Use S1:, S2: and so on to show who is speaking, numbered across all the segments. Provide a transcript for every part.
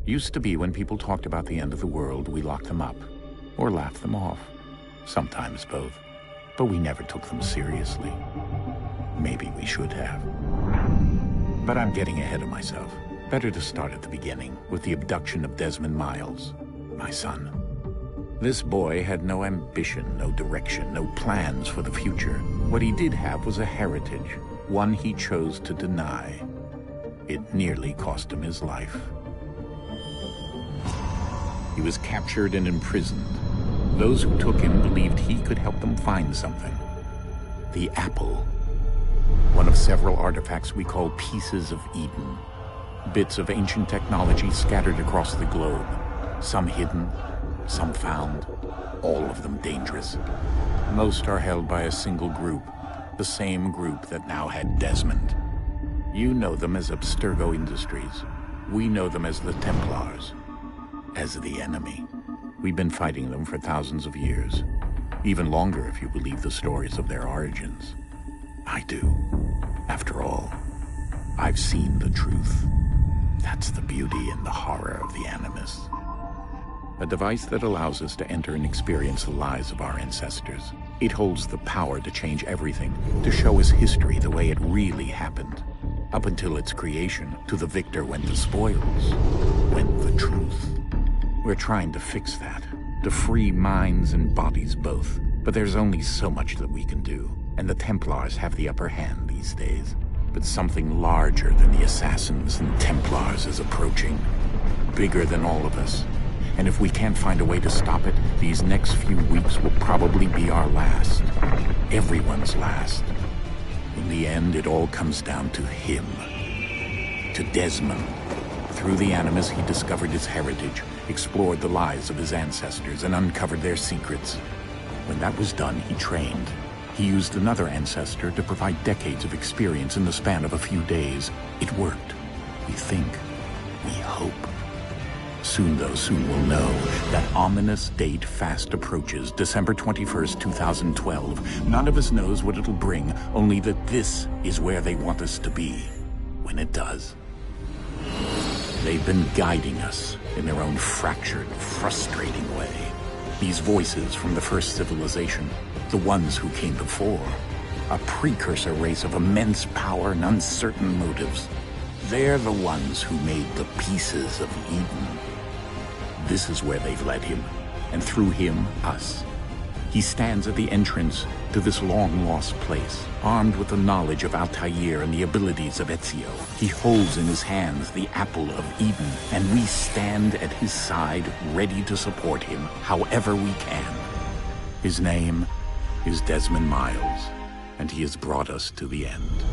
S1: Used to be when people talked about the end of the world, we locked them up, or laughed them off. Sometimes both. But we never took them seriously. Maybe we should have. But I'm getting ahead of myself. Better to start at the beginning, with the abduction of Desmond Miles, my son. This boy had no ambition, no direction, no plans for the future. What he did have was a heritage, one he chose to deny. It nearly cost him his life. He was captured and imprisoned. Those who took him believed he could help them find something. The apple. One of several artifacts we call pieces of Eden. Bits of ancient technology scattered across the globe. Some hidden, some found, all of them dangerous. Most are held by a single group, the same group that now had Desmond. You know them as Abstergo Industries. We know them as the Templars. As the enemy. We've been fighting them for thousands of years. Even longer if you believe the stories of their origins. I do. After all, I've seen the truth. That's the beauty and the horror of the Animus. A device that allows us to enter and experience the lives of our ancestors. It holds the power to change everything, to show us history the way it really happened. Up until its creation, to the victor went the spoils, went the truth. We're trying to fix that, to free minds and bodies both. But there's only so much that we can do, and the Templars have the upper hand these days. But something larger than the Assassins and Templars is approaching, bigger than all of us. And if we can't find a way to stop it, these next few weeks will probably be our last. Everyone's last. In the end, it all comes down to him. To Desmond. Through the Animus, he discovered his heritage, explored the lives of his ancestors, and uncovered their secrets. When that was done, he trained. He used another ancestor to provide decades of experience in the span of a few days. It worked. We think. We hope. Soon, though, soon we'll know. That ominous date fast approaches, December 21st, 2012. None of us knows what it'll bring, only that this is where they want us to be. When it does. They've been guiding us in their own fractured, frustrating way. These voices from the first civilization, the ones who came before, a precursor race of immense power and uncertain motives. They're the ones who made the pieces of Eden. This is where they've led him, and through him, us. He stands at the entrance to this long-lost place, armed with the knowledge of Altair and the abilities of Ezio. He holds in his hands the apple of Eden, and we stand at his side, ready to support him however we can. His name is Desmond Miles, and he has brought us to the end.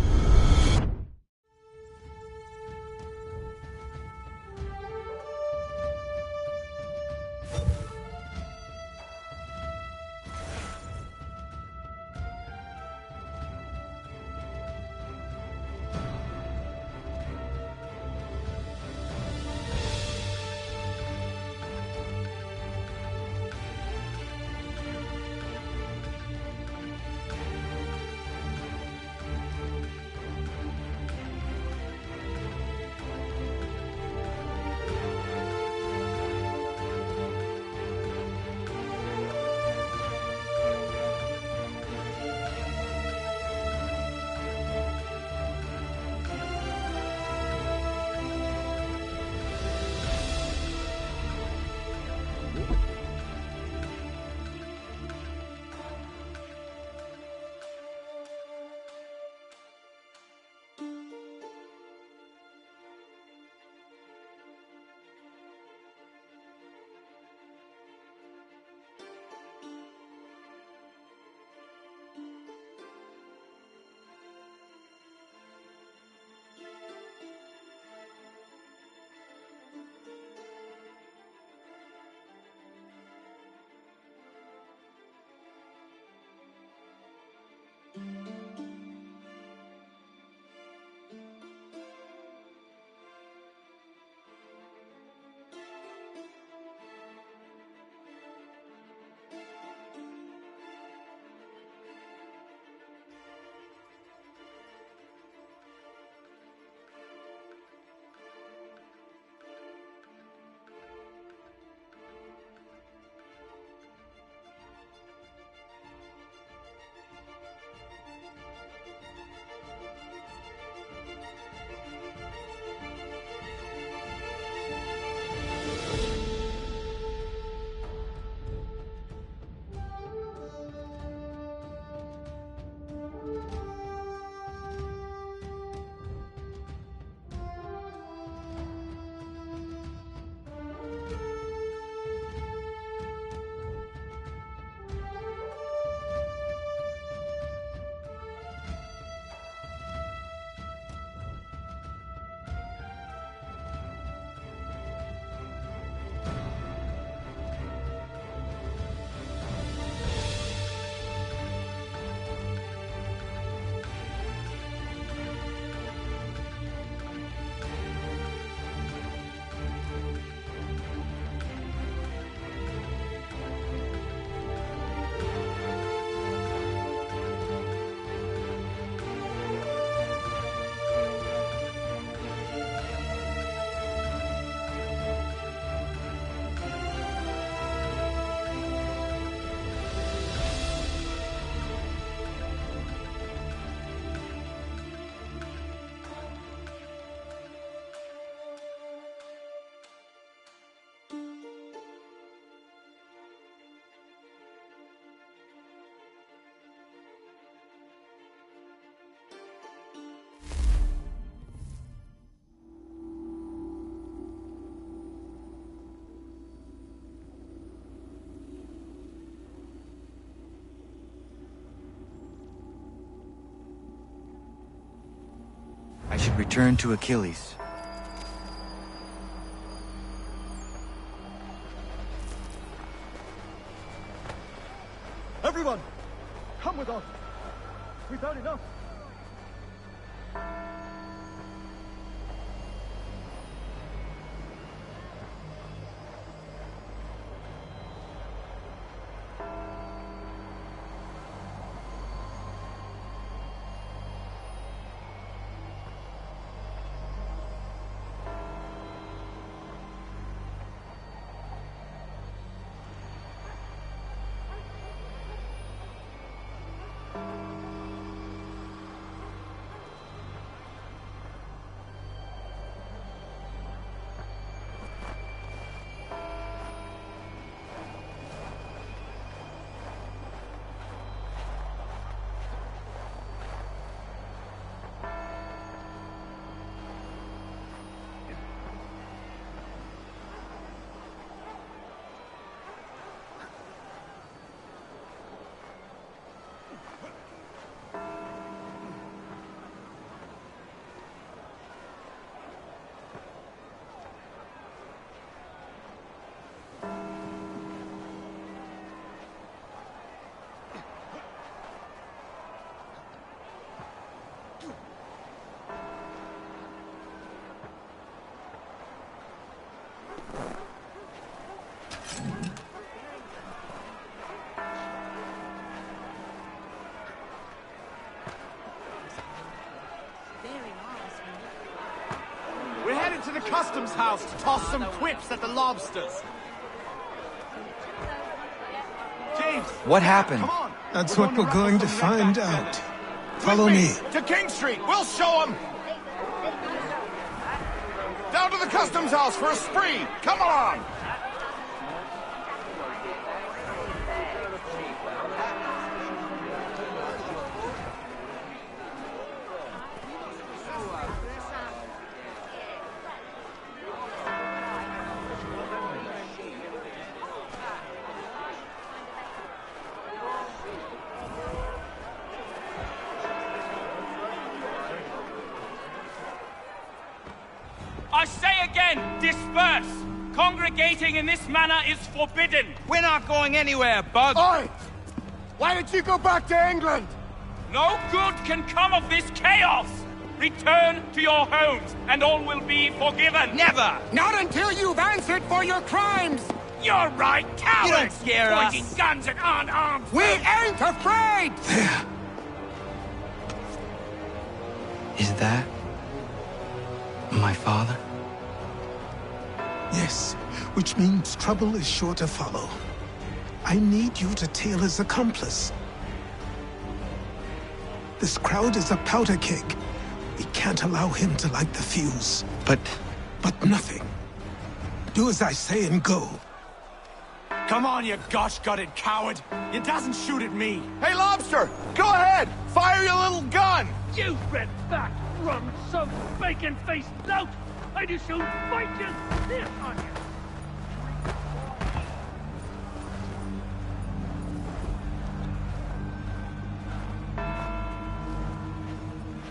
S2: should return to Achilles.
S3: Everyone, come with us. We've had enough.
S4: We're headed to the customs house to toss some quips at the lobsters. James!
S2: What happened?
S4: Come on!
S5: That's what we're going to find out. Follow me.
S4: To King Street! We'll show them! Down to the customs house for a spree! Come on!
S6: I say again, disperse! Congregating in this manner is forbidden!
S2: We're not going anywhere, Bug!
S4: Oi! Why did you go back to England?
S6: No good can come of this chaos! Return to your homes, and all will be forgiven!
S2: Never!
S4: Not until you've answered for your crimes!
S6: You're right, cowards!
S2: You don't scare us.
S6: Pointing guns at unarmed
S4: We ain't afraid!
S5: There.
S2: Is that my father?
S5: Yes, which means trouble is sure to follow. I need you to tail his accomplice. This crowd is a powder keg. We can't allow him to light the fuse.
S2: But
S5: nothing. Do as I say and go.
S4: Come on, you gosh-gutted coward! You doesn't shoot at me! Hey, Lobster! Go ahead! Fire your little gun!
S6: You red-backed, rum-soaked, bacon-faced lout! I do soon fight you! This on you!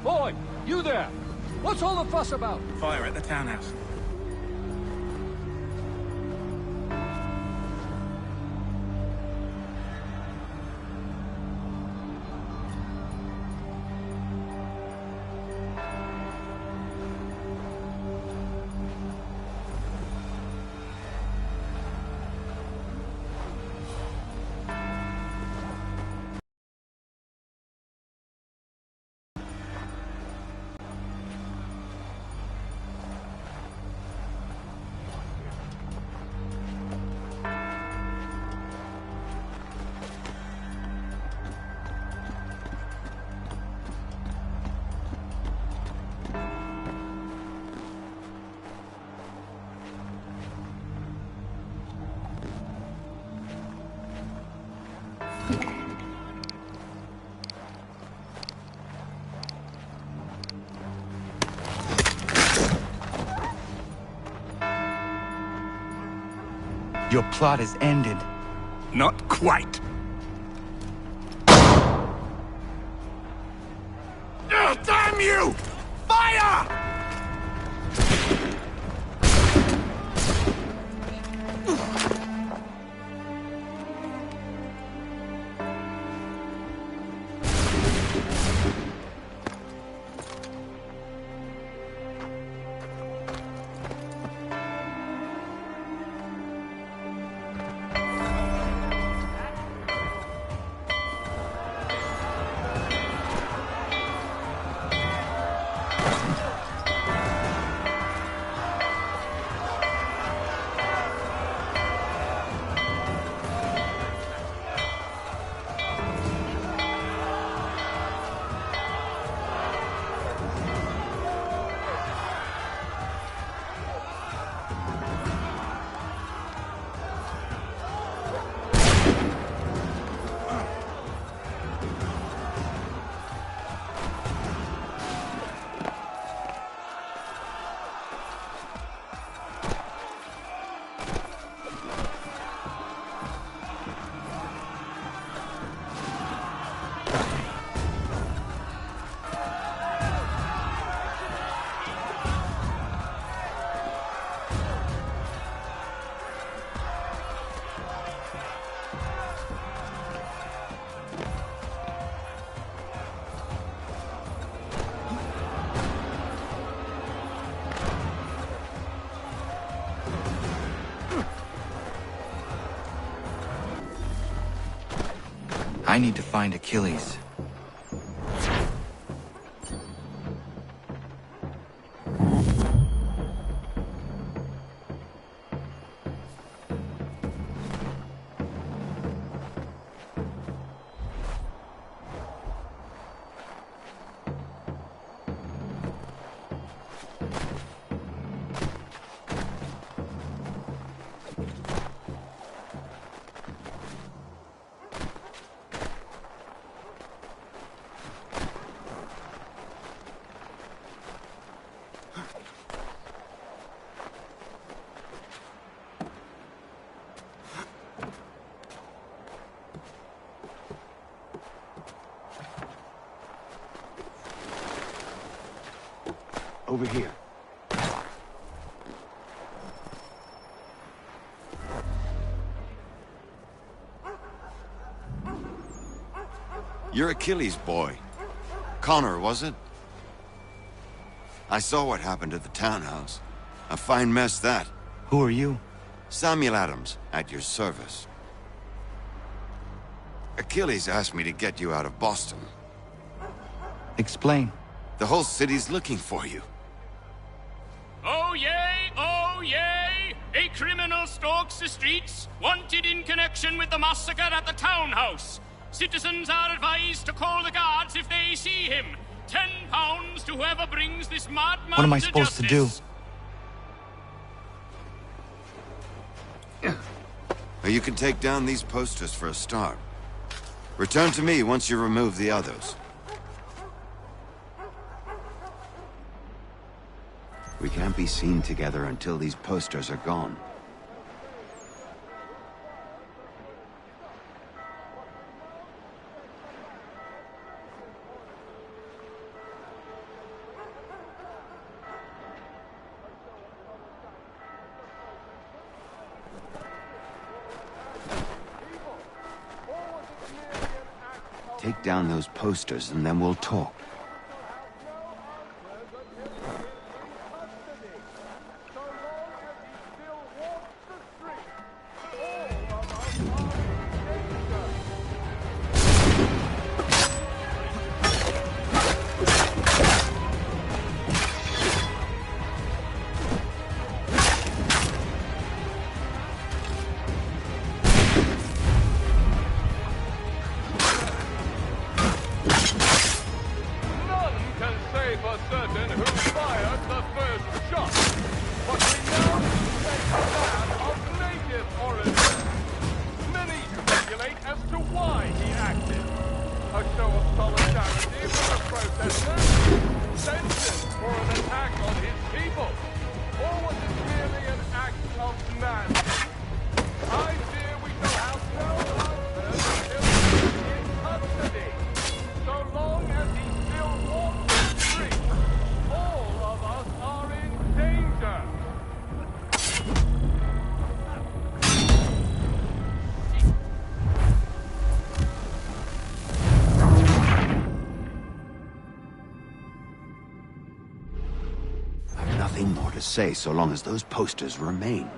S3: Boy, you there! What's all the fuss about?
S6: Fire at the townhouse.
S2: your plot is ended.
S1: Not quite.
S4: Damn you! Fire!
S2: I need to find Achilles.
S4: Over here.
S7: You're Achilles' boy. Connor, was it? I saw what happened at the townhouse. A fine mess, that.
S2: Who are you?
S7: Samuel Adams, at your service. Achilles asked me to get you out of Boston.
S2: Explain.
S7: The whole city's looking for you.
S6: Oh yay, oh yay! A criminal stalks the streets, wanted in connection with the massacre at the townhouse. Citizens are advised to call the guards if they see him. £10 to whoever brings this madman
S2: What am I supposed to do?
S7: Well, you can take down these posters for a start. Return to me once you remove the others. We can't be seen together until these posters are gone. Take down those posters and then we'll talk. Nothing more to say so long as those posters remain.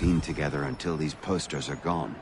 S7: scene together until these posters are gone.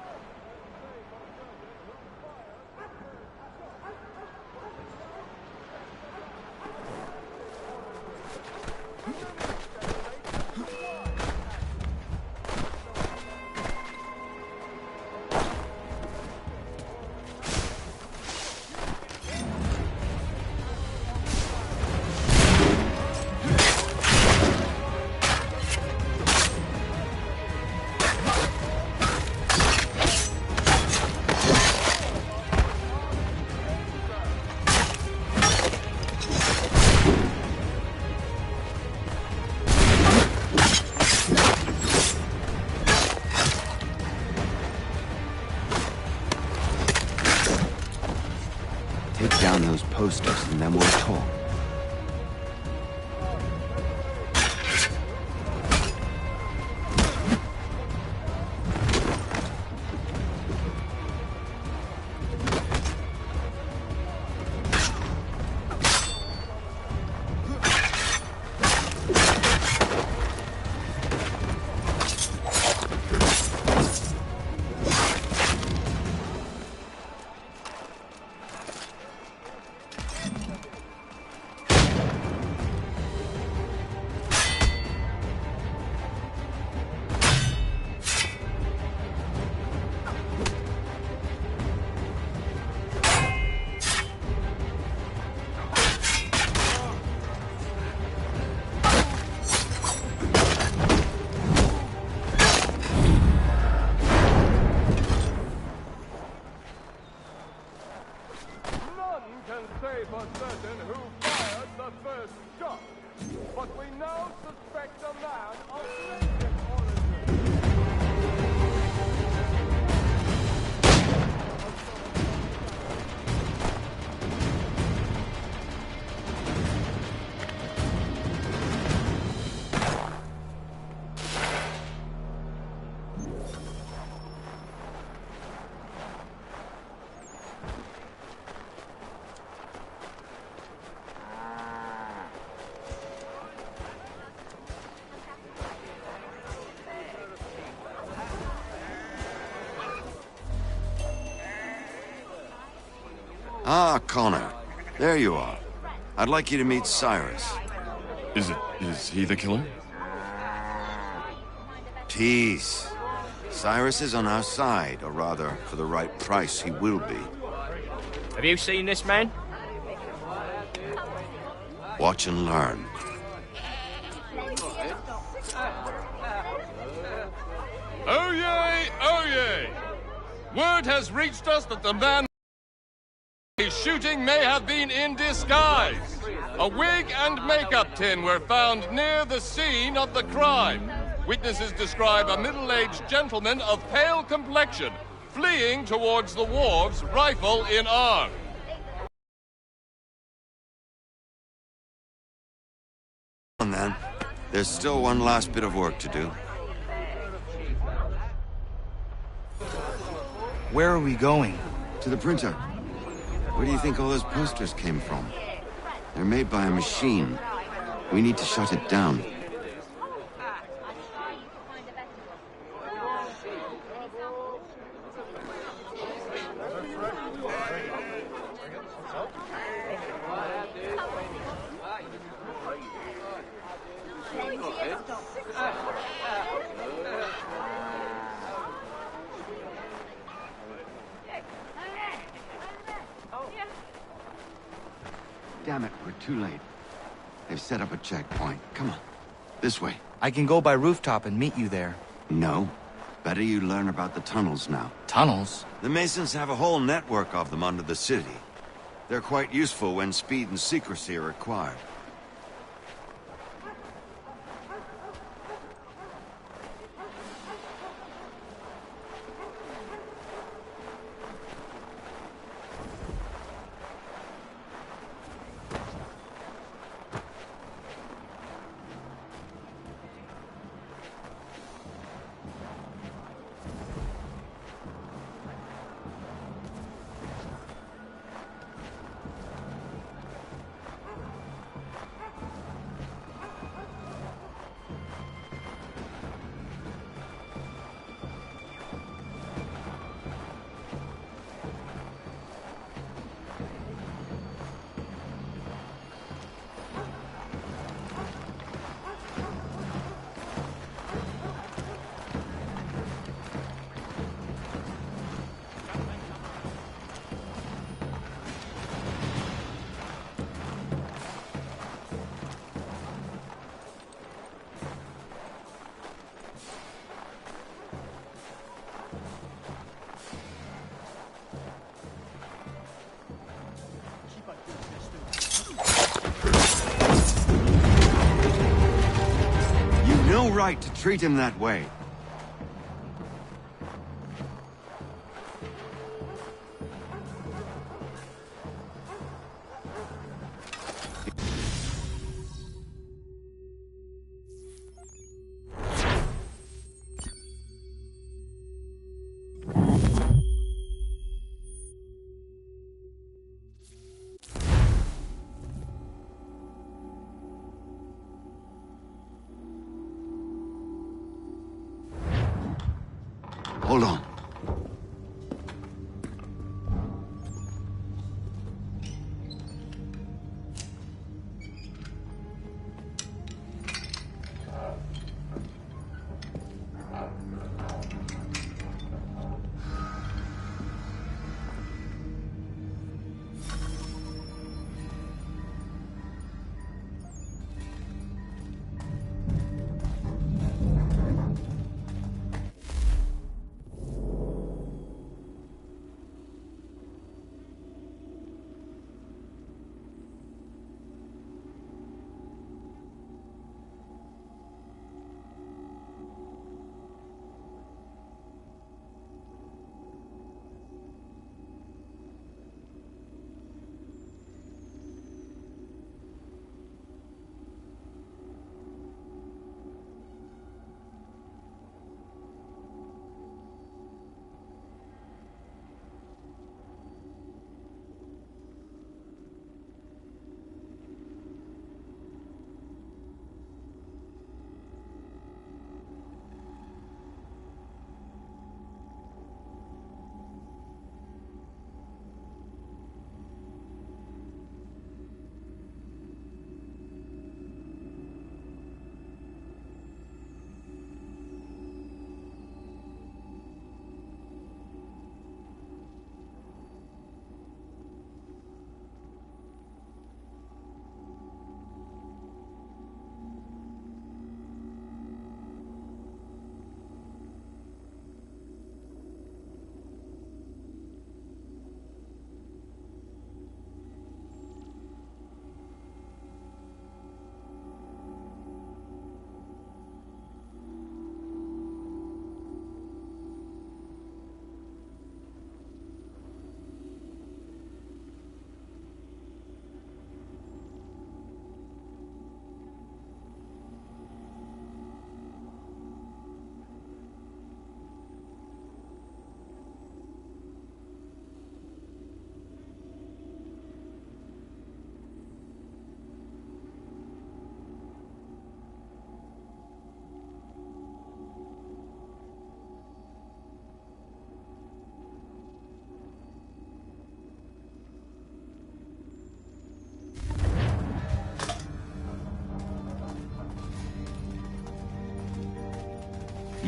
S7: Take down those posters and then we'll talk. Ah, Connor. There you are. I'd like you to meet Cyrus.
S8: Is he the killer?
S7: Peace. Cyrus is on our side, or rather, for the right price, he will be.
S6: Have you seen this man?
S7: Watch and learn.
S8: Oh yay! Oh yay! Word has reached us that the man he's shooting may have been in disguise. A wig and makeup tin were found near the scene of the crime. Witnesses describe a middle-aged gentleman of pale complexion fleeing towards the wharves, rifle in arm.
S7: And then, there's still one last bit of work to do.
S2: Where are we going?
S7: To the printer. Where do you think all those posters came from? They're made by a machine. We need to shut it down. Damn it, we're too late. They've set up a checkpoint. Come on. This way.
S2: I can go by rooftop and meet you there.
S7: No. Better you learn about the tunnels now.
S2: Tunnels?
S7: The Masons have a whole network of them under the city. They're quite useful when speed and secrecy are required. right to treat him that way. Hold on.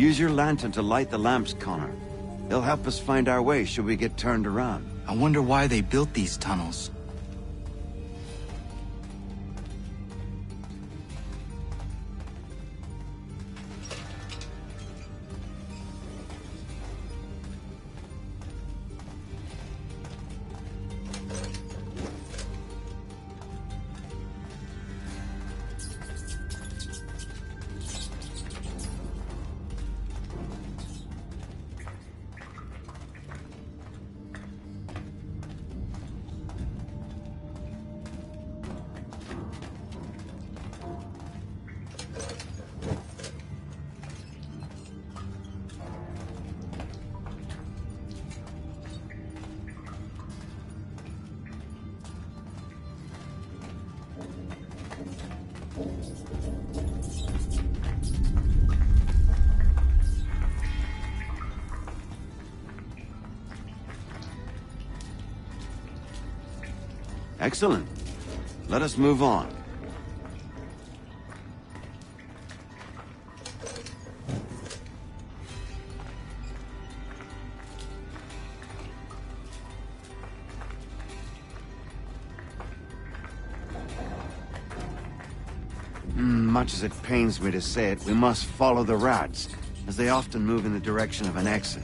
S7: Use your lantern to light the lamps, Connor. They'll help us find our way should we get turned around.
S2: I wonder why they built these tunnels.
S7: Excellent. Let us move on. Much as it pains me to say it, we must follow the rats, as they often move in the direction of an exit.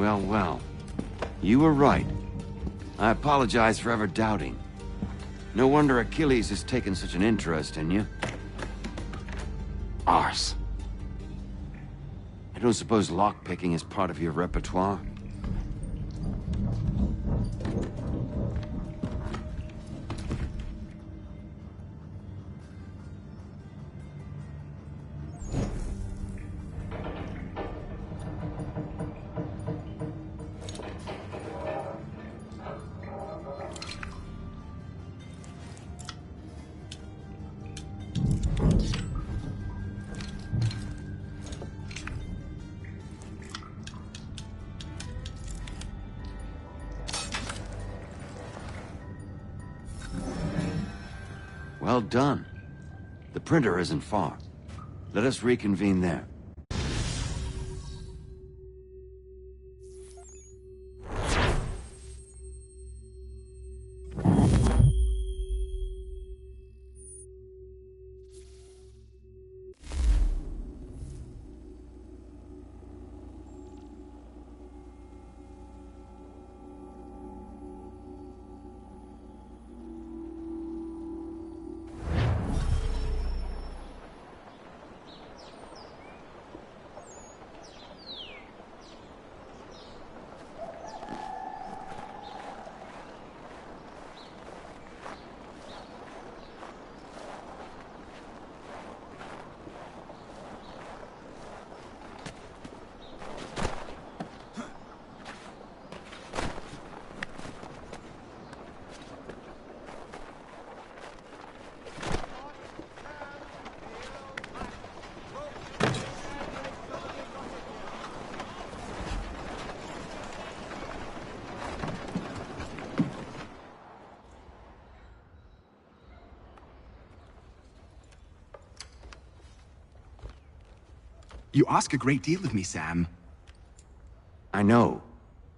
S7: Well, well. You were right. I apologize for ever doubting. No wonder Achilles has taken such an interest in you. Arse. I don't suppose lockpicking is part of your repertoire? Well done. The printer isn't far. Let us reconvene there.
S9: You ask a great deal of me, Sam.
S7: I know,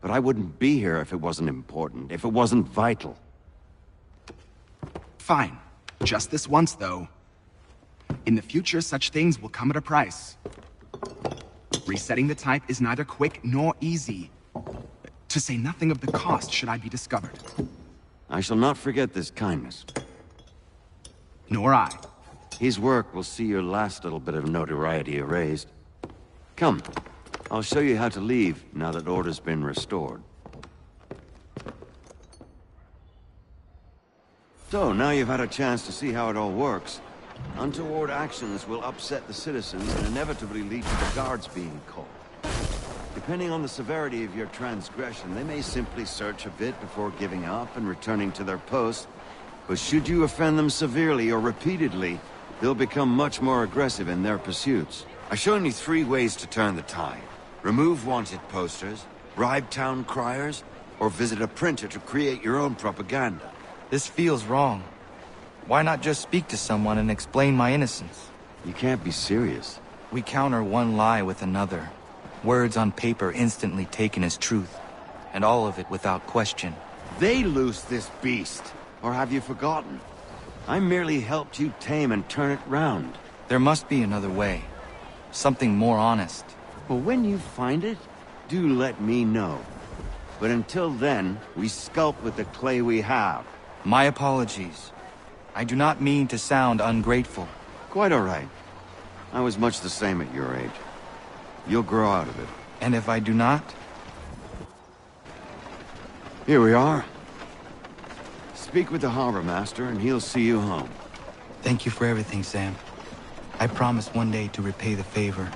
S7: but I wouldn't be here if it wasn't important, if it wasn't vital.
S9: Fine. Just this once, though. In the future, such things will come at a price. Resetting the type is neither quick nor easy. To say nothing of the cost should I be discovered.
S7: I shall not forget this kindness.
S9: Nor I.
S7: His work will see your last little bit of notoriety erased. Come, I'll show you how to leave now that order's been restored. So, now you've had a chance to see how it all works. Untoward actions will upset the citizens and inevitably lead to the guards being called. Depending on the severity of your transgression, they may simply search a bit before giving up and returning to their posts. But should you offend them severely or repeatedly, they'll become much more aggressive in their pursuits. I've shown you 3 ways to turn the tide. Remove wanted posters, bribe town criers, or visit a printer to create your own propaganda.
S2: This feels wrong. Why not just speak to someone and explain my innocence?
S7: You can't be serious.
S2: We counter one lie with another. Words on paper instantly taken as truth. And all of it without question.
S7: They loose this beast. Or have you forgotten? I merely helped you tame and turn it round.
S2: There must be another way. Something more honest.
S7: Well, when you find it, do let me know. But until then, we sculpt with the clay we have.
S2: My apologies. I do not mean to sound ungrateful.
S7: Quite all right. I was much the same at your age. You'll grow out of it.
S2: And if I do not?
S7: Here we are. Speak with the harbor master and he'll see you home.
S2: Thank you for everything, Sam. I promise one day to repay the favor.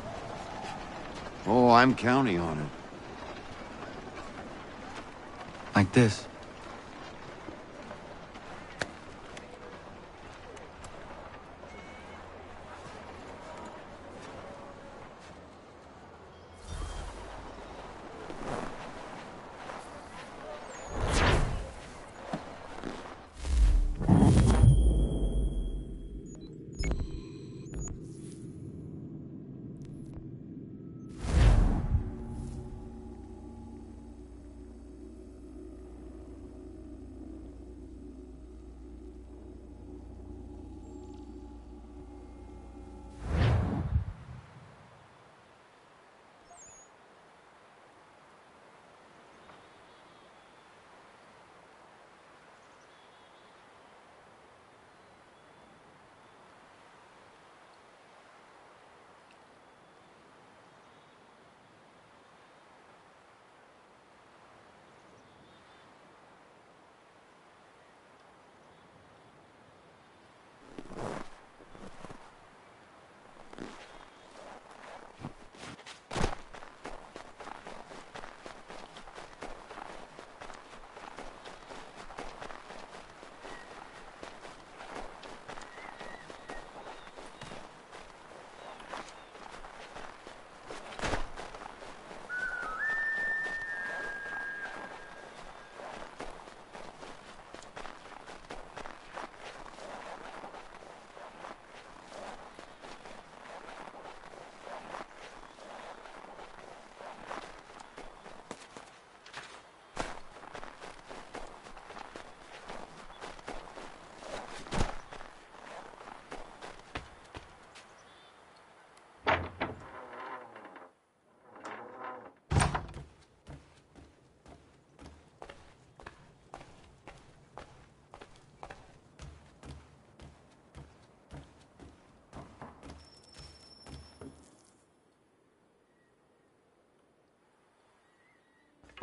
S7: Oh, I'm counting on it.
S2: Like this.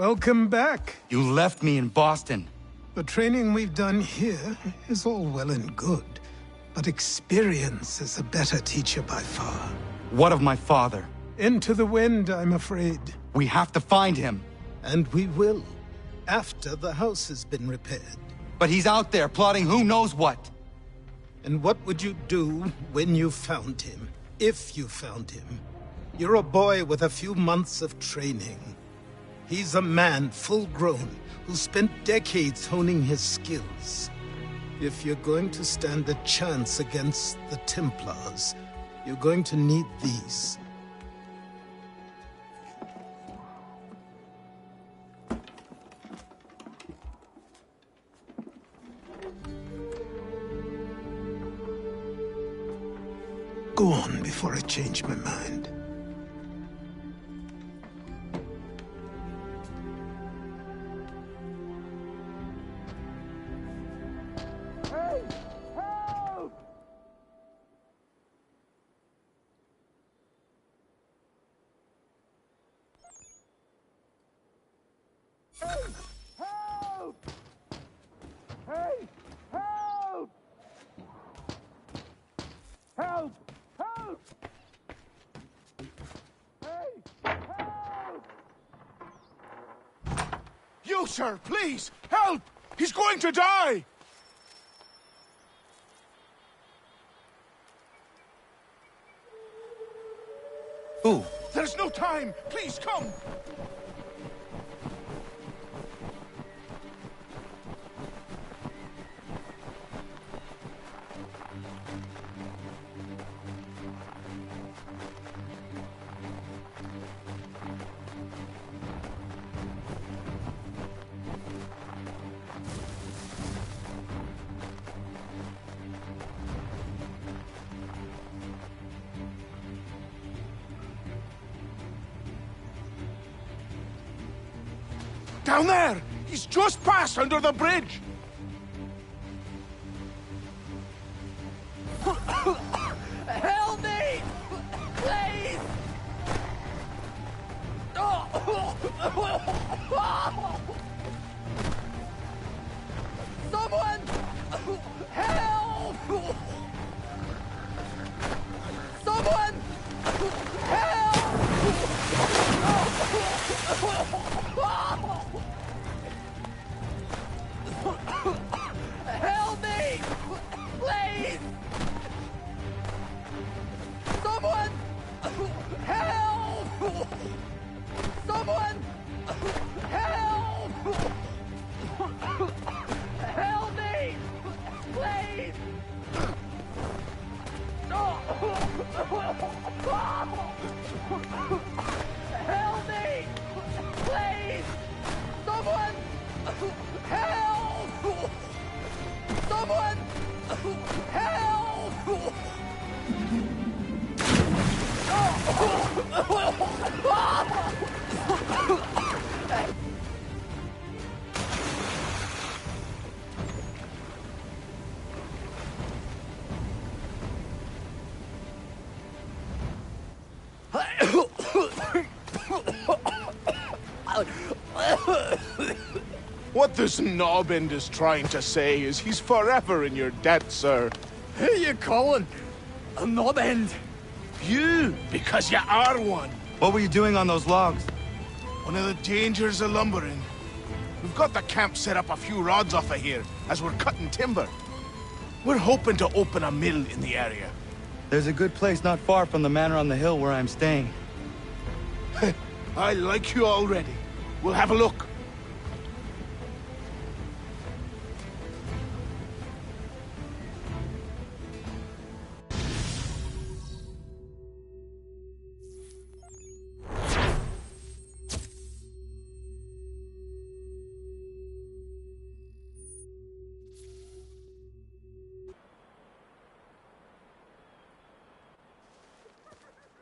S5: Welcome back.
S2: You left me in Boston.
S5: The training we've done here is all well and good, but experience is a better teacher by far.
S2: What of my father?
S5: Into the wind, I'm afraid.
S2: We have to find him.
S5: And we will, after the house has been repaired.
S2: But he's out there plotting who knows what.
S5: And what would you do when you found him? If you found him? You're a boy with a few months of training. He's a man, full-grown, who spent decades honing his skills. If you're going to stand a chance against the Templars, you're going to need these. Go on before I change my mind.
S4: Hey! Help! Hey! Help! Hey! Help! Help! Help! Hey! Help! You, sir, please! Help! He's going to die!
S2: Who?
S4: There's no time! Please, come! Down there! He's just passed under the bridge!
S3: Help me! Please! Someone! Help! Someone! Help! Help me! Please! Someone! Help! Someone! Help! Help me! Please! Help me! Please! Someone! Help! Someone! Help!
S4: What this knob-end is trying to say is he's forever in your debt, sir.
S3: Who you calling? A knob end?
S4: You, because you are one.
S2: What were you doing on those logs?
S4: One of the dangers of lumbering. We've got the camp set up a few rods off of here, as we're cutting timber. We're hoping to open a mill in the area.
S2: There's a good place not far from the manor on the hill where I'm staying.
S4: I like you already. We'll have a look.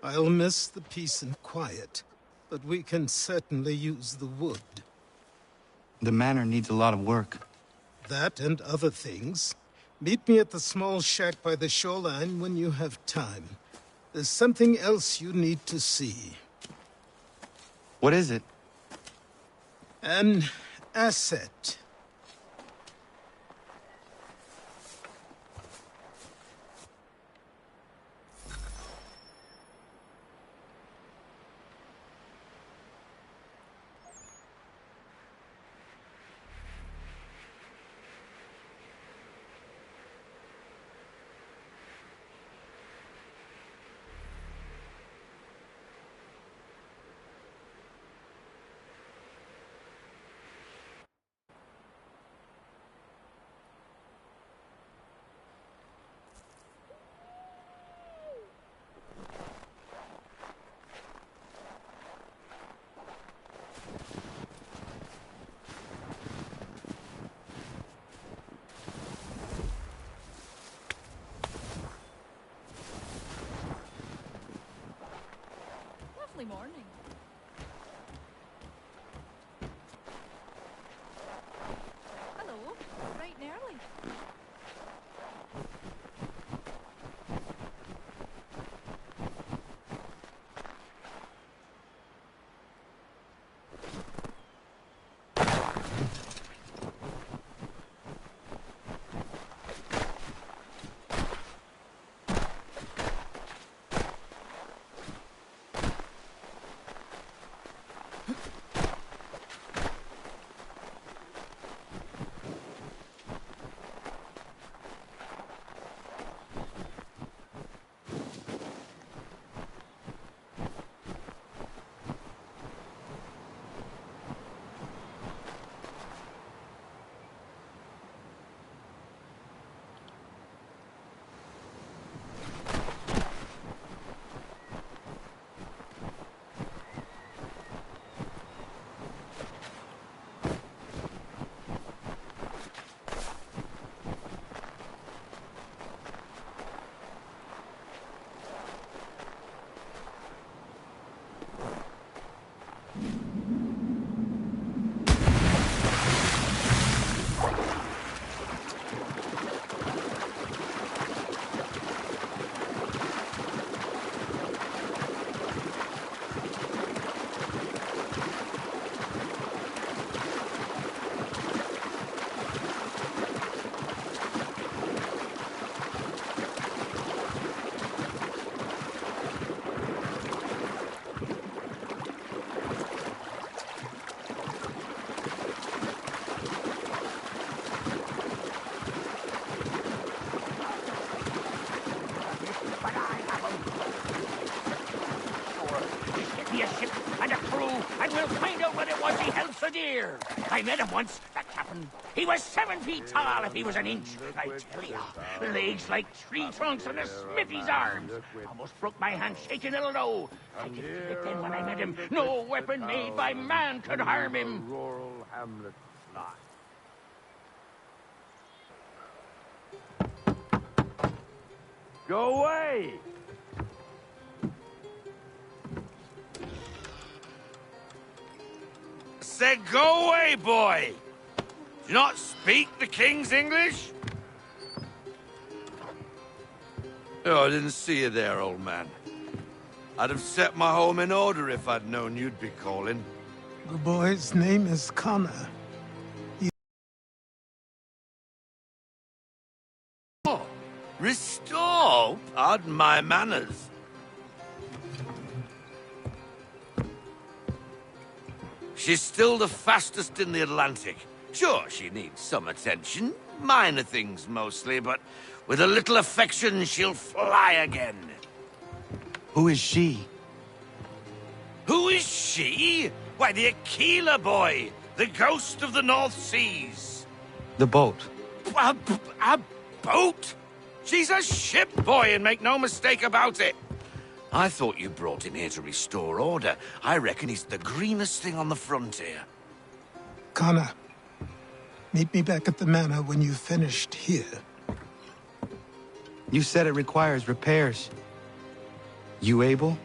S5: I'll miss the peace and quiet, but we can certainly use the wood.
S2: The manor needs a lot of work.
S5: That and other things. Meet me at the small shack by the shoreline when you have time. There's something else you need to see.
S2: What is it?
S5: An asset.
S10: Lovely morning. Hello, bright and early.
S11: I met him once, that captain. He was 7 feet tall if he was an inch, I tell ya. Legs like tree trunks and a smithy's arms. Almost broke my hand shaking it'll know. I could feel it then when I met him. No weapon made by man could harm him.
S12: Rural hamlet fly. Go away!
S13: Said go away, boy! Do you not speak the King's English? Oh, I didn't see you there, old man. I'd have set my home in order if I'd known you'd be calling.
S5: The boy's name is Connor.
S13: Oh, restore? Pardon my manners. She's still the fastest in the Atlantic. Sure, she needs some attention. Minor things mostly, but with a little affection, she'll fly again.
S2: Who is she?
S13: Who is she? Why, the Aquila boy, the ghost of the North Seas.
S2: The boat.
S13: A boat? She's a ship, boy, and make no mistake about it. I thought you brought him here to restore order. I reckon he's the greenest thing on the frontier.
S5: Connor, meet me back at the manor when you've finished here.
S2: You said it requires repairs. You able?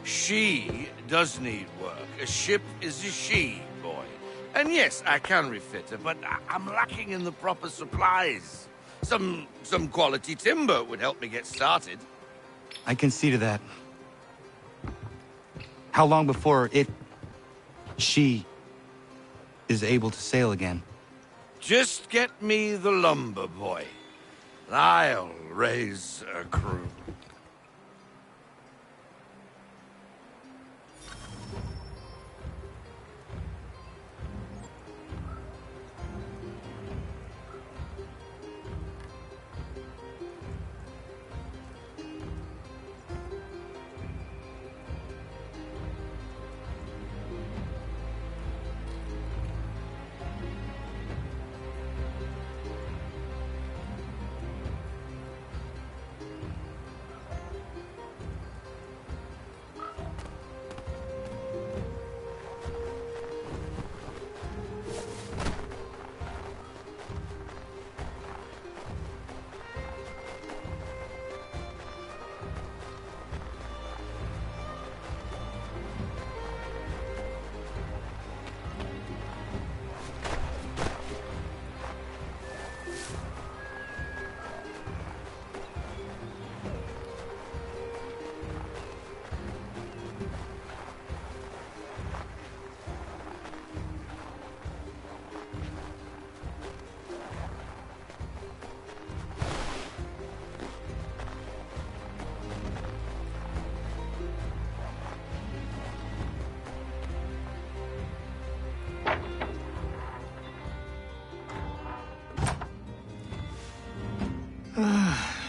S13: She does need work. A ship is a she, boy. And yes, I can refit her, but I'm lacking in the proper supplies. Some quality timber would help me get started.
S2: I can see to that. How long before she is able to sail again.
S13: Just get me the lumber, boy. I'll raise a crew.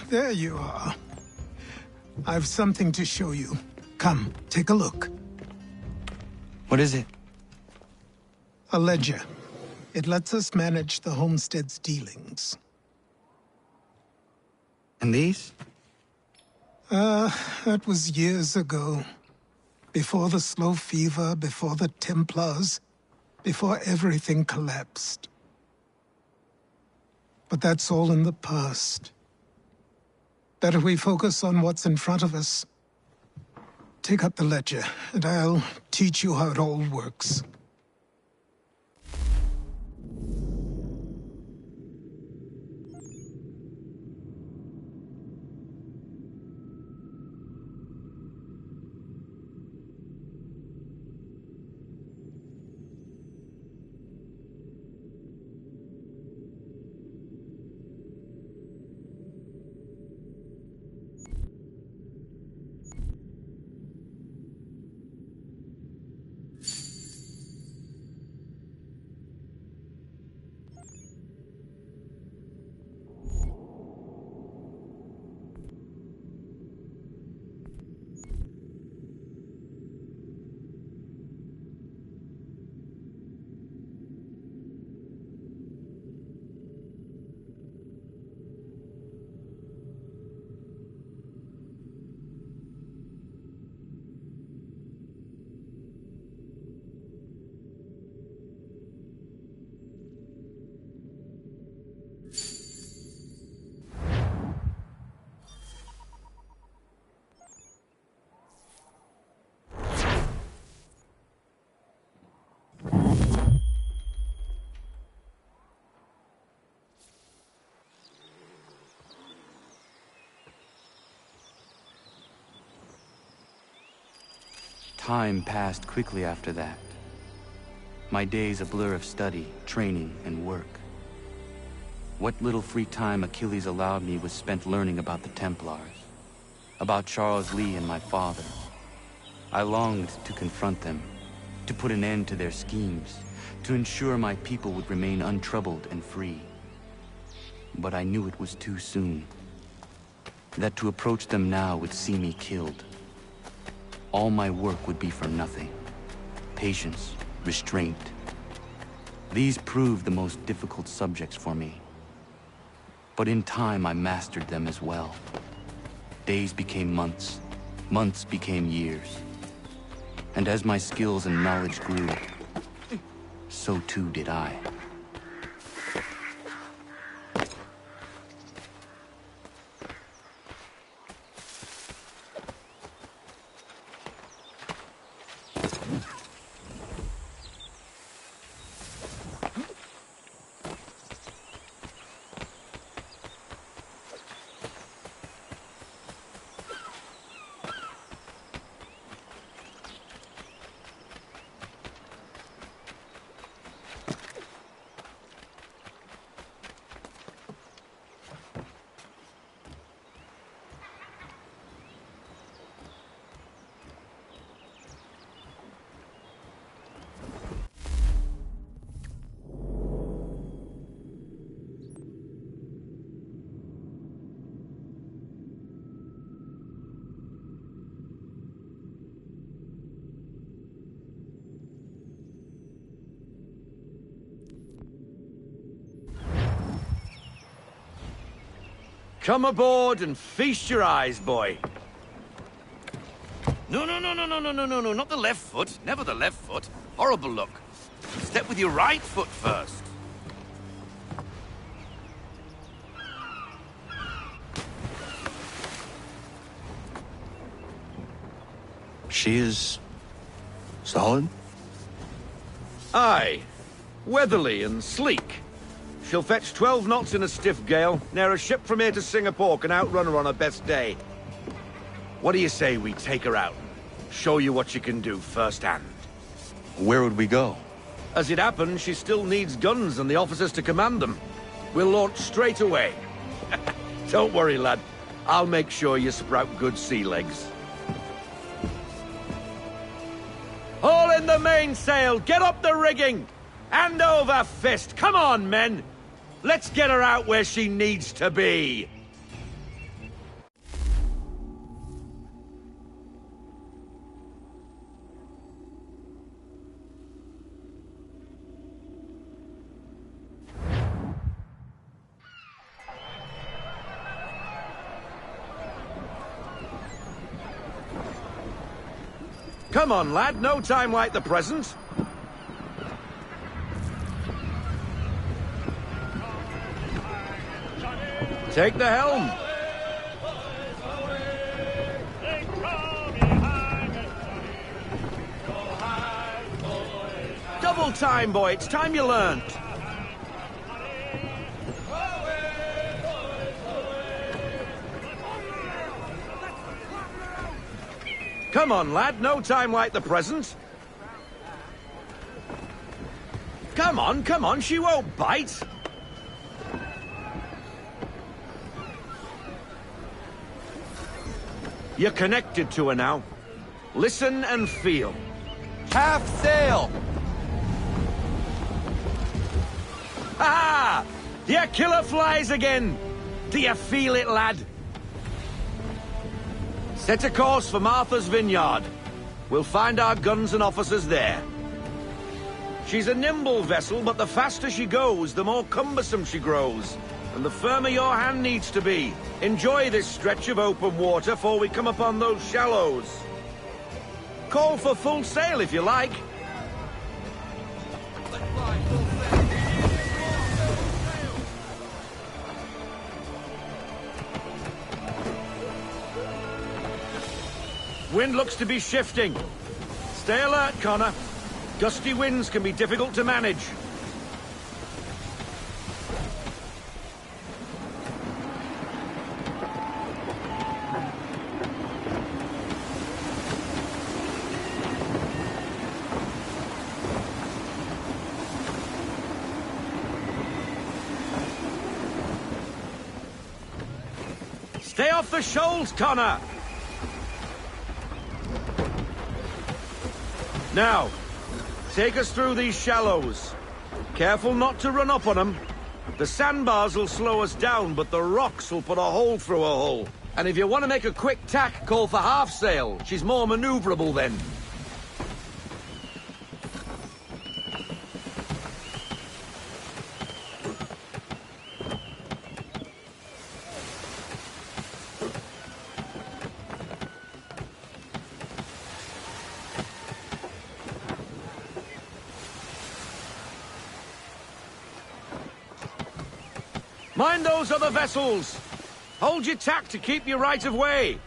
S5: There you are. I've something to show you. Come, take a look.
S2: What is it?
S5: A ledger. It lets us manage the homestead's dealings.
S2: And these?
S5: That was years ago. Before the slow fever, before the Templars, before everything collapsed. But that's all in the past. Better we focus on what's in front of us. Take up the ledger, and I'll teach you how it all works.
S2: Time passed quickly after that. My days a blur of study, training, and work. What little free time Achilles allowed me was spent learning about the Templars, about Charles Lee and my father. I longed to confront them, to put an end to their schemes, to ensure my people would remain untroubled and free. But I knew it was too soon, that to approach them now would see me killed. All my work would be for nothing. Patience, restraint. These proved the most difficult subjects for me. But in time, I mastered them as well. Days became months, months became years. And as my skills and knowledge grew, so too did I.
S13: Come aboard and feast your eyes, boy. No, not the left foot. Never the left foot. Horrible look. Step with your right foot first.
S14: She is... solid?
S13: Aye. Weatherly and sleek. She'll fetch 12 knots in a stiff gale. Ne'er a ship from here to Singapore can outrun her on her best day. What do you say we take her out? Show you what she can do firsthand.
S14: Where would we go?
S13: As it happens, she still needs guns and the officers to command them. We'll launch straight away. Don't worry, lad. I'll make sure you sprout good sea legs. Haul in the mainsail! Get up the rigging! Hand over fist! Come on, men! Let's get her out where she needs to be! Come on, lad. No time like the present. Take the helm. Double time, boy. It's time you learned. Come on, lad. No time like the present. Come on. She won't bite. You're connected to her now. Listen and feel. Half sail! Ha! Your killer flies again! Do you feel it, lad? Set a course for Martha's Vineyard. We'll find our guns and officers there. She's a nimble vessel, but the faster she goes, the more cumbersome she grows. And the firmer your hand needs to be. Enjoy this stretch of open water before we come upon those shallows. Call for full sail if you like. Wind looks to be shifting. Stay alert, Connor. Gusty winds can be difficult to manage. Stay off the shoals, Connor! Now, take us through these shallows. Careful not to run up on them. The sandbars will slow us down, but the rocks will put a hole through a hull. And if you want to make a quick tack, call for half sail. She's more maneuverable then. Mind those other vessels! Hold your tack to keep your right of way!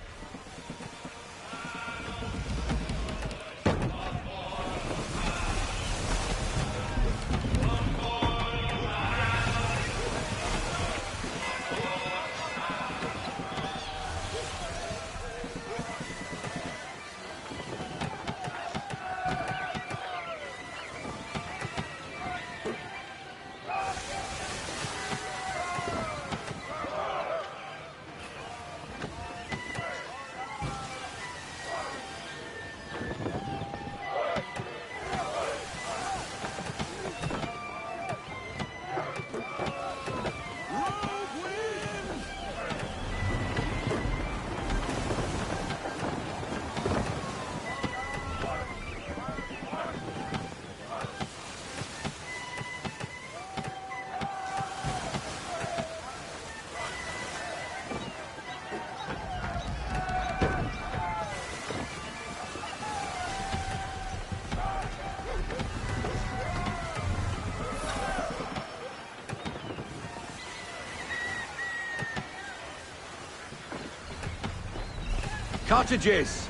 S15: Cottages!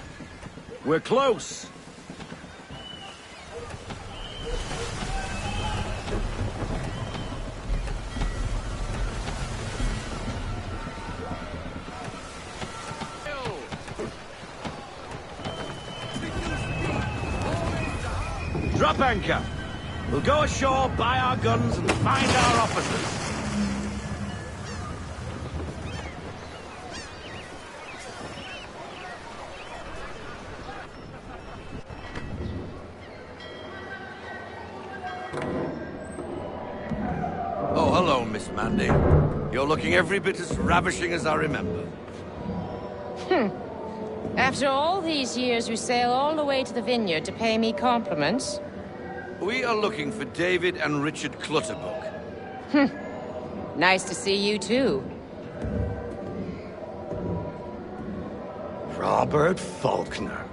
S15: We're close! Drop anchor! We'll go ashore, buy our guns, and find our officers.
S13: Oh, hello, Miss Mandy. You're looking every bit as ravishing as I remember.
S16: After all these years, you sail all the way to the vineyard to pay me compliments?
S13: We are looking for David and Richard Clutterbuck.
S16: Nice to see you, too.
S15: Robert Faulkner.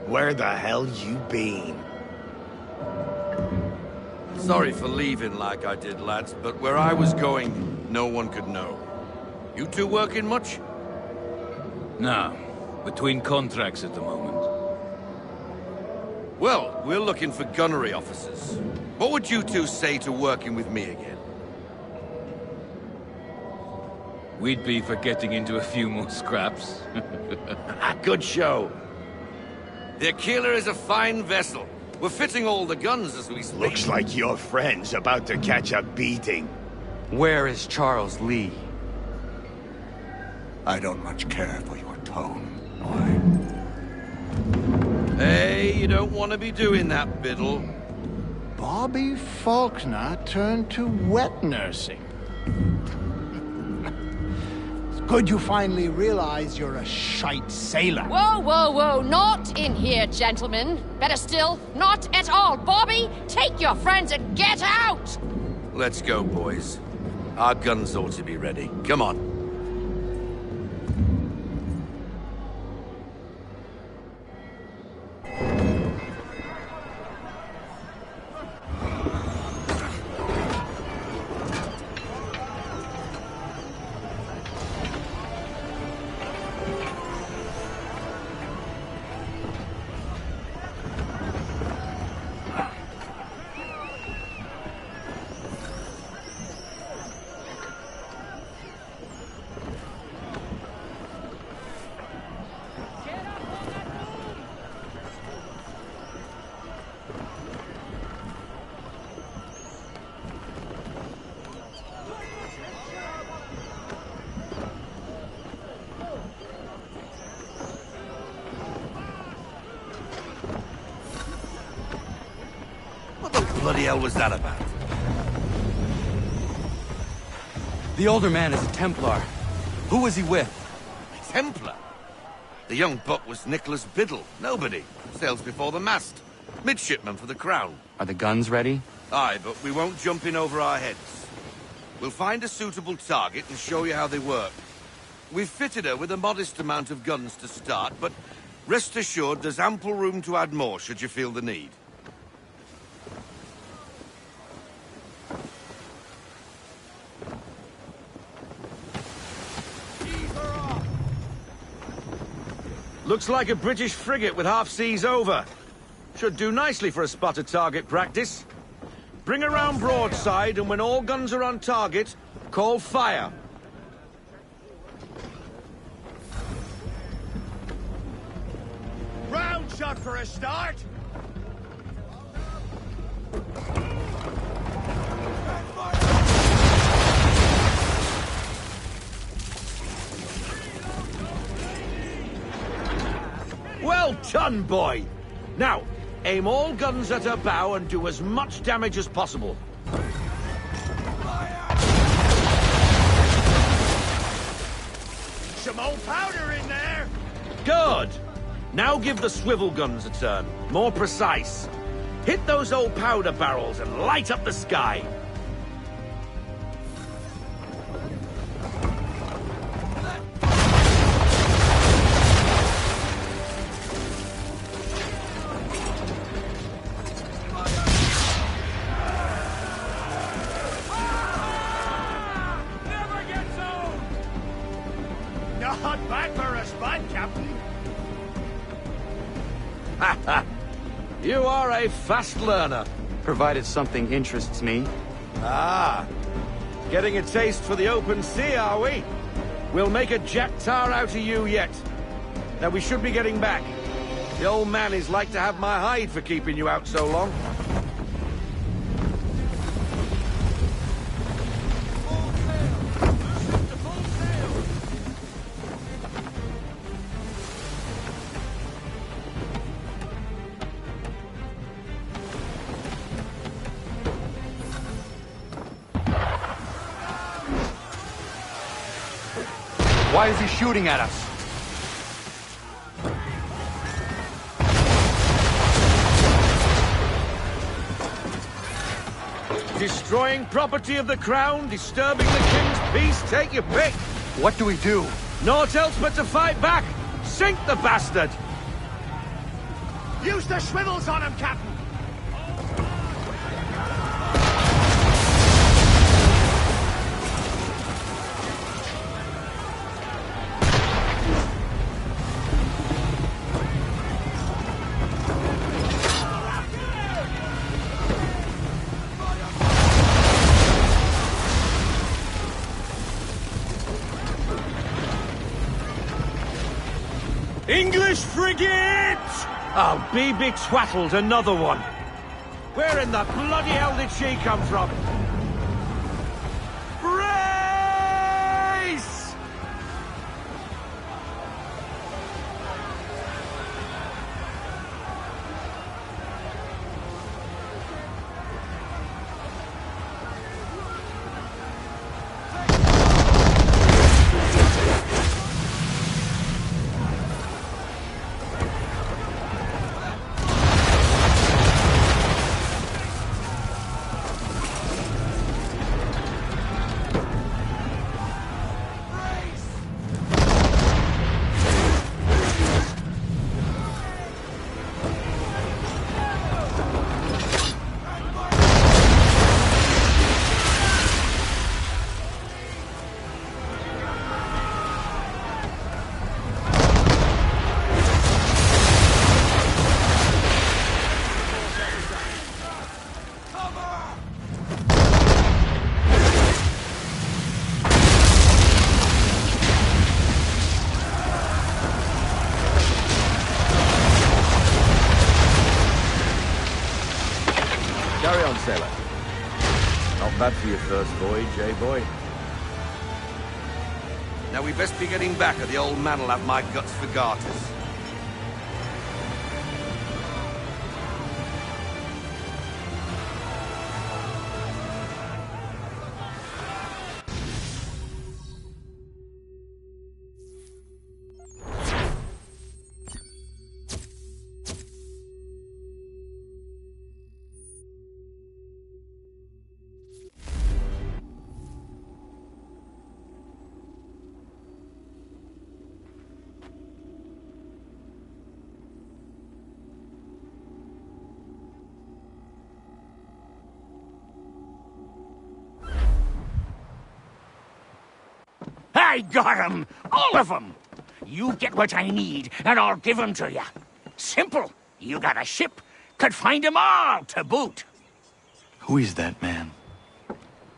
S15: Where the hell you been?
S13: Sorry for leaving like I did, lads, but where I was going, no one could know. You two working much?
S3: No. Between contracts at the moment.
S13: Well, we're looking for gunnery officers. What would you two say to working with me again?
S3: We'd be for getting into a few more scraps.
S15: Good show.
S13: The Aquila is a fine vessel. We're fitting all the guns as we speak.
S15: Looks like your friend's about to catch a beating.
S2: Where is Charles Lee?
S17: I don't much care for your tone.
S13: Hey, you don't want to be doing that, Biddle.
S17: Bobby Faulkner turned to wet nursing. It's good you finally realize you're a shite sailor.
S16: Whoa, whoa, whoa, not in here, gentlemen. Better still, not at all. Bobby, take your friends and get out!
S13: Let's go, boys. Our guns ought to be ready. Come on. Bloody hell was that about?
S2: The older man is a Templar. Who was he with?
S13: A Templar? The young buck was Nicholas Biddle. Nobody. Sails before the mast. Midshipman for the Crown.
S2: Are the guns ready?
S13: Aye, but we won't jump in over our heads. We'll find a suitable target and show you how they work. We've fitted her with a modest amount of guns to start, but rest assured there's ample room to add more should you feel the need.
S15: Looks like a British frigate with half seas over. Should do nicely for a spotted target practice. Bring around broadside, and when all guns are on target, call fire.
S11: Round shot for a start.
S15: Well done, boy! Now, aim all guns at her bow and do as much damage as possible.
S11: Some old powder in there.
S15: Good! Now give the swivel guns a turn. More precise. Hit those old powder barrels and light up the sky.
S11: Not bad for a spot, Captain.
S15: You are a fast learner.
S2: Provided something interests me.
S15: Ah, getting a taste for the open sea, are we? We'll make a Jack-Tar out of you yet. Now we should be getting back. The old man is like to have my hide for keeping you out so long.
S14: Why is he shooting at us?
S15: Destroying property of the crown, disturbing the king's peace, take your pick.
S14: What do we do?
S15: Naught else but to fight back. Sink the bastard.
S11: Use the swivels on him, Captain.
S15: English frigate! Oh, BB Twattle's another one. Where in the bloody hell did she come from? Brace! Carry on, sailor. Not bad for your first voyage, eh, boy?
S13: Now we best be getting back, or the old man'll have my guts for garters.
S11: I got 'em! All of 'em! You get what I need, and I'll give 'em to you. Simple. You got a ship, could find 'em all to boot.
S14: Who is that man?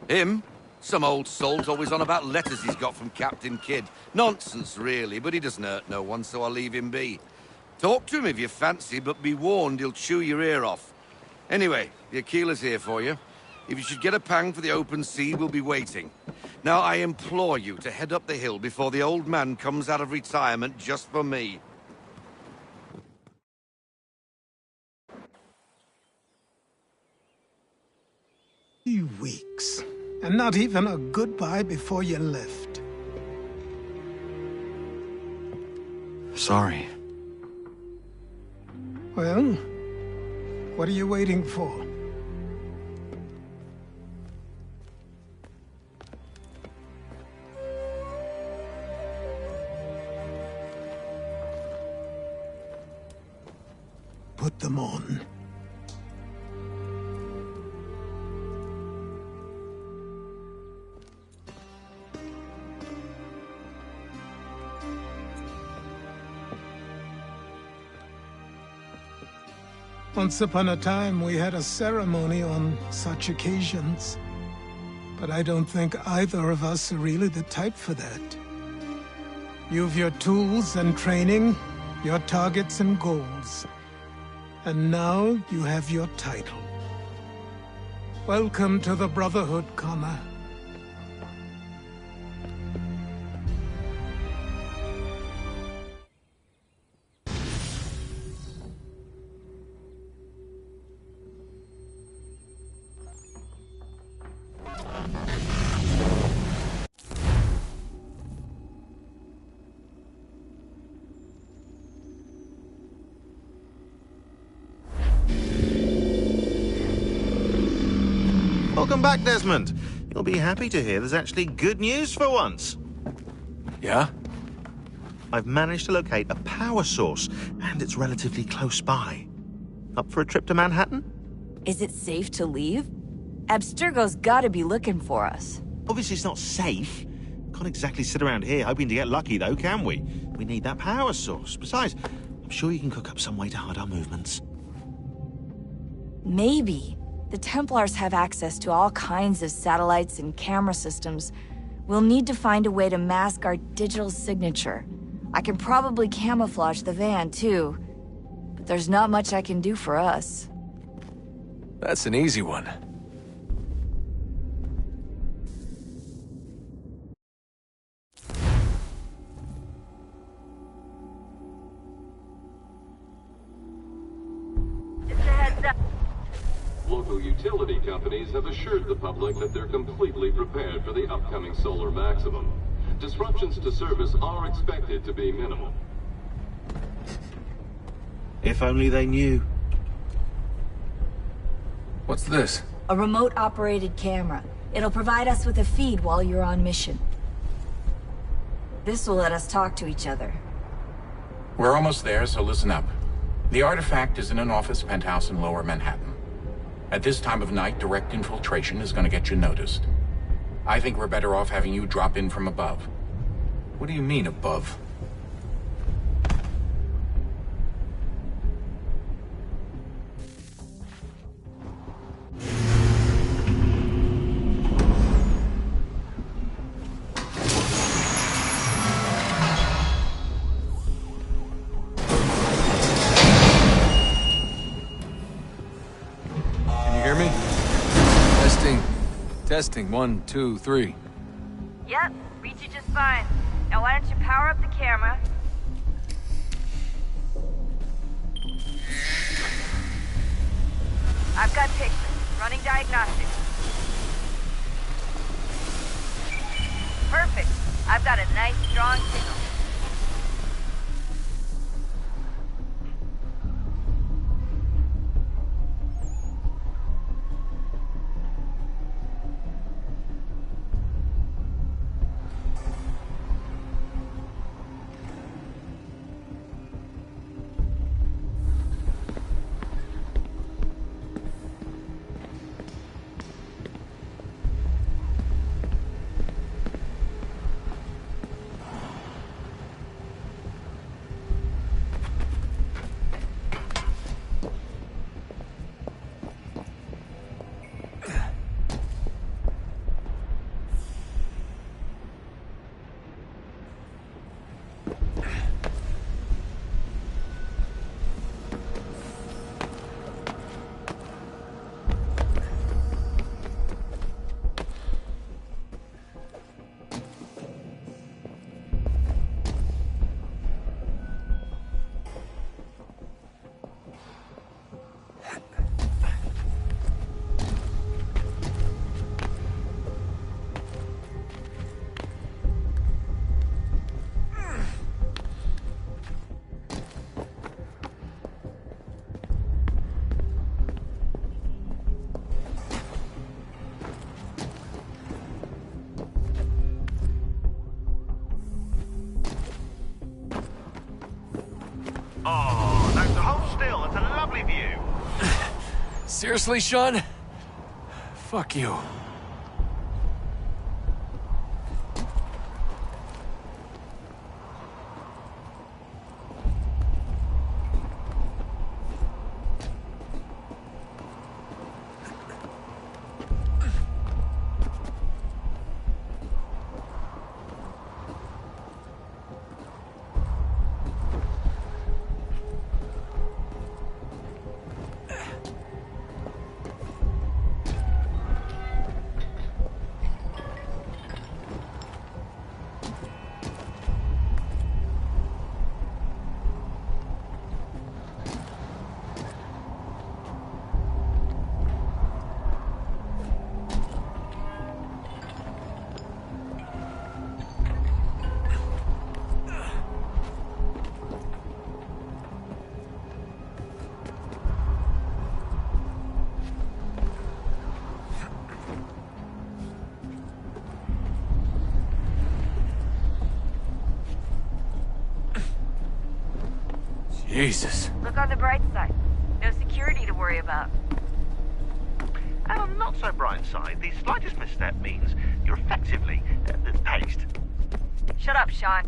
S13: Him? Some old soul's always on about letters he's got from Captain Kidd. Nonsense, really, but he doesn't hurt no one, so I'll leave him be. Talk to him if you fancy, but be warned he'll chew your ear off. Anyway, the Aquila's here for you. If you should get a pang for the open sea, we'll be waiting. Now, I implore you to head up the hill before the old man comes out of retirement just for me.
S5: 3 weeks, and not even a goodbye before you left.
S14: Sorry.
S5: Well, what are you waiting for? Put them on. Once upon a time, we had a ceremony on such occasions. But I don't think either of us are really the type for that. You've your tools and training, your targets and goals. And now you have your title. Welcome to the Brotherhood, Connor.
S18: Welcome back, Desmond. You'll be happy to hear there's actually good news for once.
S14: Yeah?
S18: I've managed to locate a power source, and it's relatively close by. Up for a trip to Manhattan?
S19: Is it safe to leave? Abstergo's gotta be looking for us.
S18: Obviously it's not safe. Can't exactly sit around here hoping to get lucky, though, can we? We need that power source. Besides, I'm sure you can cook up some way to hide our movements.
S19: Maybe. The Templars have access to all kinds of satellites and camera systems. We'll need to find a way to mask our digital signature. I can probably camouflage the van, too. But there's not much I can do for us.
S14: That's an easy one.
S20: Local utility companies have assured the public that they're completely prepared for the upcoming solar maximum. Disruptions to service are expected to be minimal.
S18: If only they knew.
S14: What's this?
S19: A remote-operated camera. It'll provide us with a feed while you're on mission. This will let us talk to each other.
S1: We're almost there, so listen up. The artifact is in an office penthouse in Lower Manhattan. At this time of night, direct infiltration is going to get you noticed. I think we're better off having you drop in from above.
S14: What do you mean, above?
S21: Testing, 1, 2, 3.
S19: Yep, reach you just fine. Now why don't you power up the camera? I've got pictures. Running diagnostics. Perfect. I've got a nice, strong signal.
S18: Oh, no, so hold still. It's a lovely view.
S14: Seriously, Sean? Fuck you. Jesus.
S19: Look on the bright side. No security to worry about.
S18: And on the not so bright side, the slightest misstep means you're effectively paced.
S19: Shut up, Sean.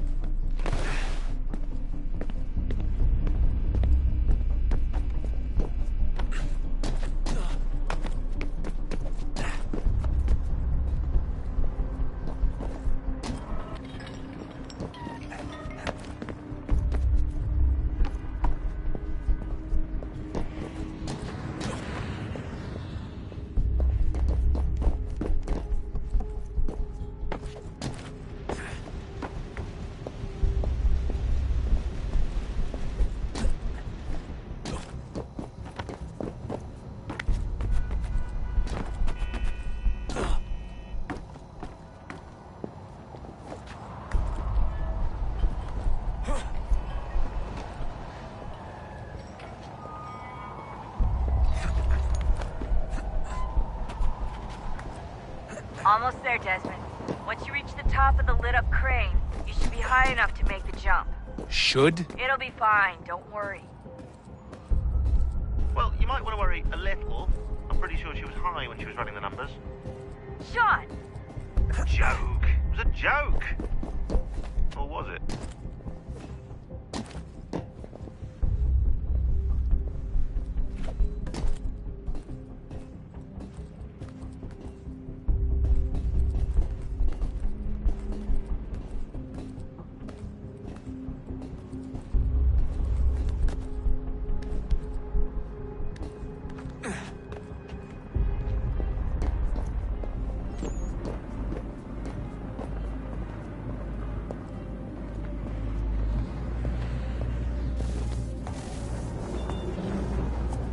S19: Almost there, Desmond. Once you reach the top of the lit-up crane, you should be high enough to make the jump.
S14: Should?
S19: It'll be fine, don't worry.
S18: Well, you might want to worry a little. I'm pretty sure she was high when she was running the numbers.
S19: Sean!
S18: A joke. It was a joke. Or was it?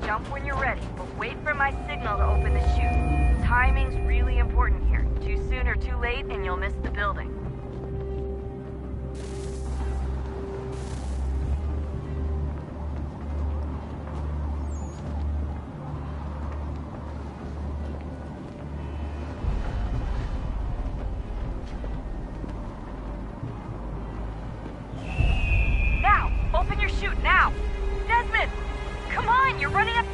S19: Jump when you're ready, but wait for my signal to open the chute. Timing's really important here. Too soon or too late, and you'll miss the building. Now! Open your chute, now! Desmond! Come on, you're running up...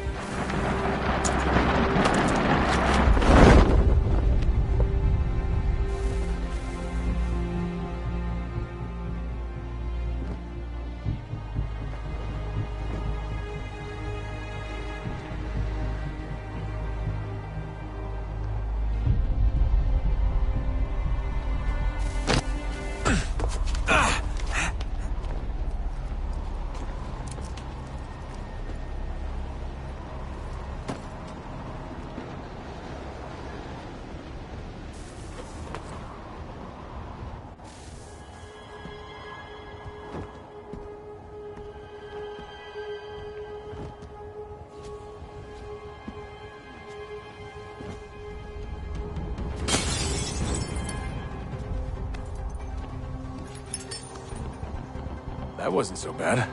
S14: That wasn't so bad.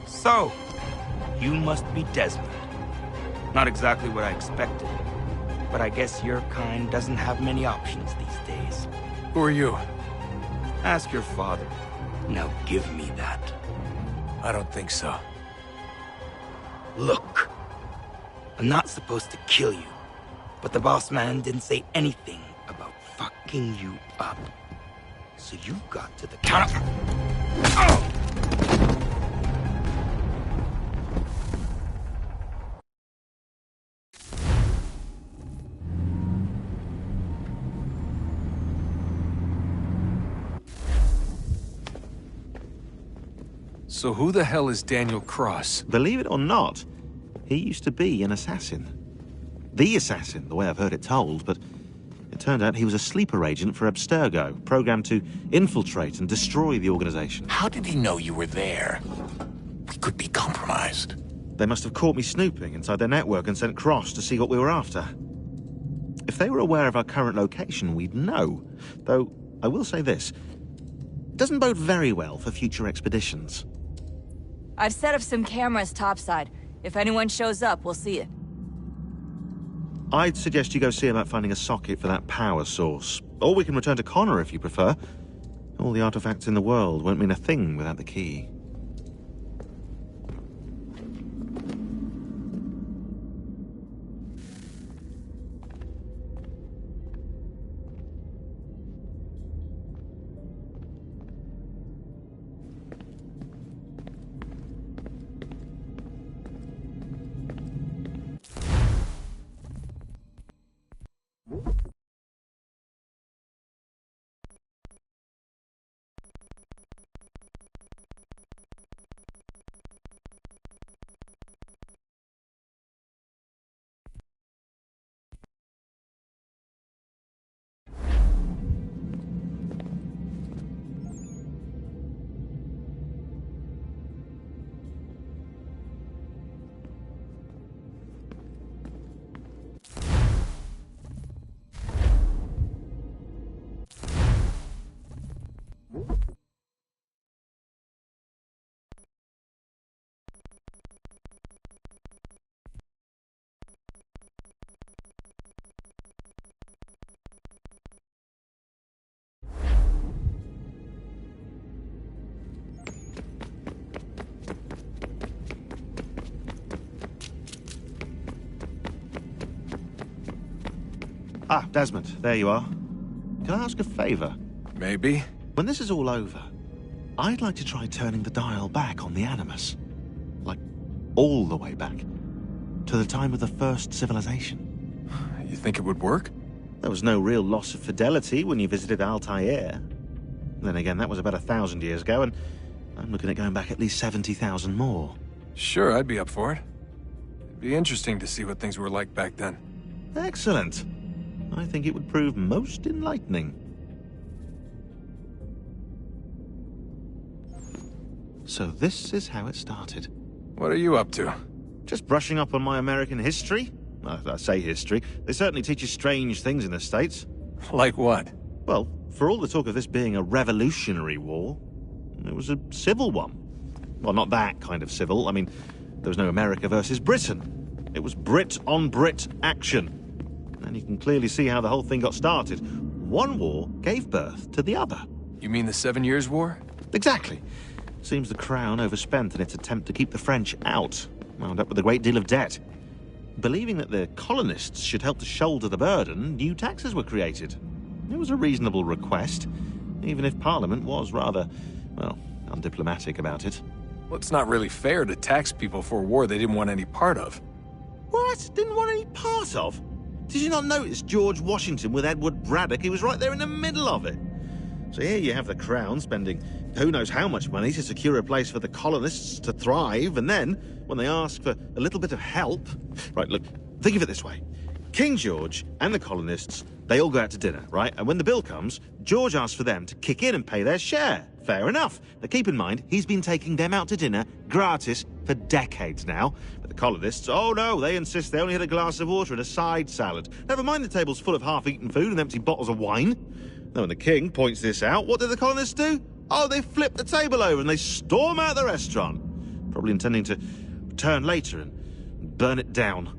S9: So, you must be Desmond. Not exactly what I expected, but I guess your kind doesn't have many options these days.
S14: Who are you?
S9: Ask your father. Now give me that.
S14: I don't think so.
S9: Look, I'm not supposed to kill you, but the boss man didn't say anything about fucking you up. So you got to the counter. Oh!
S14: So who the hell is Daniel Cross?
S18: Believe it or not, he used to be an assassin. The assassin, the way I've heard it told, but it turned out he was a sleeper agent for Abstergo, programmed to infiltrate and destroy the organization.
S1: How did he know you were there? We could be compromised.
S18: They must have caught me snooping inside their network and sent Cross to see what we were after. If they were aware of our current location, we'd know. Though, I will say this. It doesn't bode very well for future expeditions.
S19: I've set up some cameras topside. If anyone shows up, we'll see it.
S18: I'd suggest you go see about finding a socket for that power source. Or we can return to Connor if you prefer. All the artifacts in the world won't mean a thing without the key. Ah, Desmond, there you are. Can I ask a favor?
S14: Maybe.
S18: When this is all over, I'd like to try turning the dial back on the Animus. Like, all the way back. To the time of the first civilization.
S14: You think it would work?
S18: There was no real loss of fidelity when you visited Altair. Then again, that was about 1,000 years ago, and I'm looking at going back at least 70,000 more.
S14: Sure, I'd be up for it. It'd be interesting to see what things were like back then.
S18: Excellent. I think it would prove most enlightening. So this is how it started.
S14: What are you up to?
S18: Just brushing up on my American history. I say history. They certainly teach you strange things in the States.
S14: Like what?
S18: Well, for all the talk of this being a revolutionary war, it was a civil one. Well, not that kind of civil. I mean, there was no America versus Britain. It was Brit on Brit action. And you can clearly see how the whole thing got started. One war gave birth to the other.
S14: You mean the 7 Years' War?
S18: Exactly. Seems the Crown overspent in its attempt to keep the French out, wound up with a great deal of debt. Believing that the colonists should help to shoulder the burden, new taxes were created. It was a reasonable request, even if Parliament was rather, well, undiplomatic about it.
S14: Well, it's not really fair to tax people for a war they didn't want any part of.
S18: What? Didn't want any part of? Did you not notice George Washington with Edward Braddock? He was right there in the middle of it. So here you have the Crown spending who knows how much money to secure a place for the colonists to thrive, and then, when they ask for a little bit of help... Right, look, think of it this way. King George and the colonists, they all go out to dinner, right? And when the bill comes, George asks for them to kick in and pay their share. Fair enough. Now keep in mind, he's been taking them out to dinner gratis for decades now. But the colonists, oh no, they insist they only had a glass of water and a side salad. Never mind the table's full of half-eaten food and empty bottles of wine. Now when the king points this out, what do the colonists do? Oh, they flip the table over and they storm out the restaurant. Probably intending to return later and burn it down.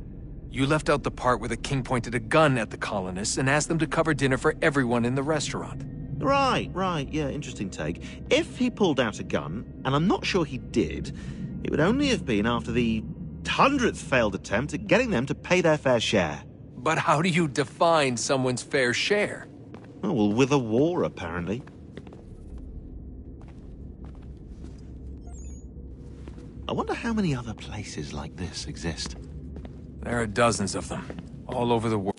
S14: You left out the part where the king pointed a gun at the colonists and asked them to cover dinner for everyone in the restaurant.
S18: Right, yeah, interesting take. If he pulled out a gun, and I'm not sure he did, it would only have been after the 100th failed attempt at getting them to pay their fair share.
S14: But how do you define someone's fair share?
S18: Oh, well, with a war, apparently. I wonder how many other places like this exist.
S14: There are dozens of them, all over the world.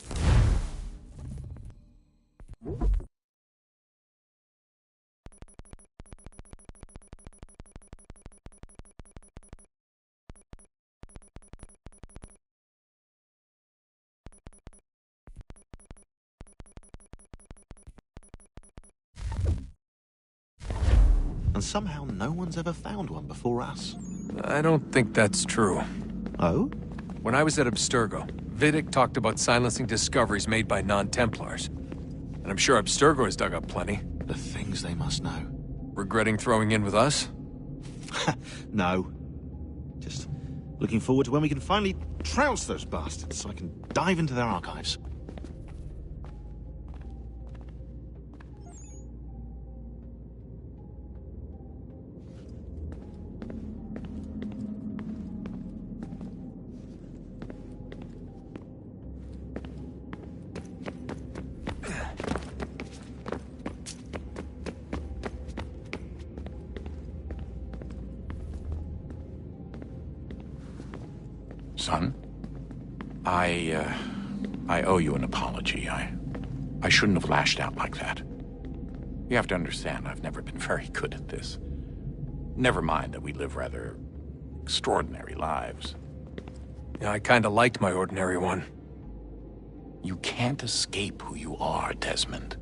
S18: And somehow no one's ever found one before us.
S14: I don't think that's true.
S18: Oh?
S14: When I was at Abstergo, Vidic talked about silencing discoveries made by non-Templars. And I'm sure Abstergo has dug up plenty.
S18: The things they must know.
S14: Regretting throwing in with us?
S18: No. Just looking forward to when we can finally trounce those bastards so I can dive into their archives.
S1: Son, I owe you an apology. I shouldn't have lashed out like that. You have to understand, I've never been very good at this. Never mind that we live rather extraordinary lives.
S14: Yeah, I kinda liked my ordinary one.
S1: You can't escape who you are, Desmond.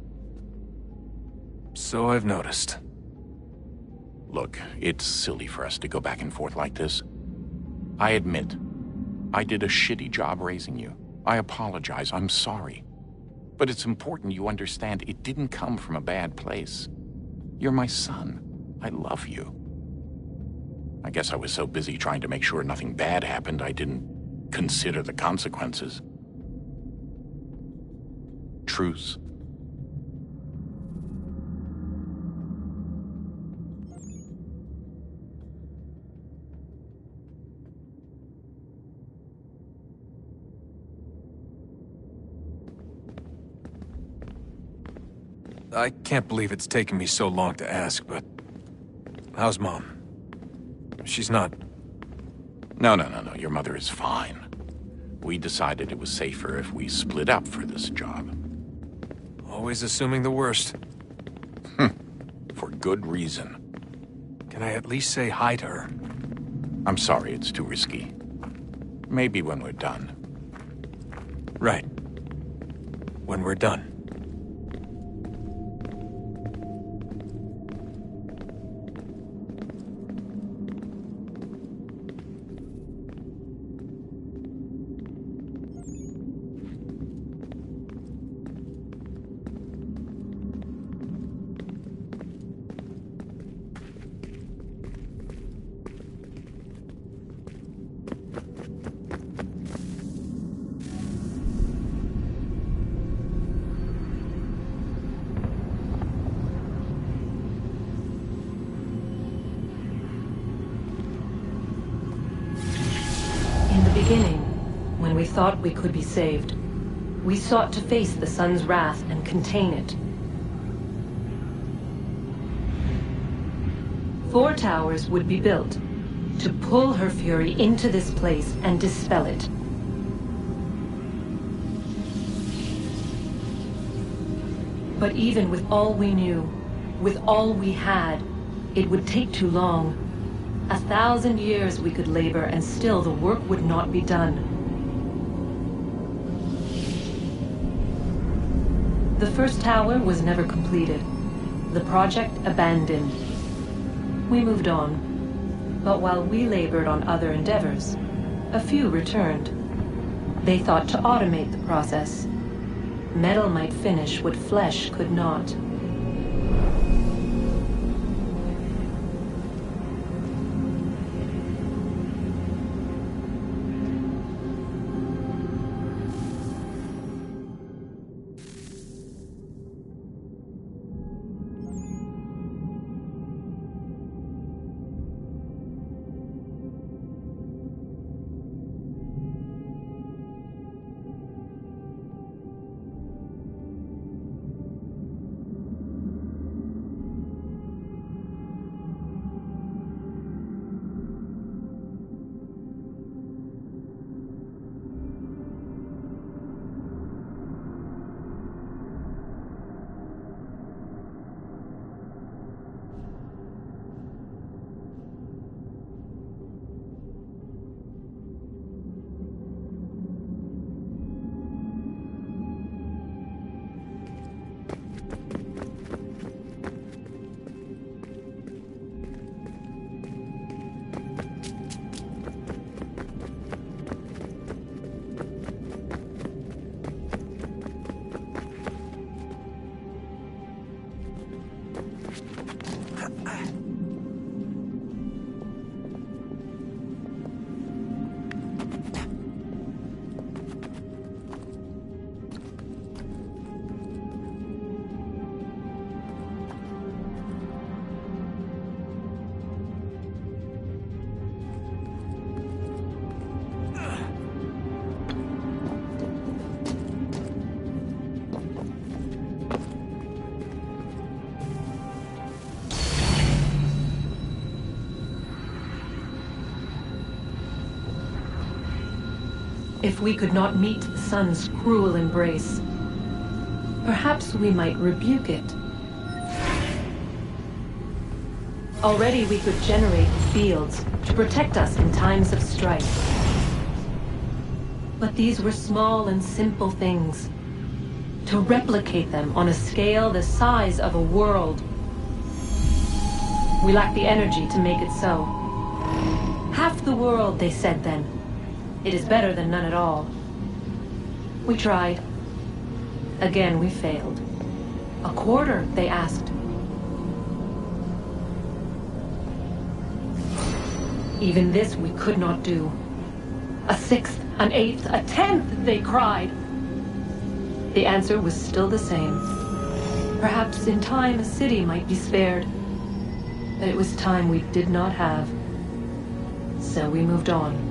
S14: So I've noticed.
S1: Look, it's silly for us to go back and forth like this. I admit, I did a shitty job raising you. I apologize, I'm sorry. But it's important you understand it didn't come from a bad place. You're my son. I love you. I guess I was so busy trying to make sure nothing bad happened, I didn't consider the consequences. Truce.
S14: I can't believe it's taken me so long to ask, but... how's Mom? She's not...
S1: No. Your mother is fine. We decided it was safer if we split up for this job.
S14: Always assuming the worst.
S1: For good reason.
S14: Can I at least say hi to her?
S1: I'm sorry, it's too risky. Maybe when we're done.
S14: Right. When we're done.
S6: Beginning, when we thought we could be saved, we sought to face the sun's wrath and contain it. 4 towers would be built to pull her fury into this place and dispel it. But even with all we knew, with all we had, it would take too long. 1,000 years we could labor, and still the work would not be done. The first tower was never completed. The project abandoned. We moved on. But while we labored on other endeavors, a few returned. They thought to automate the process. Metal might finish what flesh could not. If we could not meet the sun's cruel embrace, perhaps we might rebuke it. Already we could generate fields to protect us in times of strife. But these were small and simple things. To replicate them on a scale the size of a world, we lacked the energy to make it so. Half the world, they said then. It is better than none at all. We tried. Again, we failed. A quarter, they asked. Even this we could not do. A sixth, an eighth, a tenth, they cried. The answer was still the same. Perhaps in time a city might be spared. But it was time we did not have. So we moved on.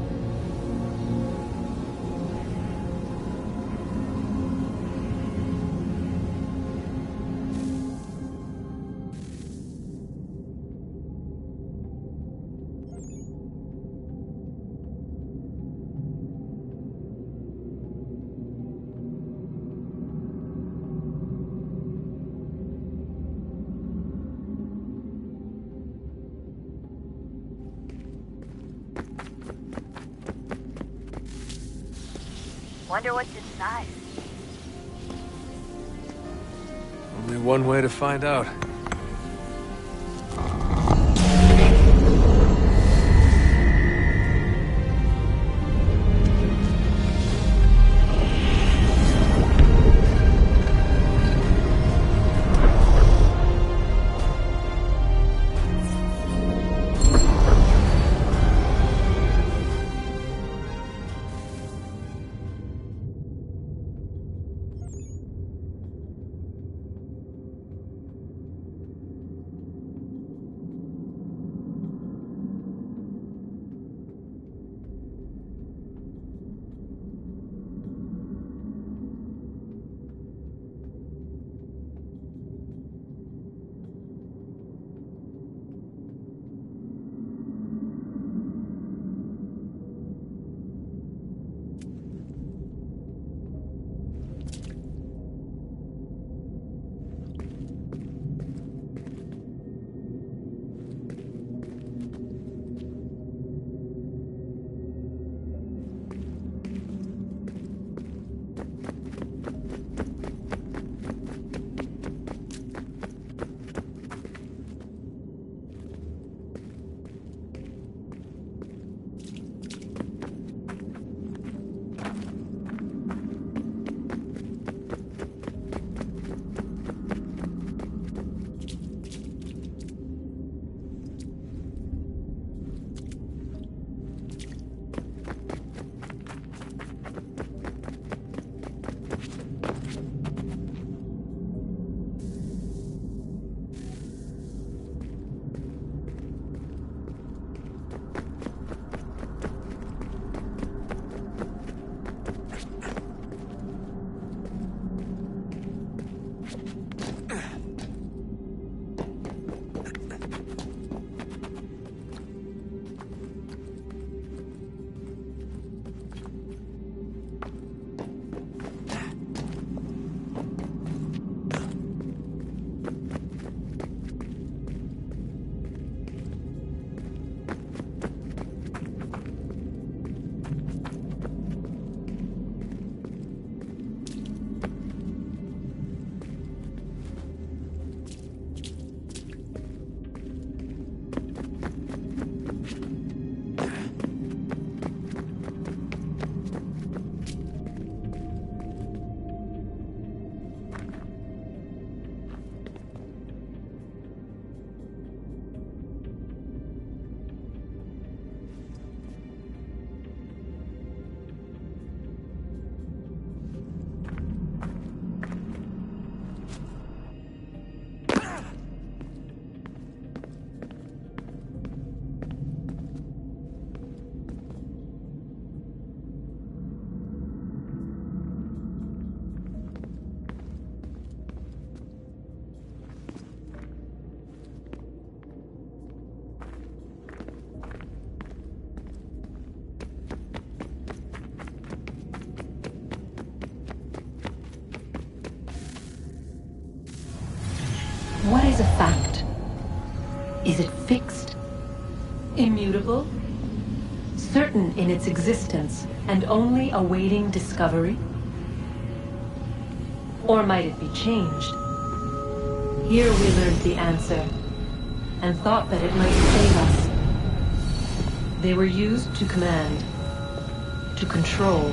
S19: Wonder what's inside.
S14: Only one way to find out.
S6: What is a fact? Is it fixed? Immutable? Certain in its existence and only awaiting discovery? Or might it be changed? Here we learned the answer, and thought that it might save us. They were used to command, to control,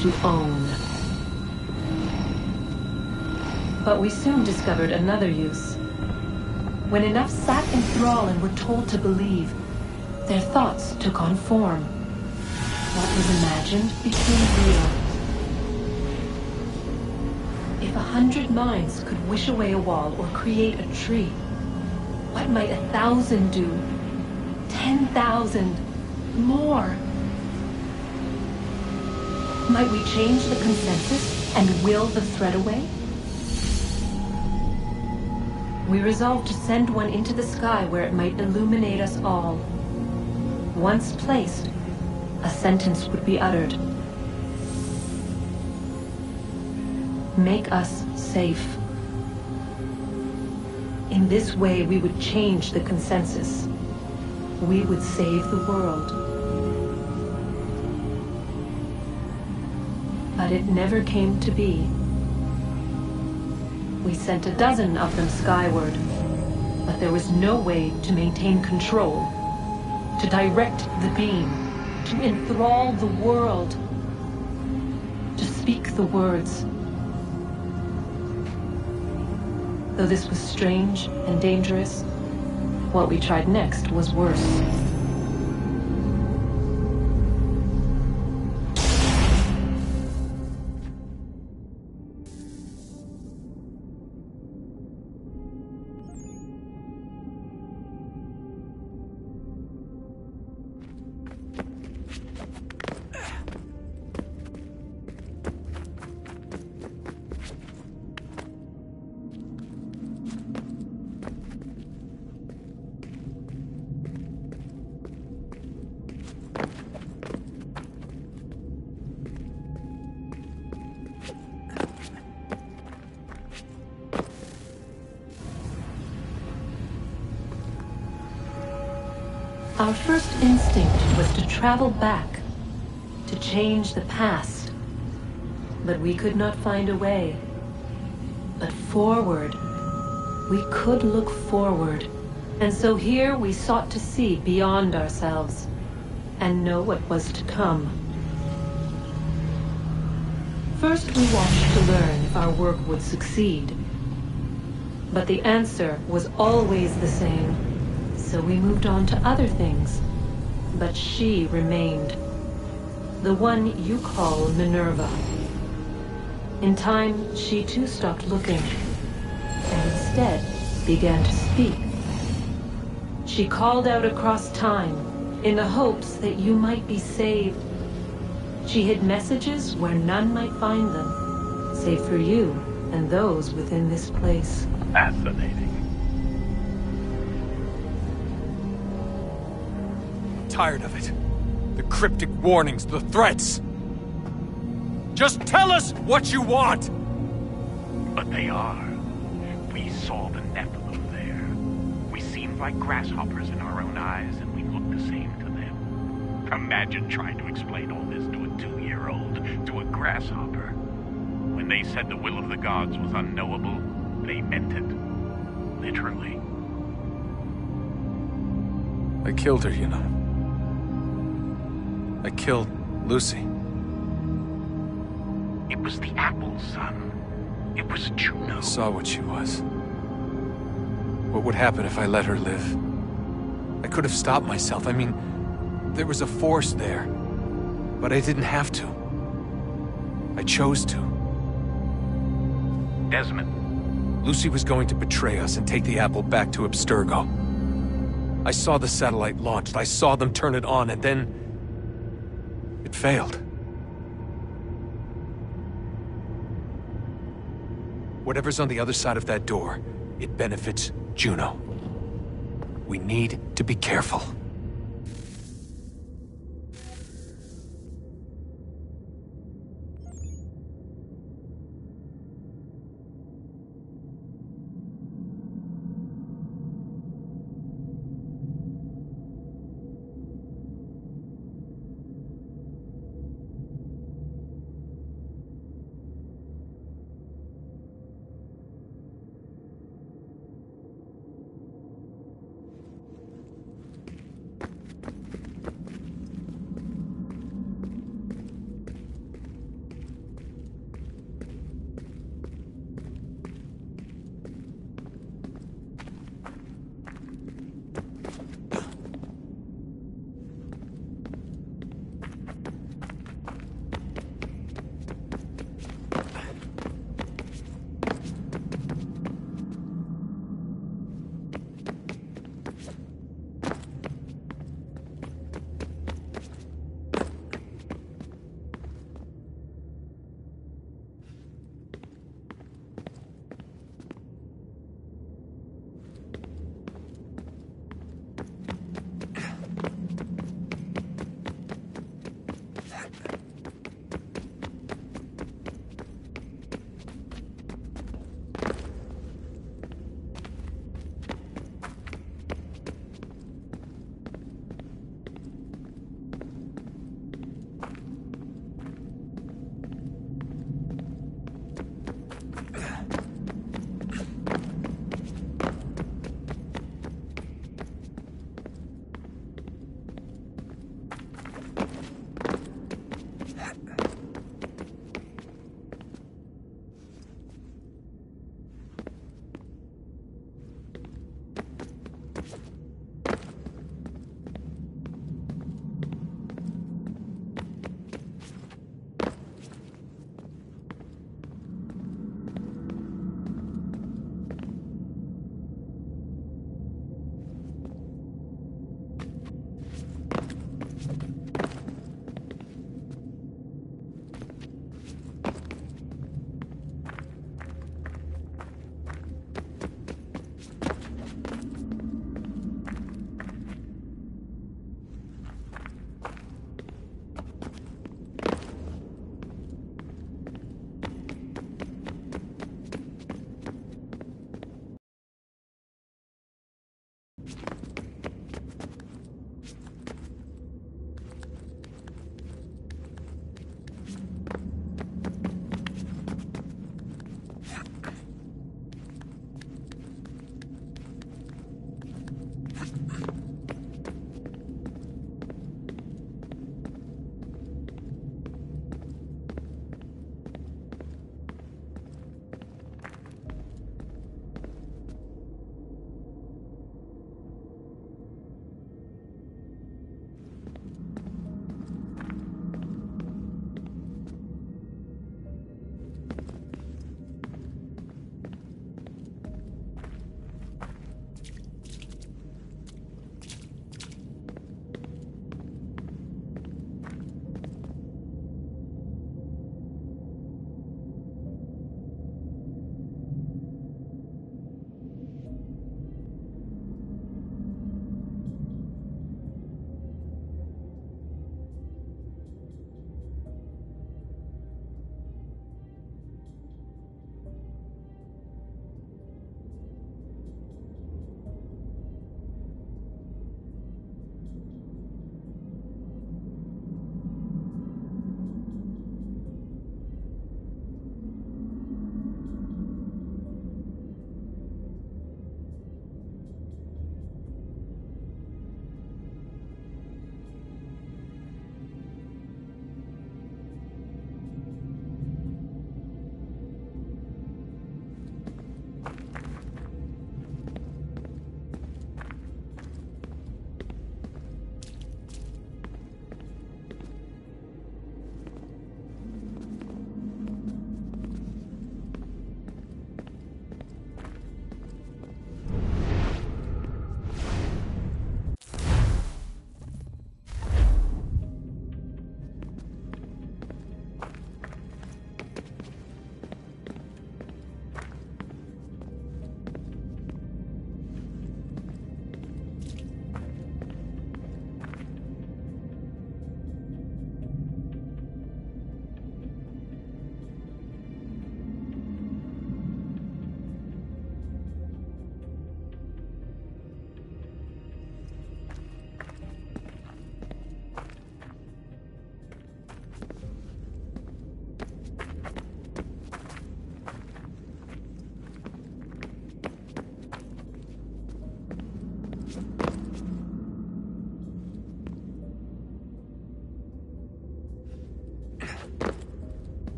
S6: to own. But we soon discovered another use. When enough sat in thrall and were told to believe, their thoughts took on form. What was imagined became real. If 100 minds could wish away a wall or create a tree, what might 1,000 do? 10,000? More? Might we change the consensus and will the thread away? We resolved to send one into the sky where it might illuminate us all. Once placed, a sentence would be uttered. Make us safe. In this way, we would change the consensus. We would save the world. but it never came to be. We sent a dozen of them skyward, but there was no way to maintain control, to direct the beam, to enthrall the world, to speak the words. Though this was strange and dangerous, what we tried next was worse. Our first instinct was to travel back, to change the past. But we could not find a way. But forward, we could look forward. And so here we sought to see beyond ourselves, and know what was to come. First we watched to learn if our work would succeed. But the answer was always the same. So we moved on to other things, but she remained. The one you call Minerva. In time, she too stopped looking, and instead began to speak. She called out across time, in the hopes that you might be saved. She hid messages where none might find them, save for you and those within this place.
S1: Fascinating.
S14: Tired of it. The cryptic warnings, the threats. Just tell us what you want!
S1: But they are. We saw the Nephilim there. We seemed like grasshoppers in our own eyes, and we looked the same to them. Imagine trying to explain all this to a 2-year-old, to a grasshopper. When they said the will of the gods was unknowable, they meant it. Literally.
S14: I killed her, you know. I killed Lucy.
S1: It was the apple, son. It was Juno.
S14: I saw what she was. What would happen if I let her live? I could have stopped myself. I mean, there was a force there. But I didn't have to. I chose to.
S1: Desmond.
S14: Lucy was going to betray us and take the apple back to Abstergo. I saw the satellite launched. I saw them turn it on, and then it failed. Whatever's on the other side of that door, it benefits Juno. We need to be careful.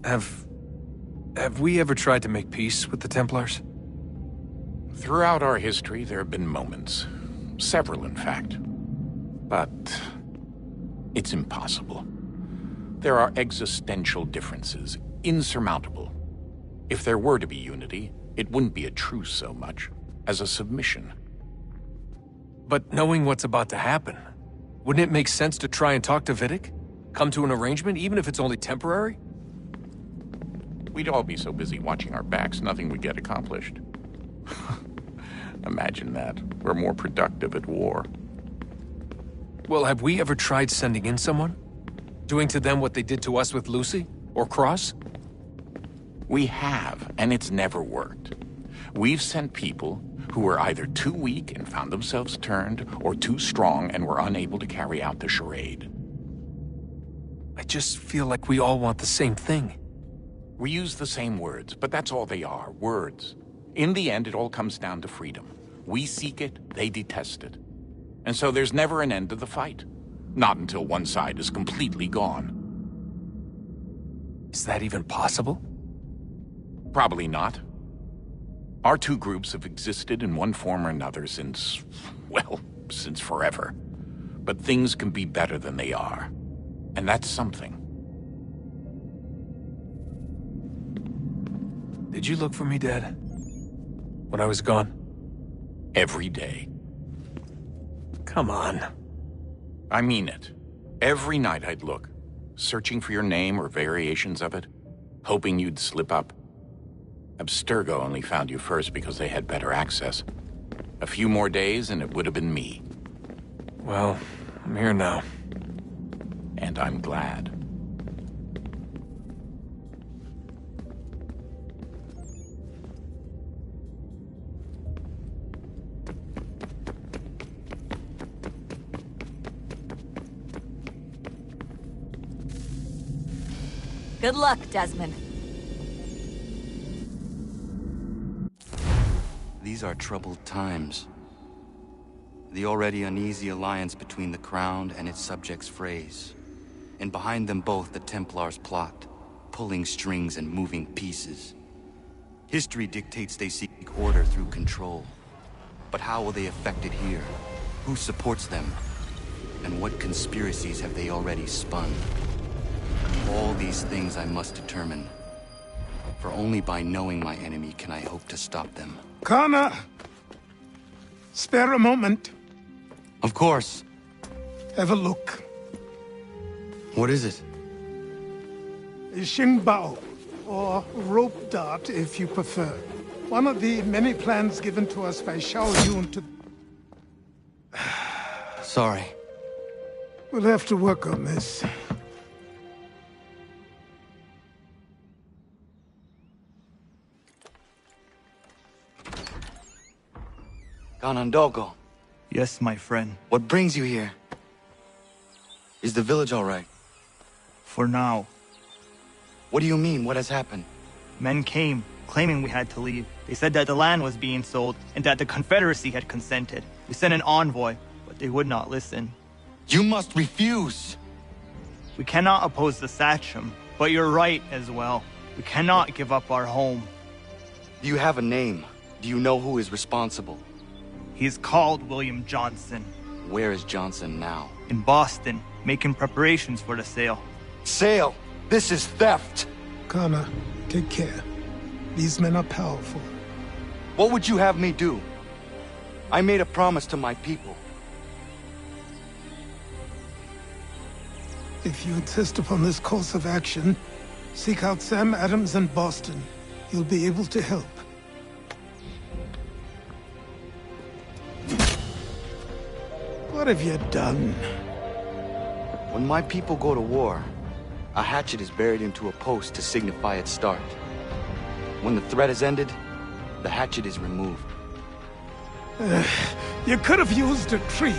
S14: Have we ever tried to make peace with the Templars?
S1: Throughout our history, there have been moments. Several, in fact. But it's impossible. There are existential differences, insurmountable. If there were to be unity, it wouldn't be a truce so much as a submission.
S14: But knowing what's about to happen, wouldn't it make sense to try and talk to Vidic? Come to an arrangement, even if it's only temporary?
S1: We'd all be so busy watching our backs, nothing would get accomplished. Imagine that. We're more productive at war.
S14: Well, have we ever tried sending in someone? Doing to them what they did to us with Lucy? Or Cross?
S1: We have, and it's never worked. We've sent people who were either too weak and found themselves turned, or too strong and were unable to carry out the charade.
S14: I just feel like we all want the same thing.
S1: We use the same words, but that's all they are, words. In the end, it all comes down to freedom. We seek it, they detest it. And so there's never an end to the fight. Not until one side is completely gone.
S14: Is that even possible?
S1: Probably not. Our two groups have existed in one form or another since, well, since forever. But things can be better than they are. And that's something.
S14: Did you look for me, Dad? When I was gone?
S1: Every day.
S14: Come on.
S1: I mean it. Every night I'd look, searching for your name or variations of it, hoping you'd slip up. Abstergo only found you first because they had better access. A few more days and it would have been me.
S14: Well, I'm here now.
S1: And I'm glad.
S19: Good luck, Desmond.
S2: These are troubled times. The already uneasy alliance between the Crown and its subjects frays. And behind them both the Templars plot, pulling strings and moving pieces. History dictates they seek order through control. But how will they affect it here? Who supports them? And what conspiracies have they already spun? All these things I must determine. For only by knowing my enemy can I hope to stop them.
S5: Connor! Spare a moment.
S2: Of course.
S5: Have a look.
S2: What is it?
S5: A Xingbao, or rope dart if you prefer. One of the many plans given to us by Xiao Yun to...
S2: Sorry.
S5: We'll have to work on this.
S2: Ganondogo.
S8: Yes, my friend.
S2: What brings you here? Is the village all right?
S8: For now.
S2: What do you mean? What has happened?
S8: Men came, claiming we had to leave. They said that the land was being sold, and that the Confederacy had consented. We sent an envoy, but they would not listen.
S2: You must refuse!
S8: We cannot oppose the Sachem, but you're right as well. We cannot give up our home.
S2: Do you have a name? Do you know who is responsible?
S8: He is called William Johnson.
S2: Where is Johnson now?
S8: In Boston, making preparations for the sale.
S2: Sale? This is theft!
S5: Connor, take care. These men are powerful.
S2: What would you have me do? I made a promise to my people.
S5: If you insist upon this course of action, seek out Sam Adams in Boston. He'll be able to help. What have you done?
S2: When my people go to war, a hatchet is buried into a post to signify its start. When the threat is ended, the hatchet is removed.
S5: You could have used a tree.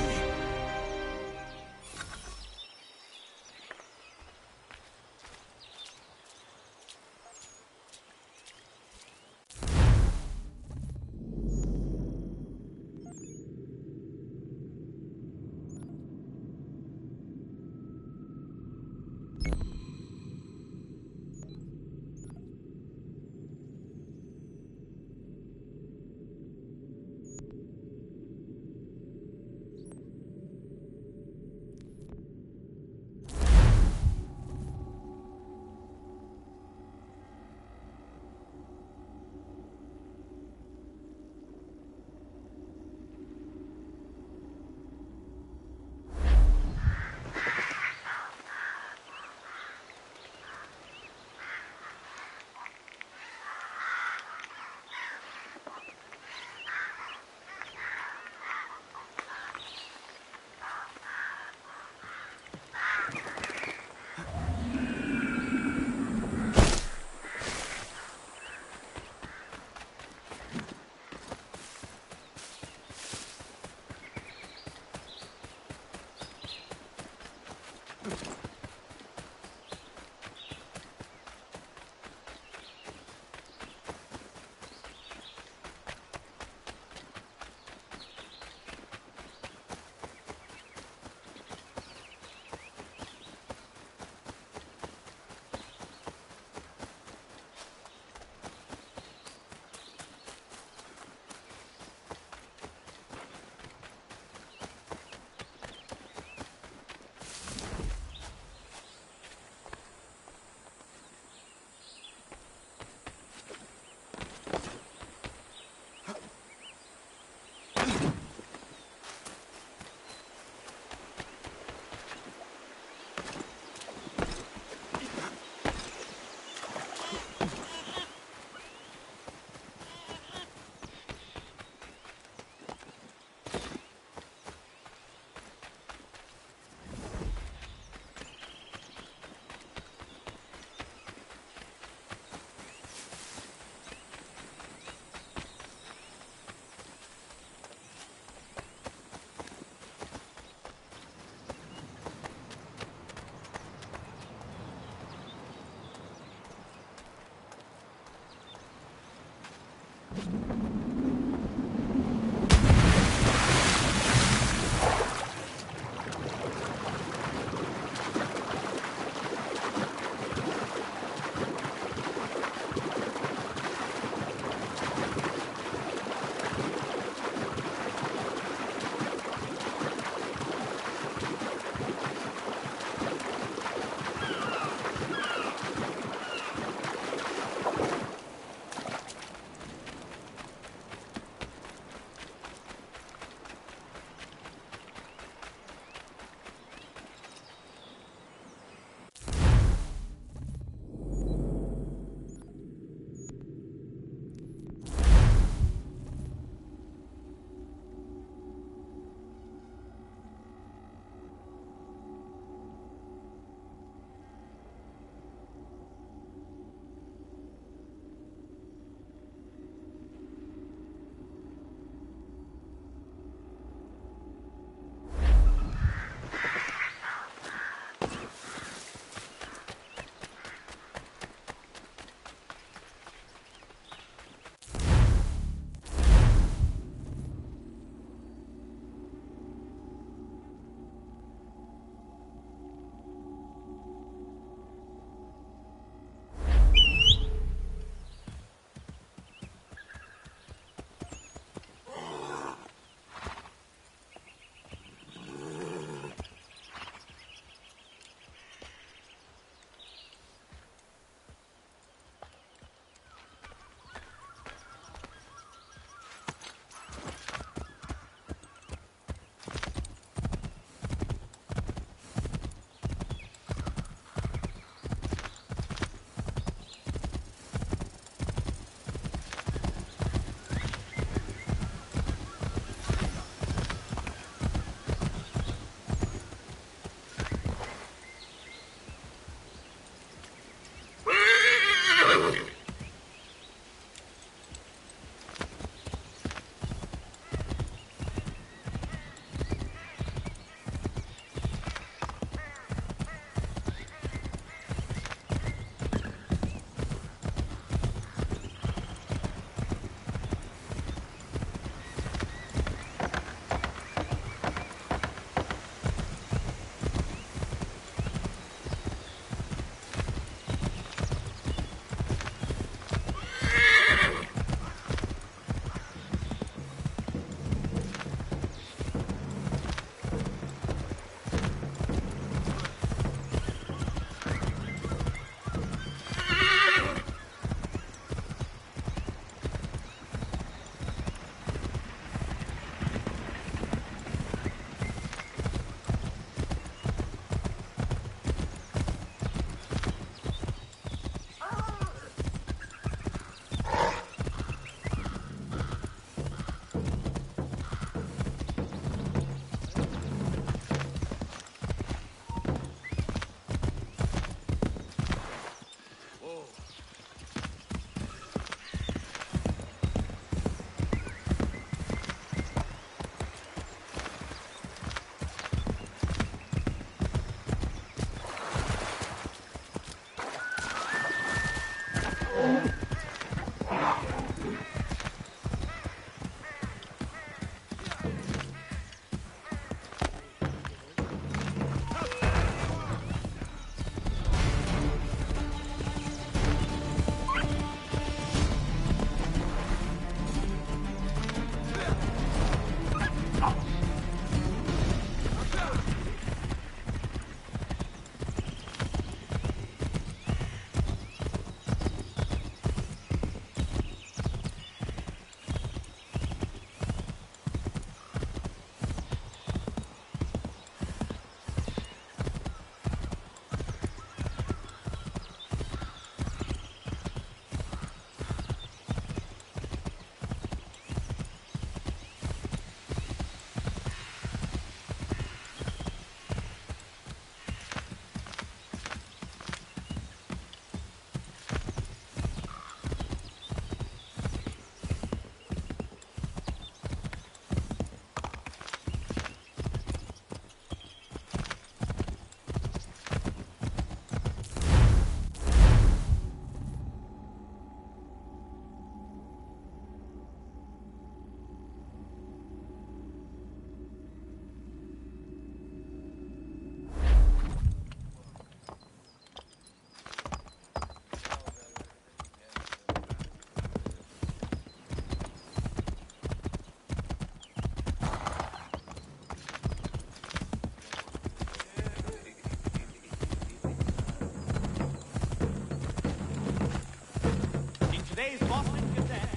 S7: Today's Boston Gazette.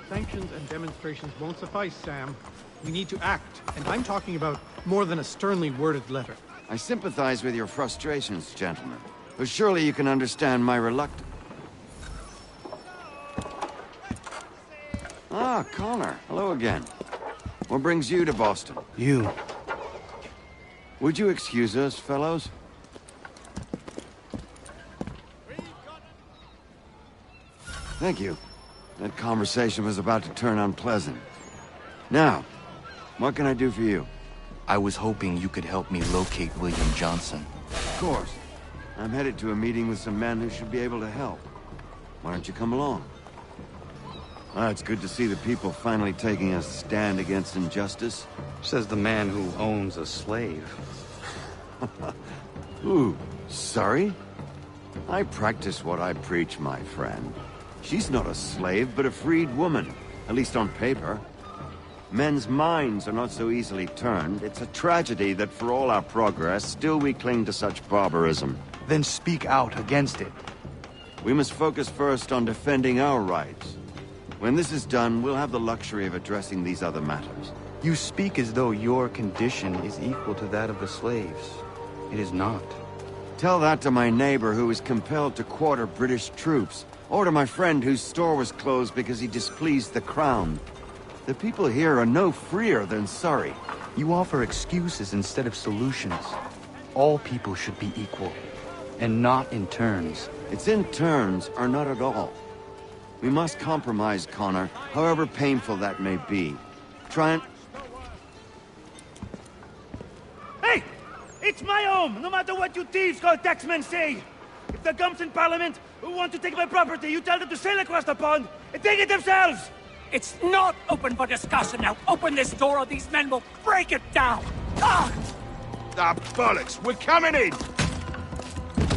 S22: Sanctions and demonstrations won't suffice, Sam. We need to act, and I'm talking about more than a sternly worded letter.
S23: I sympathize with your frustrations, gentlemen. But surely you can understand my reluctance. Ah, Connor. Hello again. What brings you to Boston?
S2: You.
S23: Would you excuse us, fellows? Thank you. That conversation was about to turn unpleasant. Now, what can I do for you?
S2: I was hoping you could help me locate William Johnson.
S23: Of course. I'm headed to a meeting with some men who should be able to help. Why don't you come along? Ah, it's good to see the people finally taking a stand against injustice.
S2: Says the man who owns a slave.
S23: Ooh, sorry? I practice what I preach, my friend. She's not a slave, but a freed woman, at least on paper. Men's minds are not so easily turned. It's a tragedy that for all our progress, still we cling to such barbarism.
S2: Then speak out against it.
S23: We must focus first on defending our rights. When this is done, we'll have the luxury of addressing these other matters.
S2: You speak as though your condition is equal to that of the slaves. It is not.
S23: Tell that to my neighbor who was compelled to quarter British troops, or to my friend whose store was closed because he displeased the crown. The people here are no freer than Surrey.
S2: You offer excuses instead of solutions. All people should be equal, and not in turns.
S23: It's in turns, or not at all. We must compromise, Connor, however painful that may be. Try and...
S7: Hey! It's my home, no matter what you thieves called taxmen say! If the gumps in Parliament who want to take my property, you tell them to sail across the pond and take it themselves!
S11: It's not open for discussion now. Open this door or these men will break it down. Ah!
S4: Ah, bollocks! We're coming in!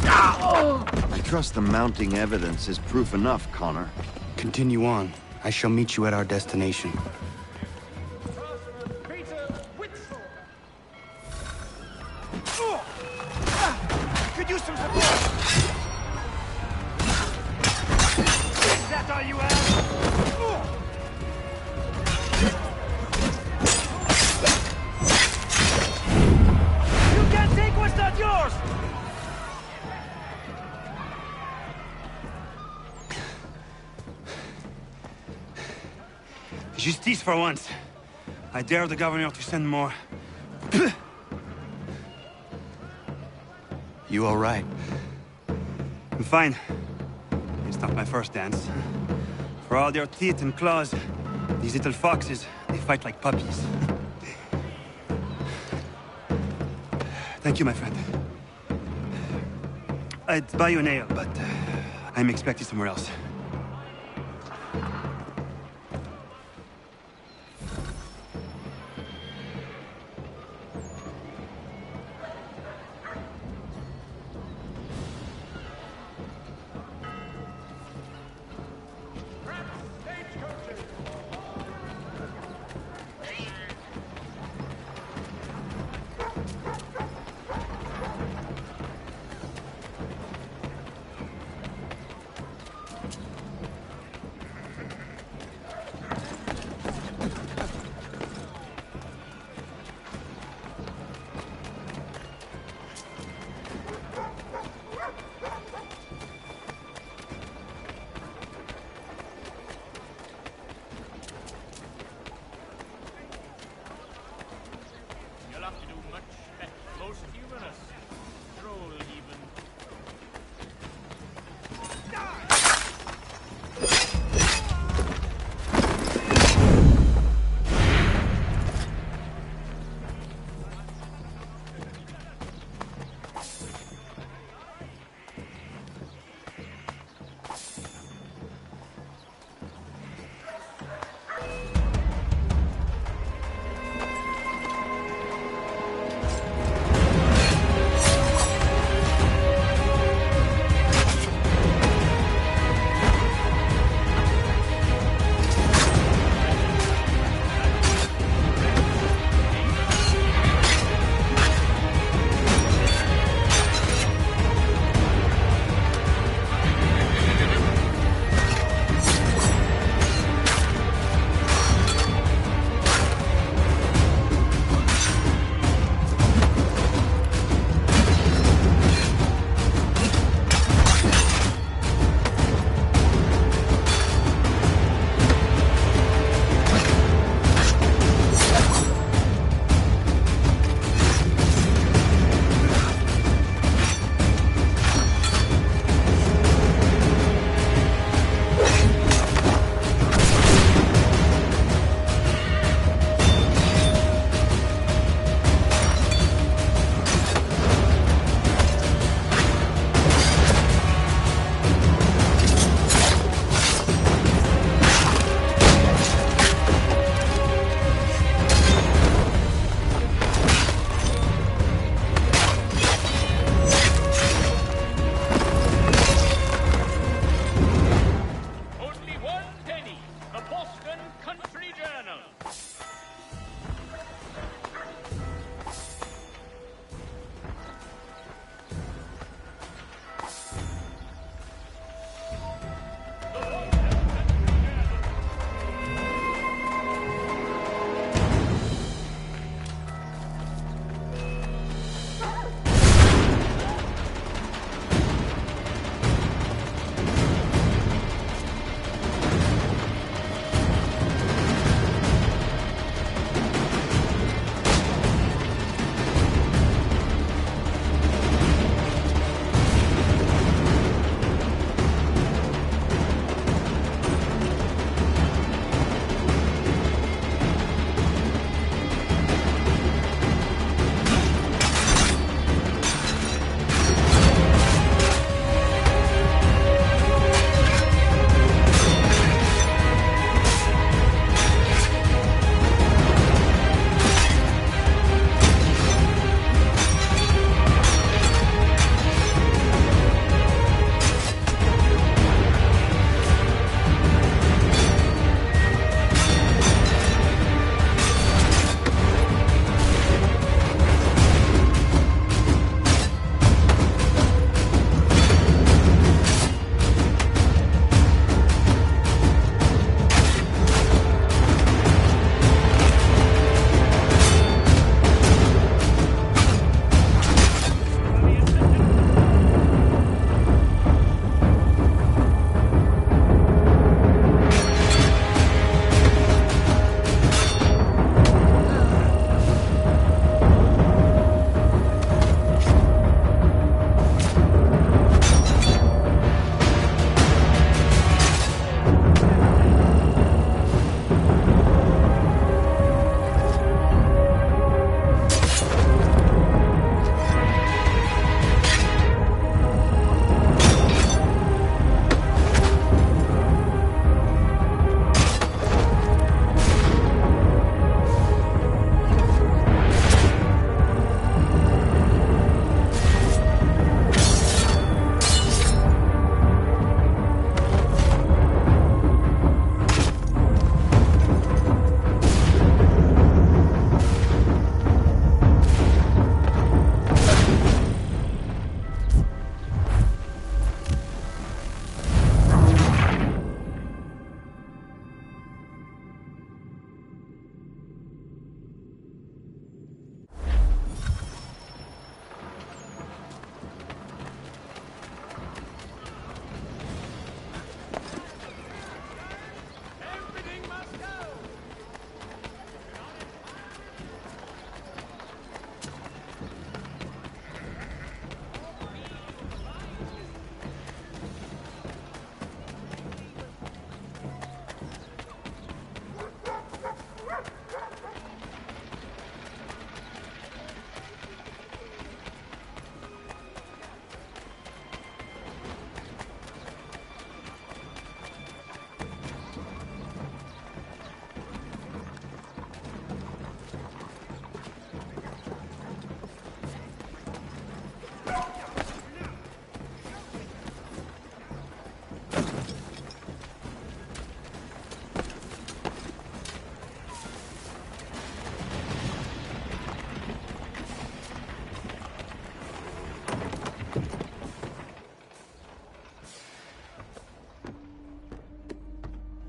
S23: I trust the mounting evidence is proof enough, Connor.
S2: Continue on. I shall meet you at our destination.
S7: Could use some support! Is that all you have? You can't take what's not yours! Justice for once. I dare the governor to send more.
S2: You all right?
S7: I'm fine. It's not my first dance. For all their teeth and claws, these little foxes, they fight like puppies. Thank you, my friend. I'd buy you an ale, but I'm expected somewhere else.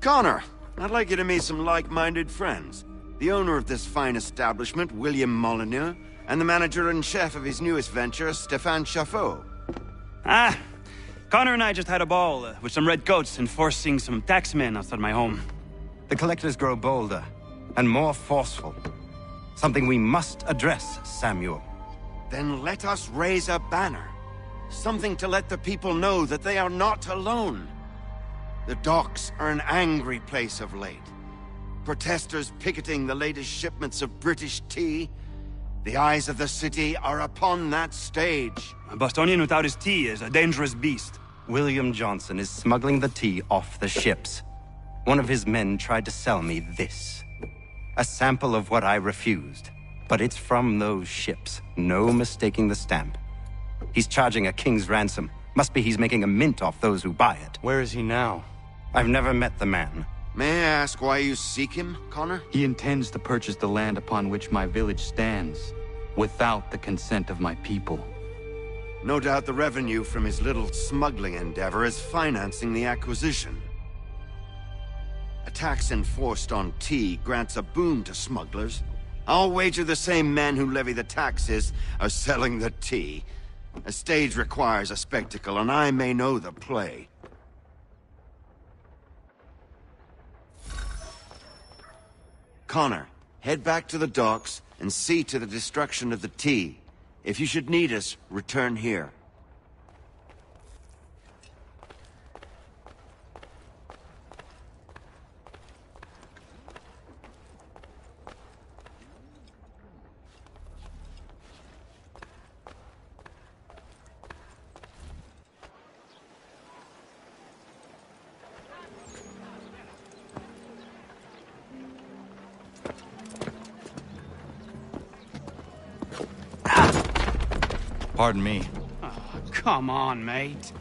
S23: Connor, I'd like you to meet some like-minded friends. The owner of this fine establishment, William Molyneux, and the manager and chef of his newest venture, Stéphane Chaffeau.
S3: Ah, Connor and I just had a ball with some redcoats enforcing some taxmen outside my home.
S10: The collectors grow bolder and more forceful. Something we must address, Samuel.
S23: Then let us raise a banner. Something to let the people know that they are not alone. The docks are an angry place of late. Protesters picketing the latest shipments of British tea. The eyes of the city are upon that stage.
S3: A Bostonian without his tea is a dangerous beast.
S10: William Johnson is smuggling the tea off the ships. One of his men tried to sell me this. A sample of what I refused. But it's from those ships. No mistaking the stamp. He's charging a king's ransom. Must be he's making a mint off those who buy it.
S2: Where is he now?
S10: I've never met the man.
S23: May I ask why you seek him, Connor?
S2: He intends to purchase the land upon which my village stands, without the consent of my people.
S23: No doubt the revenue from his little smuggling endeavor is financing the acquisition. A tax enforced on tea grants a boon to smugglers. I'll wager the same men who levy the taxes are selling the tea. A stage requires a spectacle, and I may know the play. Connor, head back to the docks and see to the destruction of the tea. If you should need us, return here.
S2: Pardon me.
S3: Oh, come on, mate.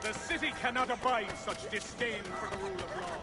S12: The city cannot abide such disdain for the rule of law.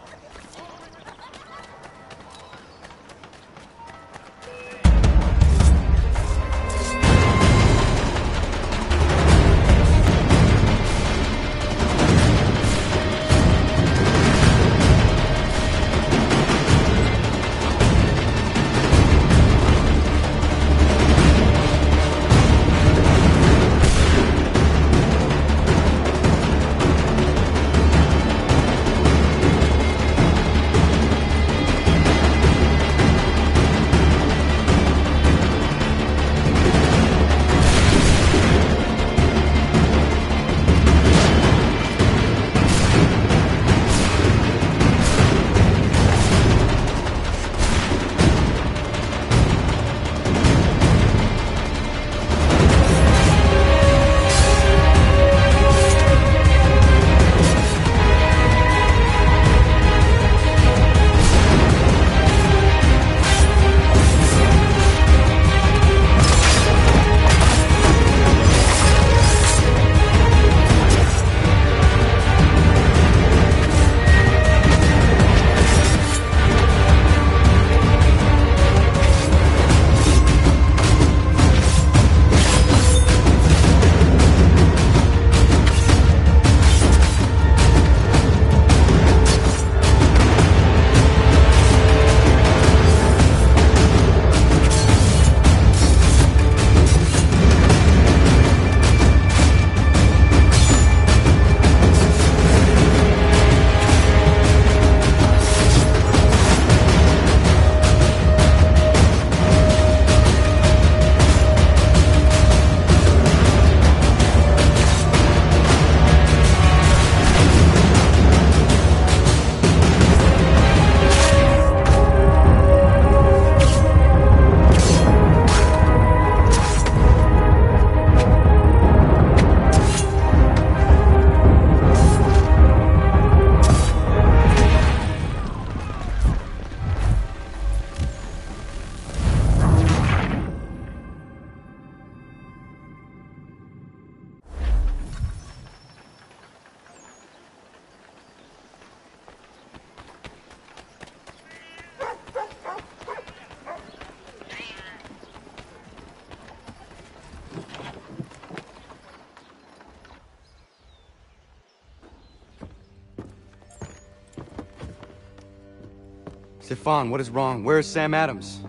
S2: Stefan, what is wrong? Where is Sam Adams?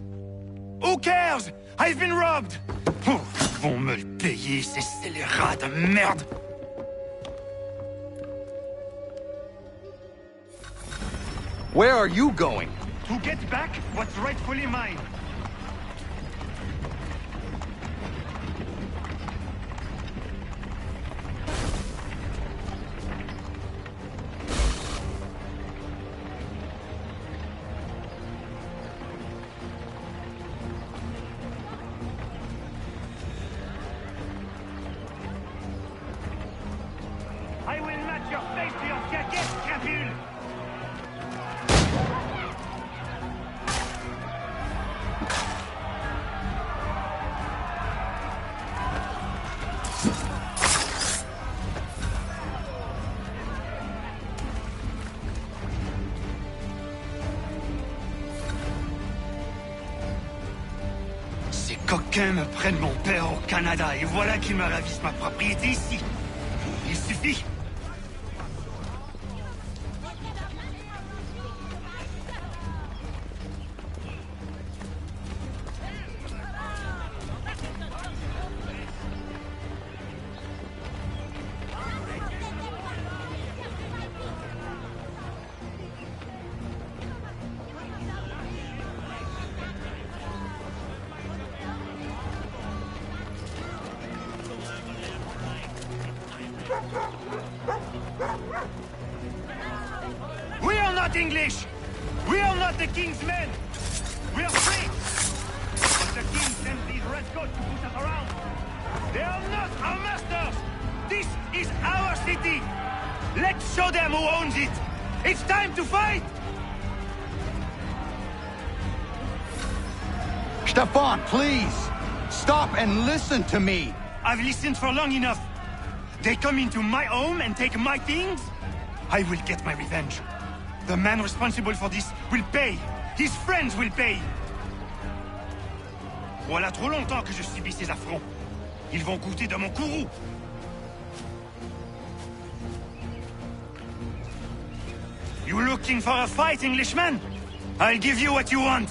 S7: Who cares? I've been robbed! Vont me le payer, ces scélérats de merde!
S2: Where are you going?
S7: To get back what's rightfully mine. I will match your face to your jacket, Capule! Ces coquins me prennent mon père au Canada et voilà qu'ils me ravissent ma propriété ici. Il suffit. We are not English! We are not the king's men! We are free! But the king sends these redcoats to push us around! They are not our masters! This is our city! Let's show them who owns it! It's time to fight!
S16: Stefan, please! Stop and listen to me!
S7: I've listened for long enough. They come into my home and take my things? I will get my revenge. The man responsible for this will pay. His friends will pay. Voilà trop longtemps que je subis ces affronts. Ils vont goûter de mon courroux. You looking for a fight, Englishman? I'll give you what you want.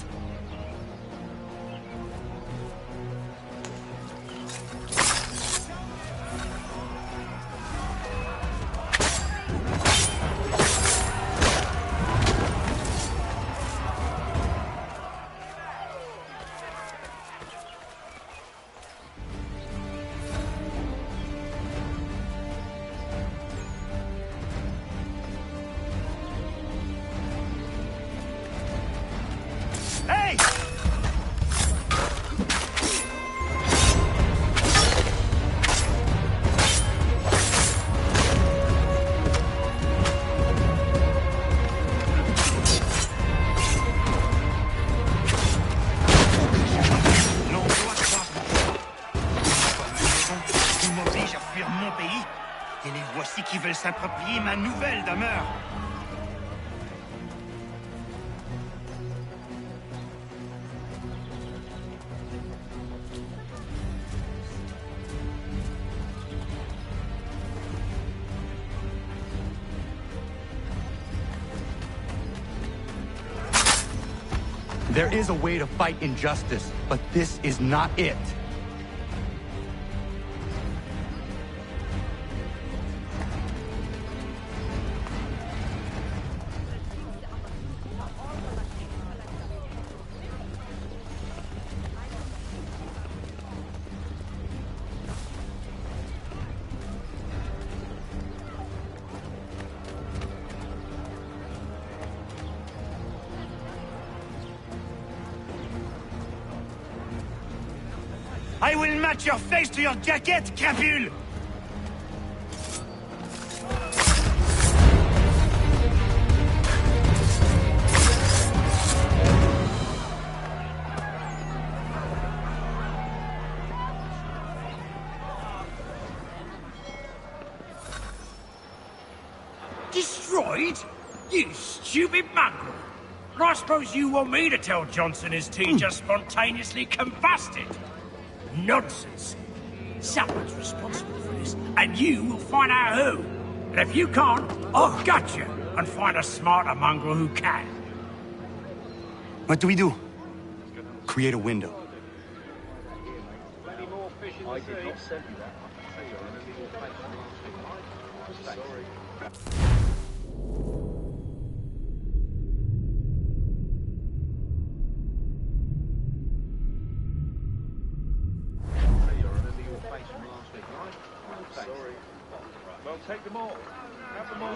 S7: Hey! Tu m'obliges à fuir mon pays, et les voici qui veulent s'approprier ma nouvelle demeure.
S2: There is a way to fight injustice, but this is not it.
S7: I will match your face to your jacket, crapule!
S11: Destroyed? You stupid mongrel! I suppose you want me to tell Johnson his tea just spontaneously combusted? Nonsense. Someone's responsible for this, and you will find out who. And if you can't, I'll gut you and find a smarter mongrel who can.
S2: What do we do? Create a window.
S12: I did not send you that. Well, take them all. Have them all.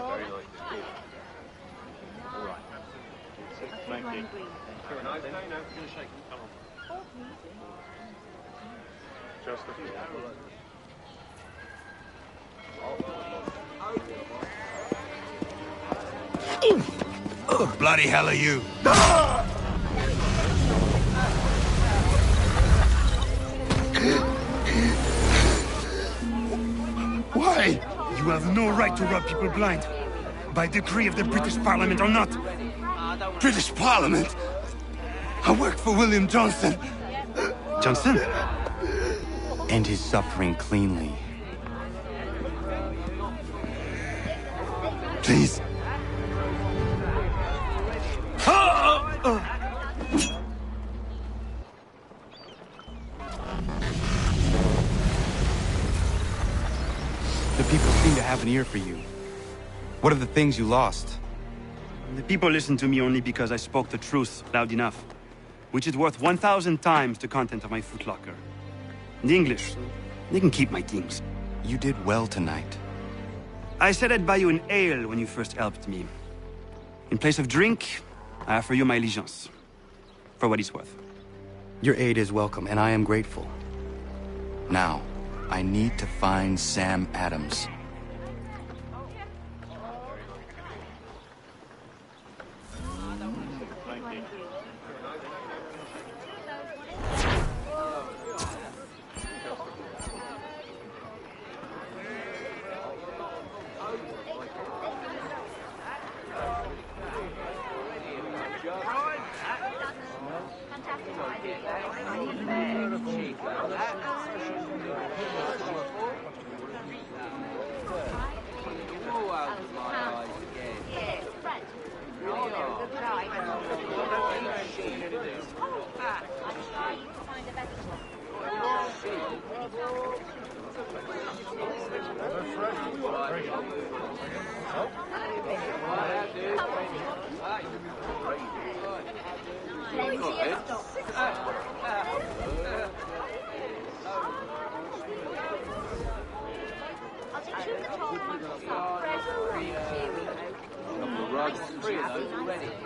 S12: Very nice. All right. Thank you. Very nice. No, you're going to shake them. Come on. Just a few.
S7: Who the bloody hell are you? Why? You have no right to rob people blind. By decree of the British Parliament or not. British Parliament? I work for William Johnson.
S2: Johnson? End his suffering cleanly.
S7: Please.
S2: The people seem to have an ear for you. What are the things you lost?
S3: The people listen to me only because I spoke the truth loud enough, which is worth 1,000 times the content of my footlocker. The English, they can keep my things.
S2: You did well tonight.
S3: I said I'd buy you an ale when you first helped me. In place of drink, I offer you my allegiance. For what it's worth.
S2: Your aid is welcome, and I am grateful. Now, I need to find Sam Adams.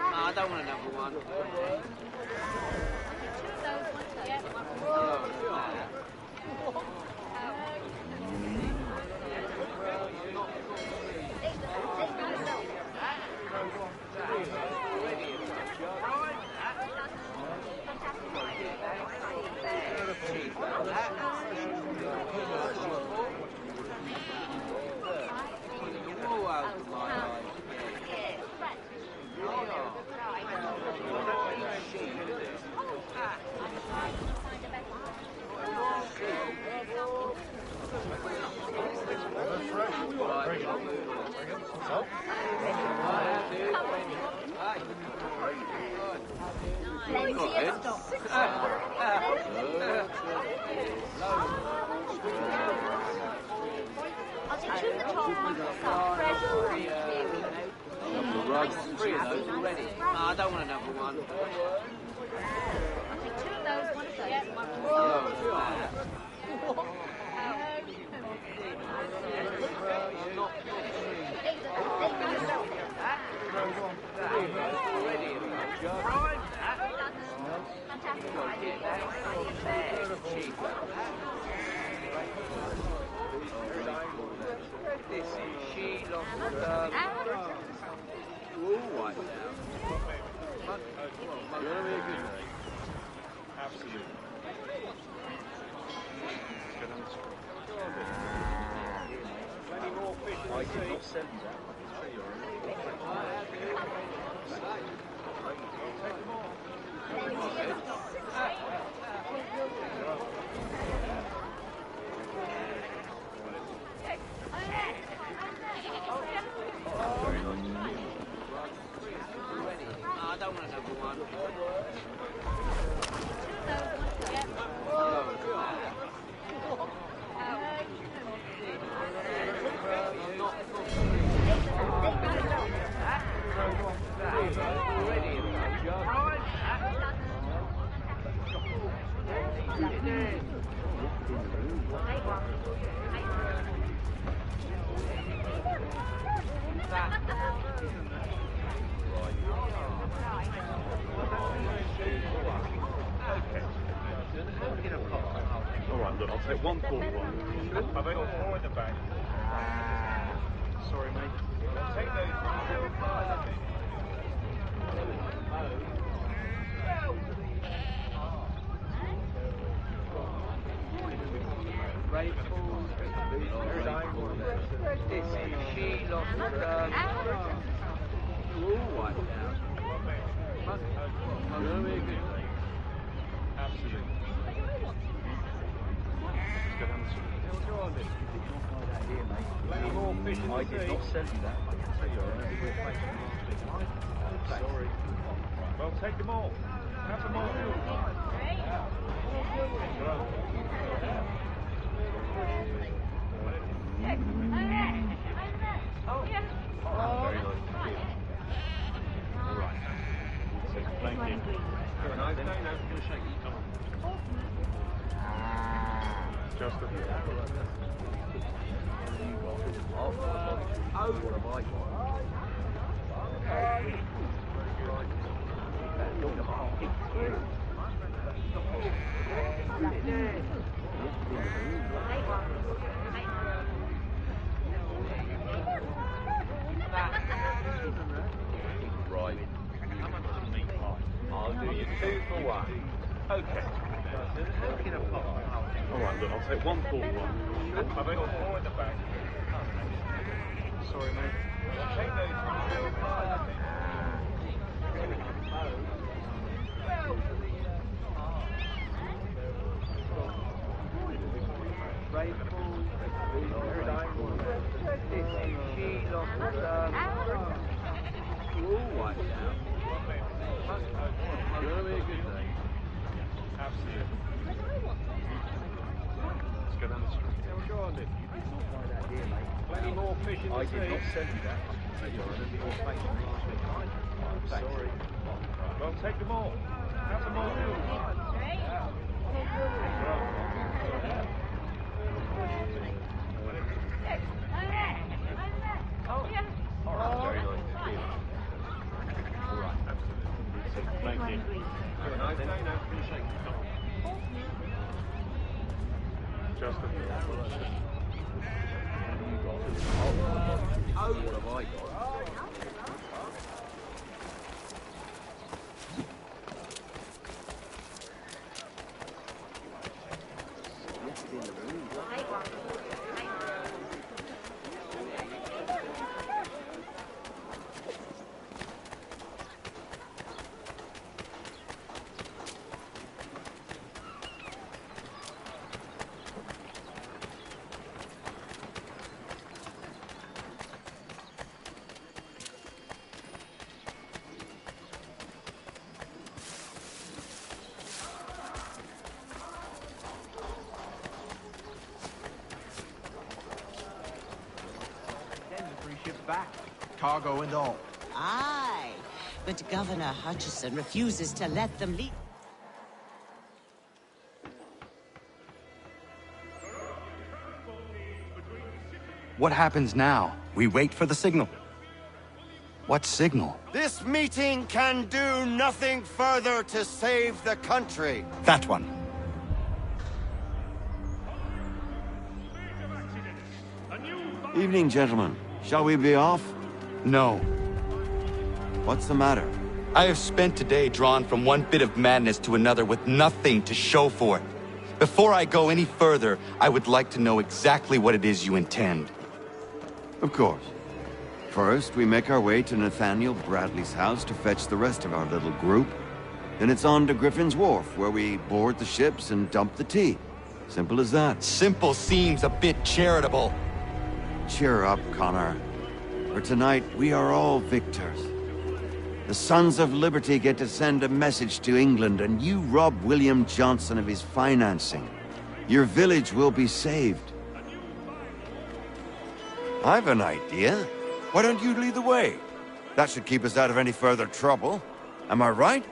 S12: I don't want another one. I don't want another one. This is she lost all right now.
S15: Absolutely. Plenty more fish. I did not sell you that.
S12: I don't want another one.
S15: Alright, look, I'll take 141. Have I got 4 in the bag? Sorry, mate. Take those.
S12: This is she lost all right now.
S15: Absolutely. Plenty more fish. I did not sell you that. Sorry. Well, take them all. Have them all. Thank you. Just a few. Right. How much is the meat pie? I'll do you 2 for 1. Okay. Alright, look, I'll take 141. Have I got 4 in the bag? Sorry, mate. Take those.
S12: on it. Plenty more fish in the sea. I did not send you that. I'm sorry. Well, take them all. Have them all. Very nice to see you. All right, absolutely. Thank you. Have a nice day now. Appreciate you. Justin. Oh, what have I got?
S8: Back, cargo and all.
S13: Aye, but Governor Hutchison refuses to let them leave.
S2: What happens now?
S10: We wait for the signal.
S2: What signal?
S23: This meeting can do nothing further to save the country.
S10: That one.
S23: Evening, gentlemen. Shall we be off?
S2: No.
S23: What's the matter?
S2: I have spent today drawn from one bit of madness to another with nothing to show for it. Before I go any further, I would like to know exactly what it is you intend.
S23: Of course. First, we make our way to Nathaniel Bradley's house to fetch the rest of our little group. Then it's on to Griffin's Wharf, where we board the ships and dump the tea. Simple as that.
S2: Simple seems a bit charitable.
S23: Cheer up, Connor. For tonight, we are all victors. The Sons of Liberty get to send a message to England, and you rob William Johnson of his financing. Your village will be saved. I've an idea. Why don't you lead the way? That should keep us out of any further trouble. Am I right?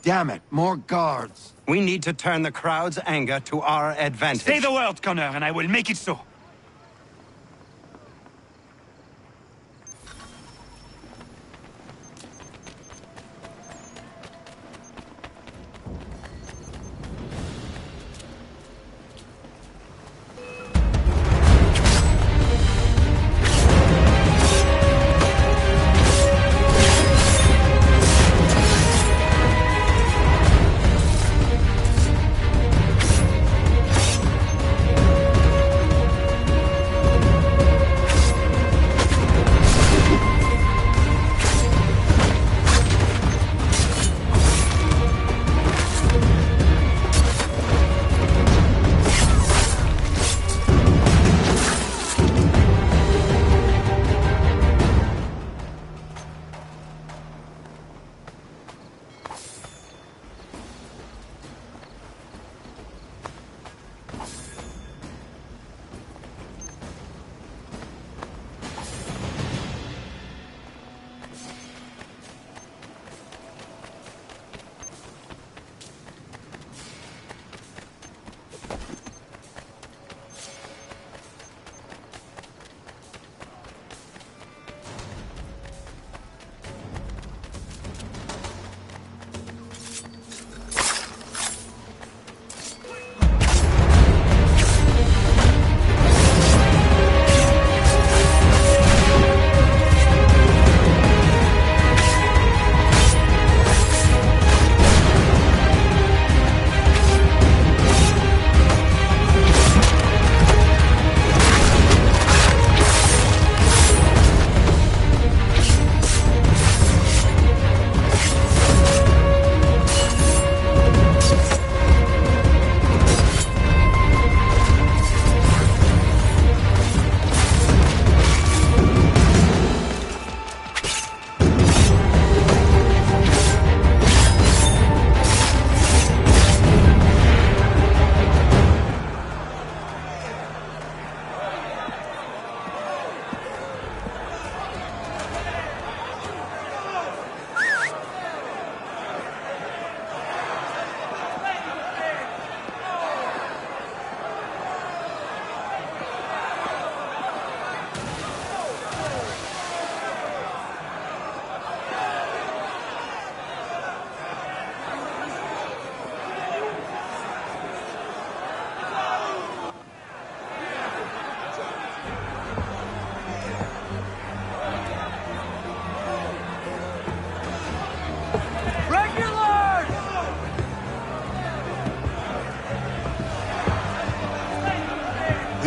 S23: Damn it, more guards.
S10: We need to turn the crowd's anger to our advantage.
S3: Say the word, Connor, and I will make it so.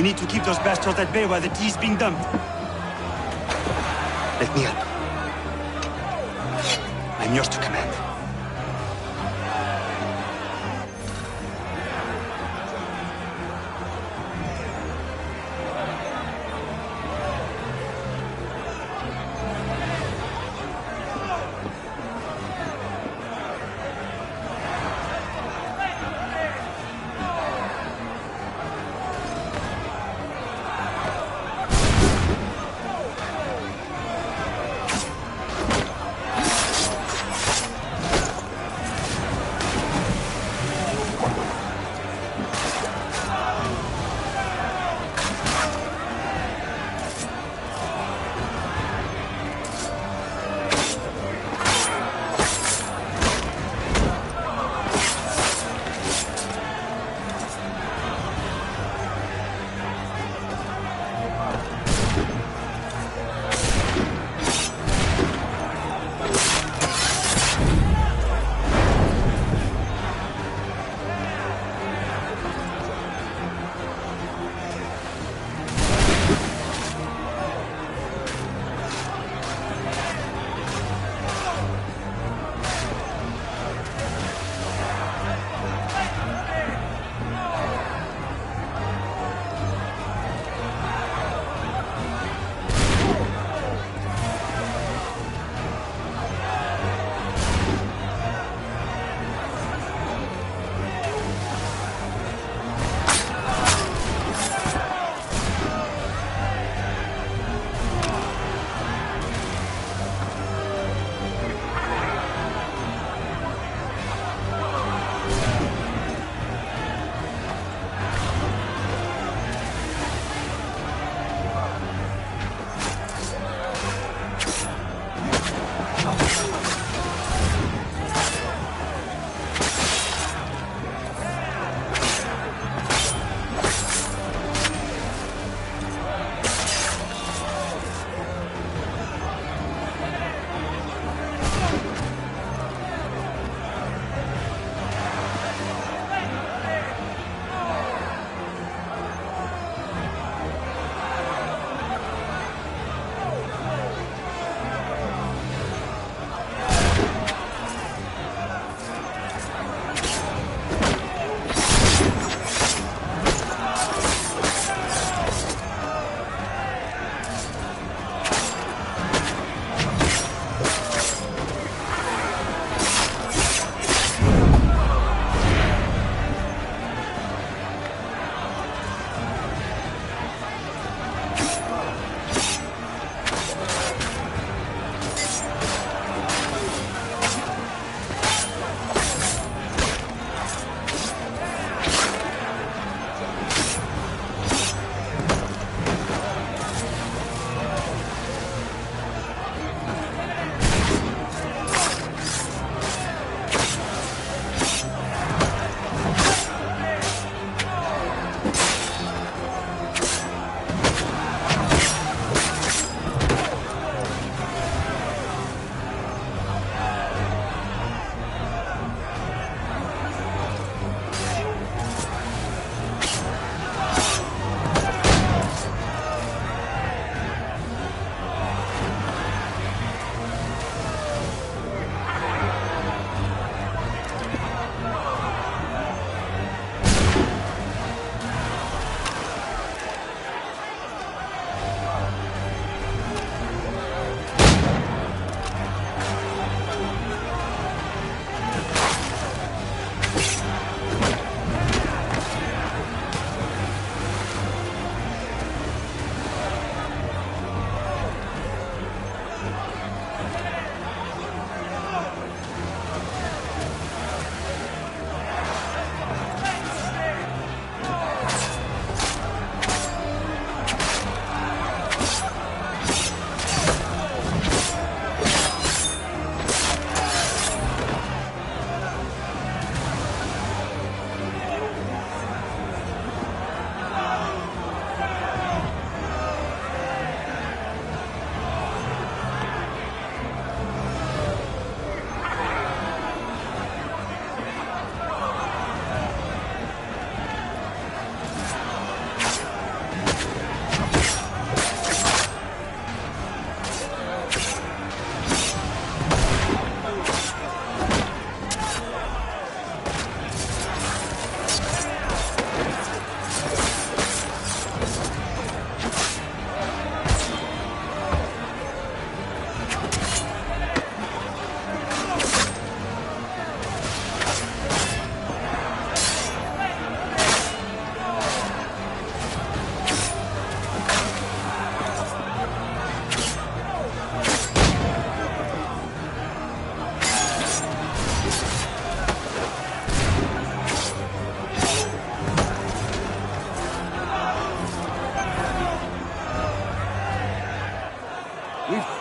S3: We need to keep those bastards at bay while the tea is being dumped.
S10: Let me up. I'm yours to command.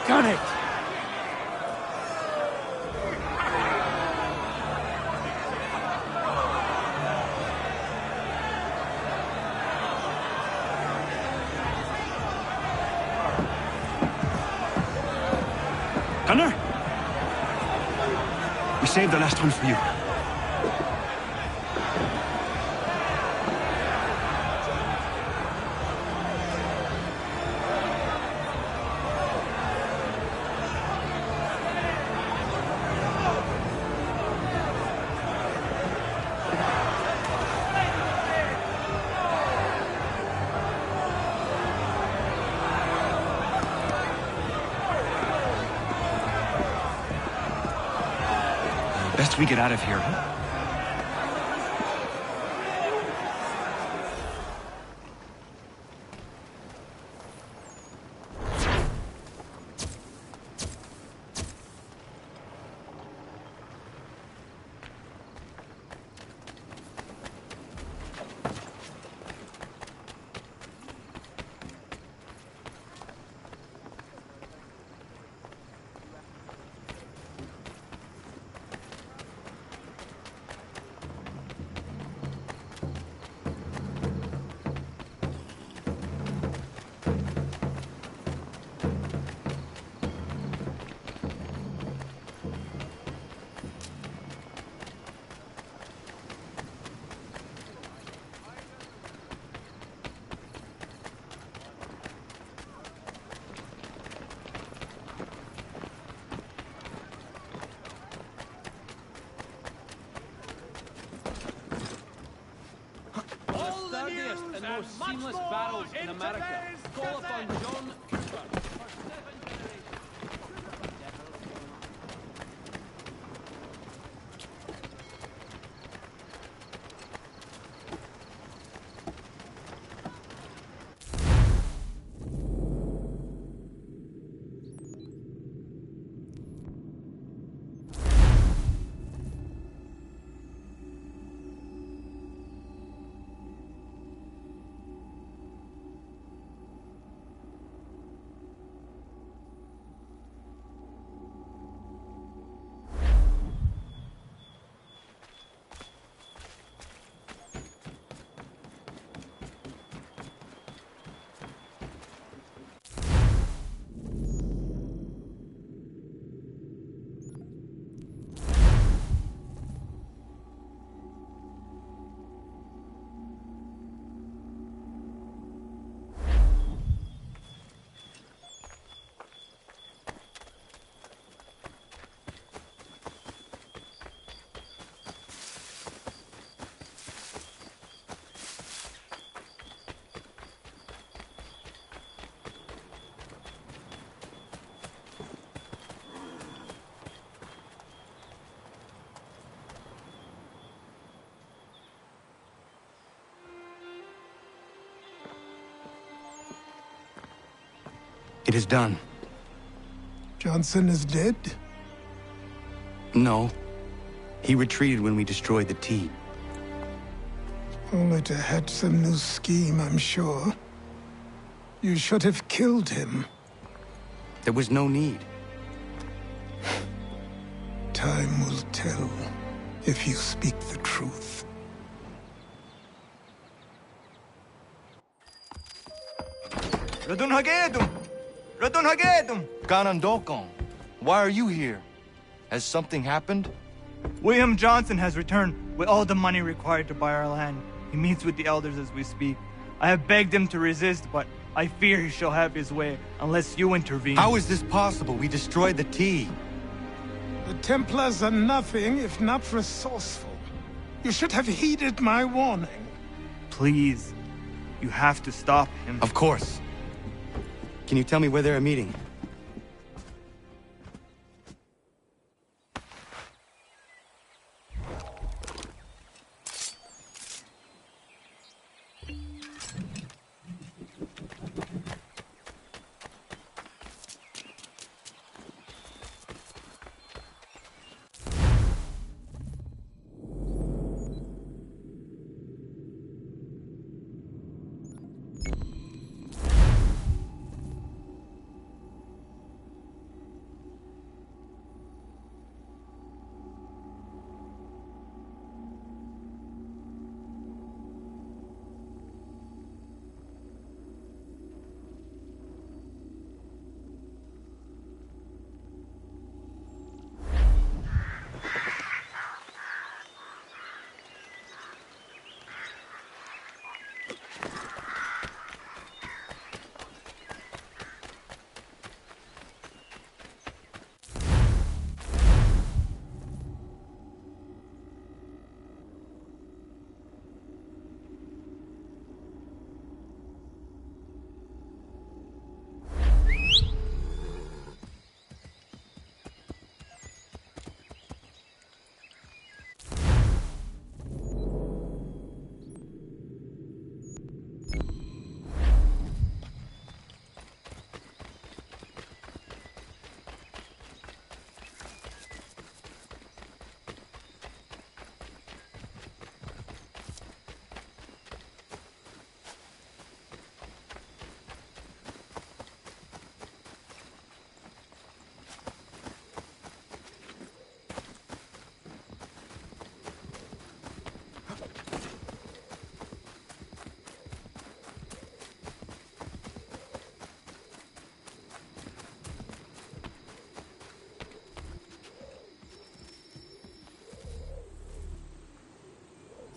S7: Done it!
S3: Gunnar? We saved the last one for you. Best we get out of here, huh?
S12: And most seamless battles in America. Call upon John Cooper.
S3: It is done.
S5: Johnson is dead?
S3: No. He retreated when we destroyed the T.
S5: Only to hatch some new scheme, I'm sure. You should have killed him.
S3: There was no need.
S5: Time will tell if you speak the truth.
S8: Radun Hagedum! Radun Hagedum!
S16: Ganondokon, why are you here? Has something happened?
S8: William Johnson has returned with all the money required to buy our land. He meets with the elders as we speak. I have begged him to resist, but I fear he shall have his way unless you intervene.
S3: How is this possible? We destroyed the T.
S5: The Templars are nothing if not resourceful. You should have heeded my warning.
S8: Please, you have to stop him.
S3: Of course. Can you tell me where they're meeting?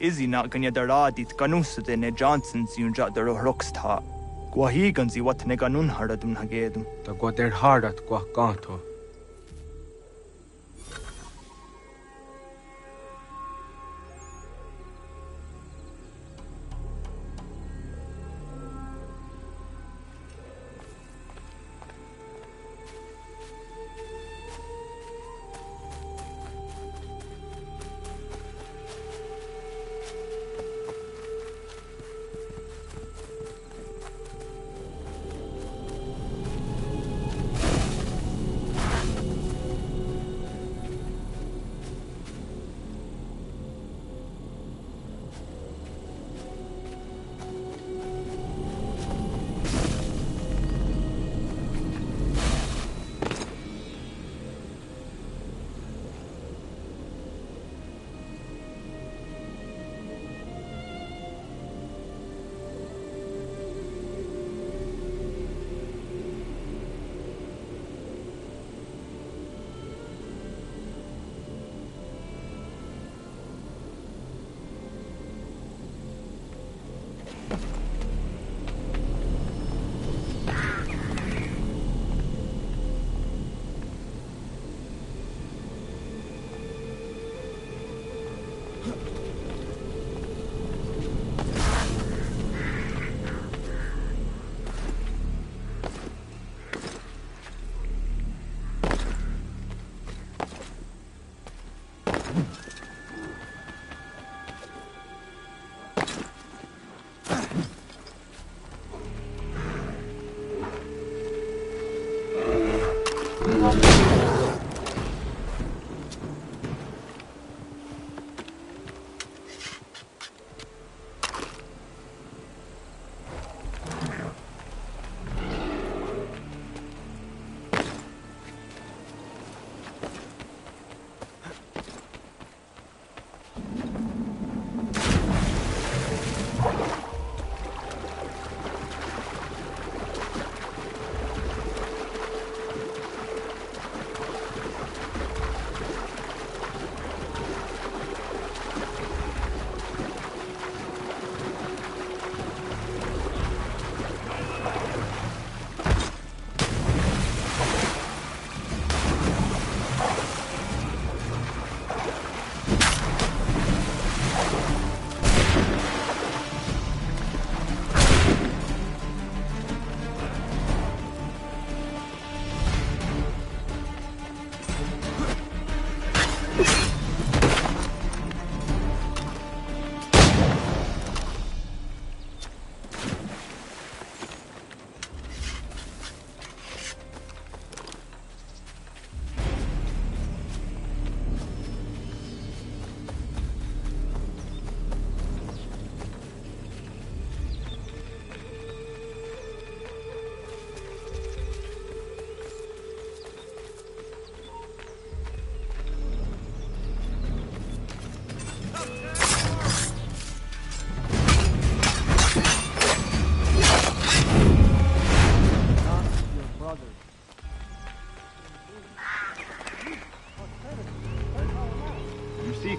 S8: Izzy not gonna daradit ganusade ne Johnsons yun jat der rocksta. Guahiganzi what ne ganun haradum hagedum.
S17: Da gwa der hardat gwa ganto.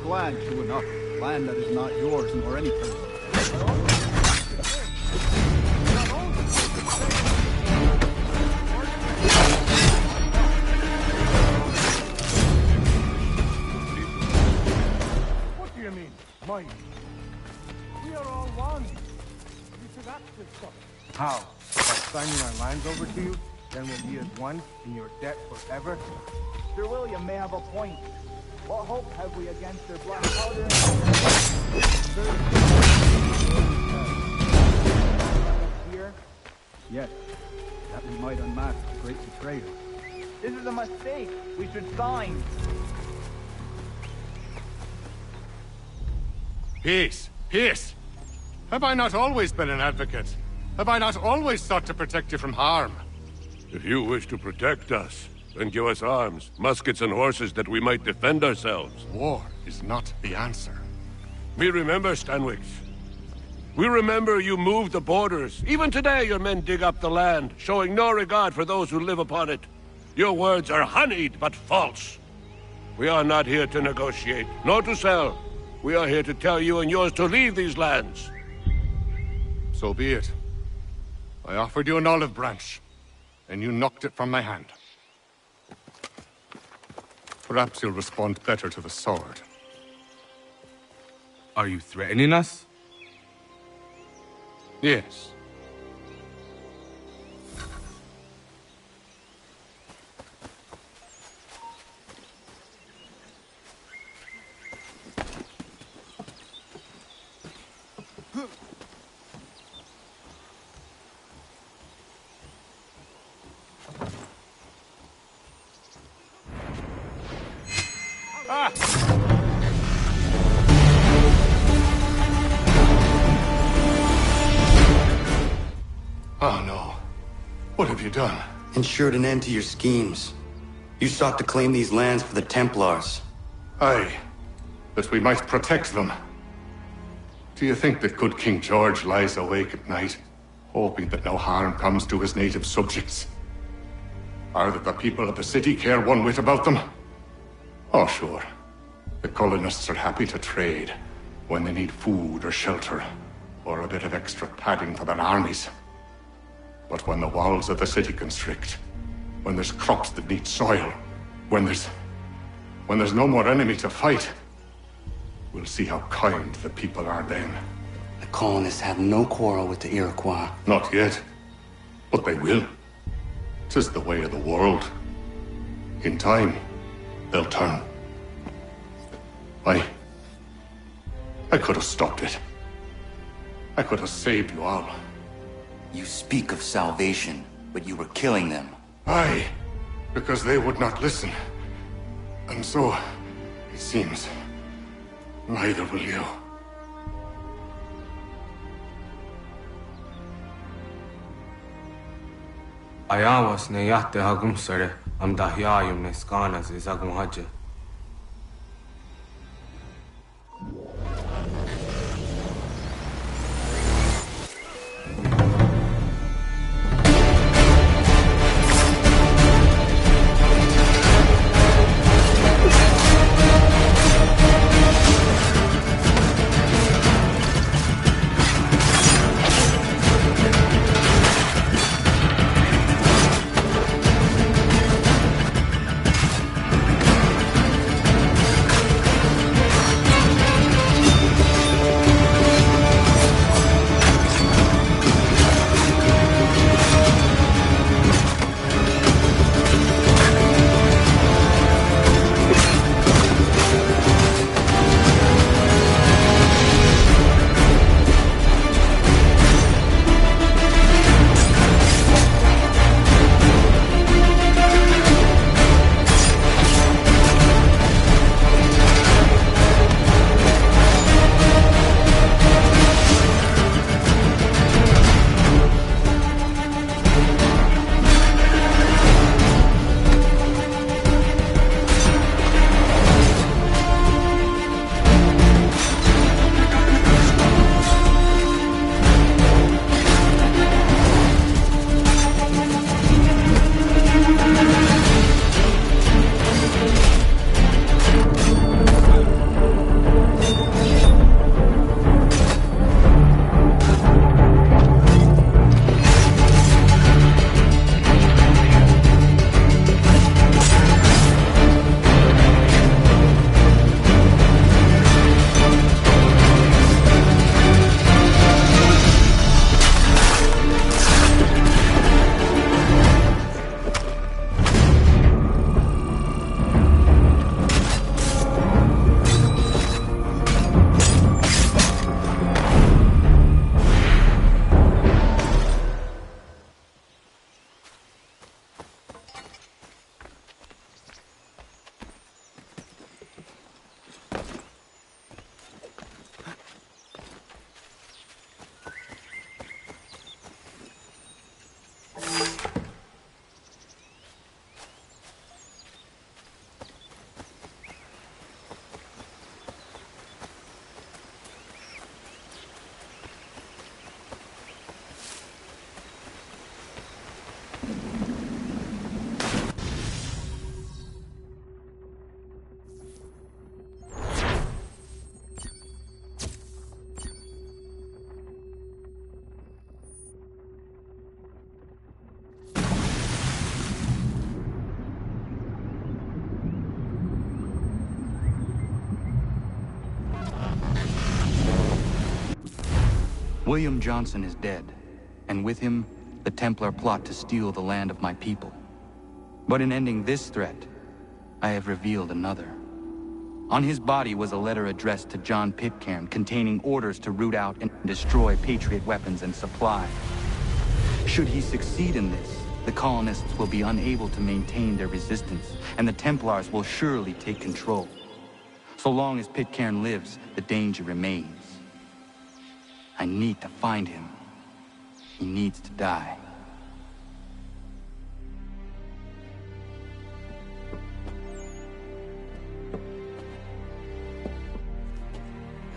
S20: Land, true enough. Land that is not yours nor any person.
S7: What do you mean, mine? We are all one. You should act as such.
S17: How? By signing our lands over to you? Then we'll be as one in your debt forever?
S21: Sir William may have a point. What hope have we against their black powder?
S20: Here? Yes, that we might unmask a great betrayer.
S21: This is a mistake. We should sign.
S24: Peace! Peace! Have I not always been an advocate? Have I not always sought to protect you from harm?
S25: If you wish to protect us, then give us arms, muskets and horses that we might defend ourselves.
S24: War is not the answer.
S25: We remember, Stanwix. We remember you moved the borders. Even today your men dig up the land, showing no regard for those who live upon it. Your words are honeyed, but false. We are not here to negotiate, nor to sell. We are here to tell you and yours to leave these lands.
S24: So be it. I offered you an olive branch, and you knocked it from my hand. Perhaps you'll respond better to the sword.
S1: Are you threatening us?
S24: Yes. Oh no. What have you done?
S10: Ensured an end to your schemes. You sought to claim these lands for the Templars.
S24: Aye, that we might protect them. Do you think that good King George lies awake at night, hoping that no harm comes to his native subjects? Or that the people of the city care one whit about them? Oh, sure. The colonists are happy to trade when they need food or shelter, or a bit of extra padding for their armies. But when the walls of the city constrict, when there's crops that need soil, when there's no more enemy to fight, we'll see how kind the people are then.
S10: The colonists have no quarrel with the Iroquois.
S24: Not yet, but they will. 'Tis the way of the world. In time, they'll turn. I could have stopped it. I could have saved you all.
S2: You speak of salvation, but you were killing them.
S24: Aye, because they would not listen. And so, it seems, neither will you.
S1: Ayawas ne yate hagum sare am dahyayum ne skanas is agum haja.
S2: William Johnson is dead, and with him, the Templar plot to steal the land of my people. But in ending this threat, I have revealed another. On his body was a letter addressed to John Pitcairn containing orders to root out and destroy Patriot weapons and supply. Should he succeed in this, the colonists will be unable to maintain their resistance, and the Templars will surely take control. So long as Pitcairn lives, the danger remains. I need to find him. He needs to die.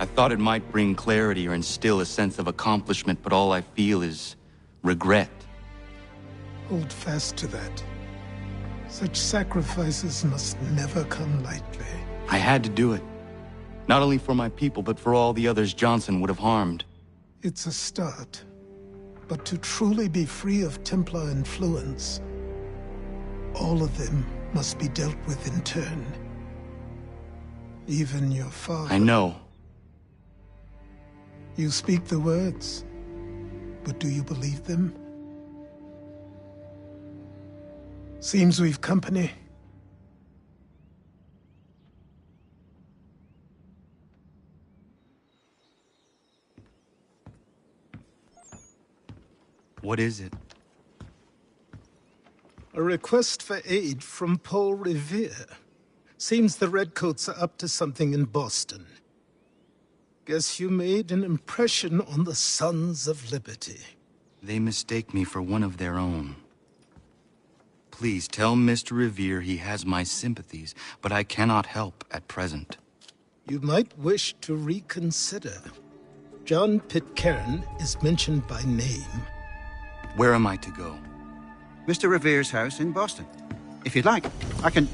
S2: I thought it might bring clarity or instill a sense of accomplishment, but all I feel is regret.
S5: Hold fast to that. Such sacrifices must never come lightly.
S2: I had to do it. Not only for my people, but for all the others Johnson would have harmed.
S5: It's a start. But to truly be free of Templar influence, all of them must be dealt with in turn. Even your father.
S2: I know.
S5: You speak the words, but do you believe them? Seems we've company.
S2: What is it?
S5: A request for aid from Paul Revere. Seems the Redcoats are up to something in Boston. Guess you made an impression on the Sons of Liberty.
S2: They mistake me for one of their own. Please tell Mr. Revere he has my sympathies, but I cannot help at present.
S5: You might wish to reconsider. John Pitcairn is mentioned by name.
S2: Where am I to go?
S6: Mr. Revere's house in Boston. If you'd like, I can...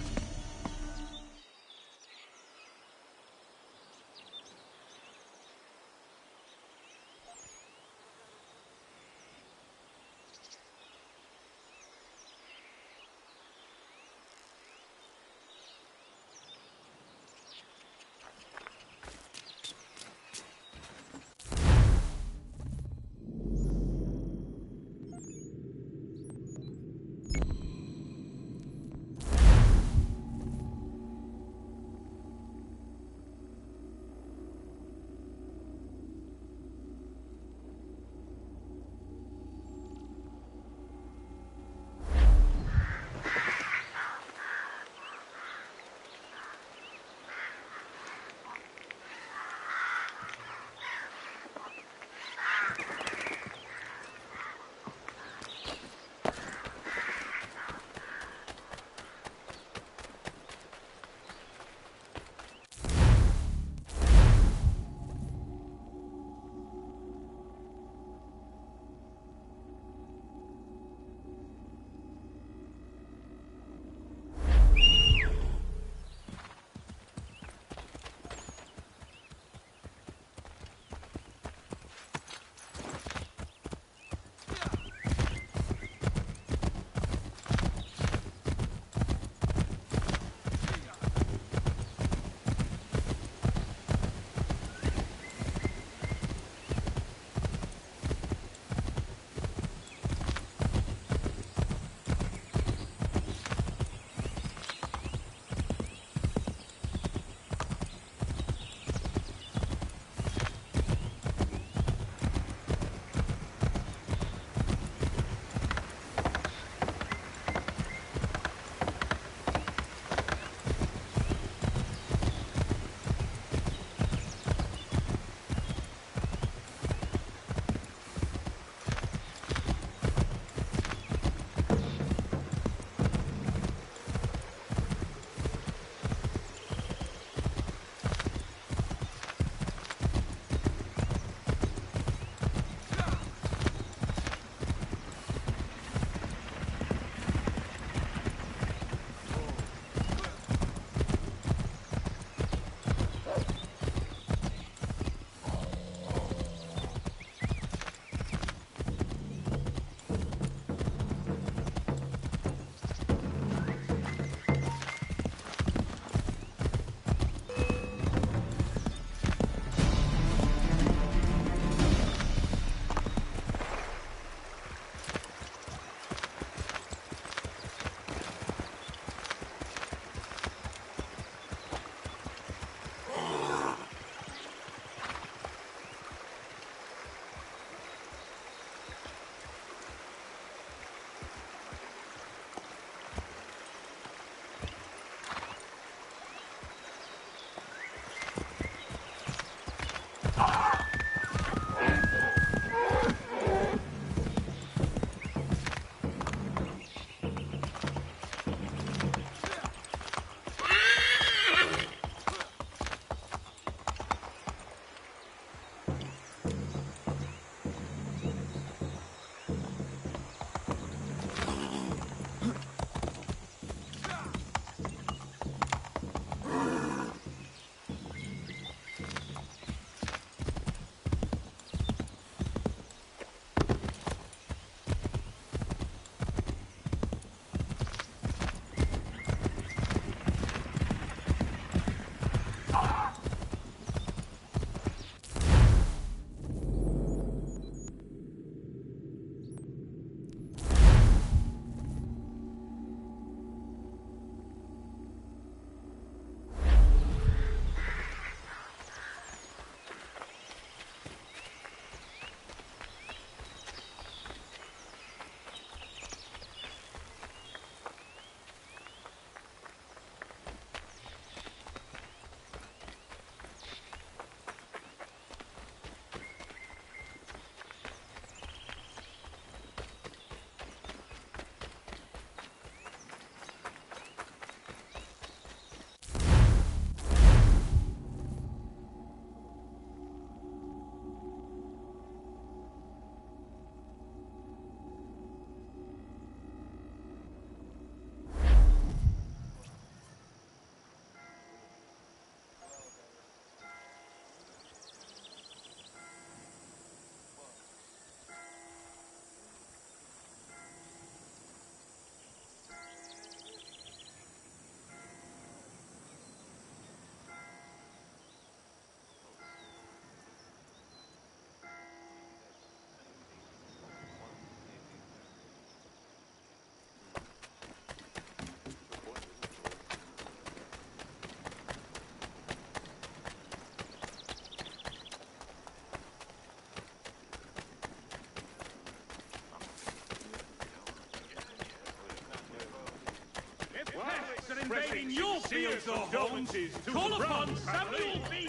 S7: invading your fields or homes. Call upon Samuel B.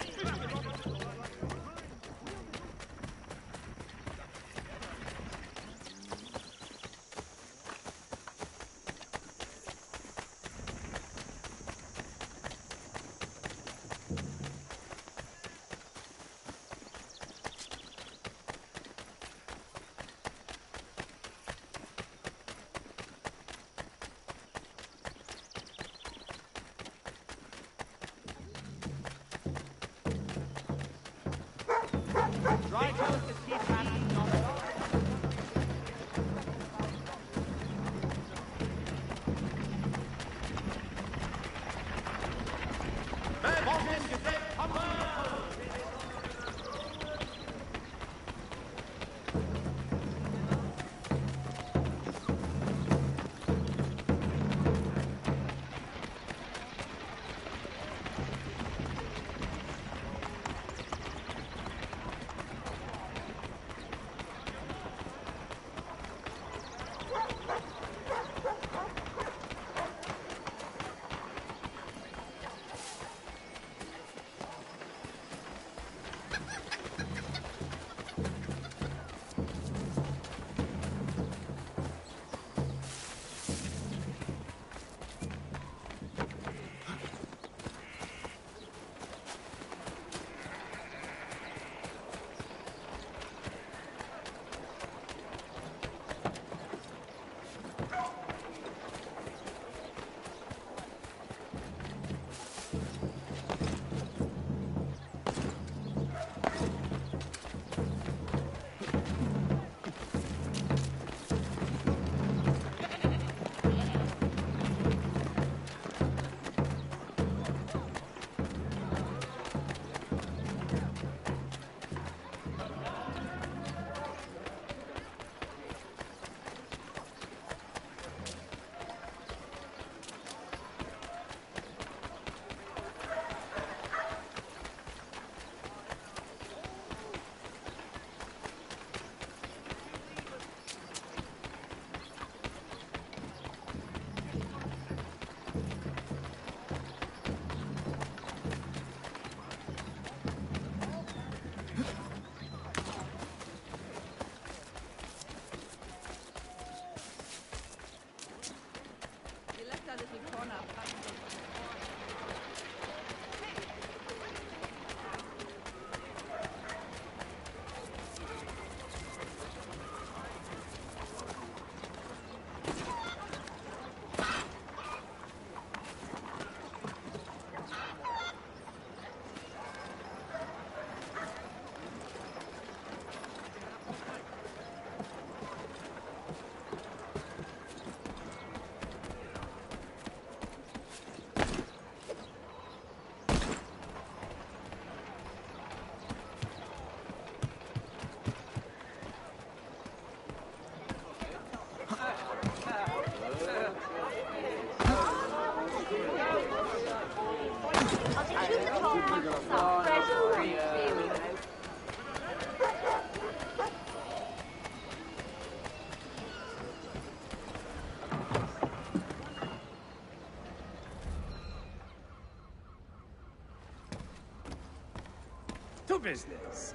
S7: To business.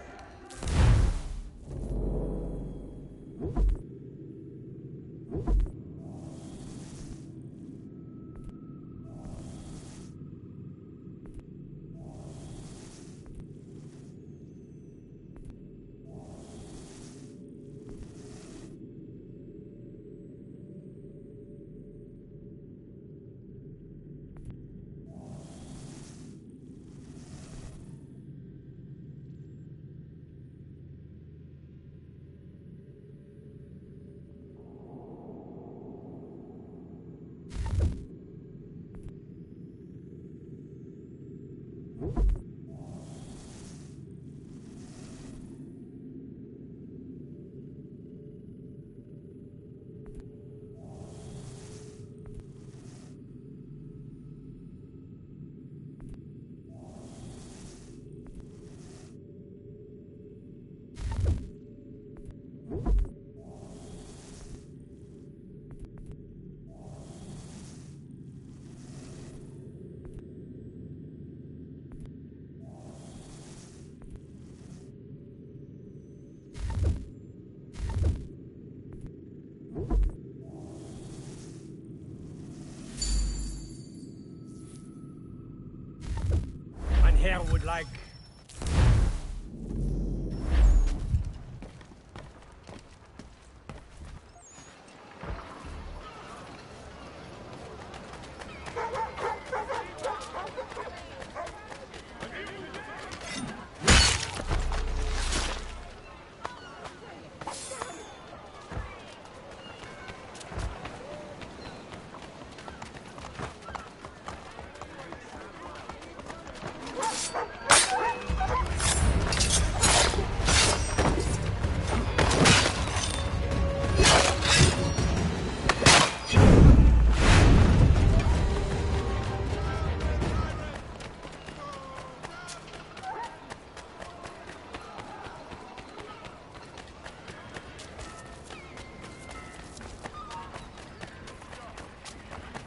S21: here would like.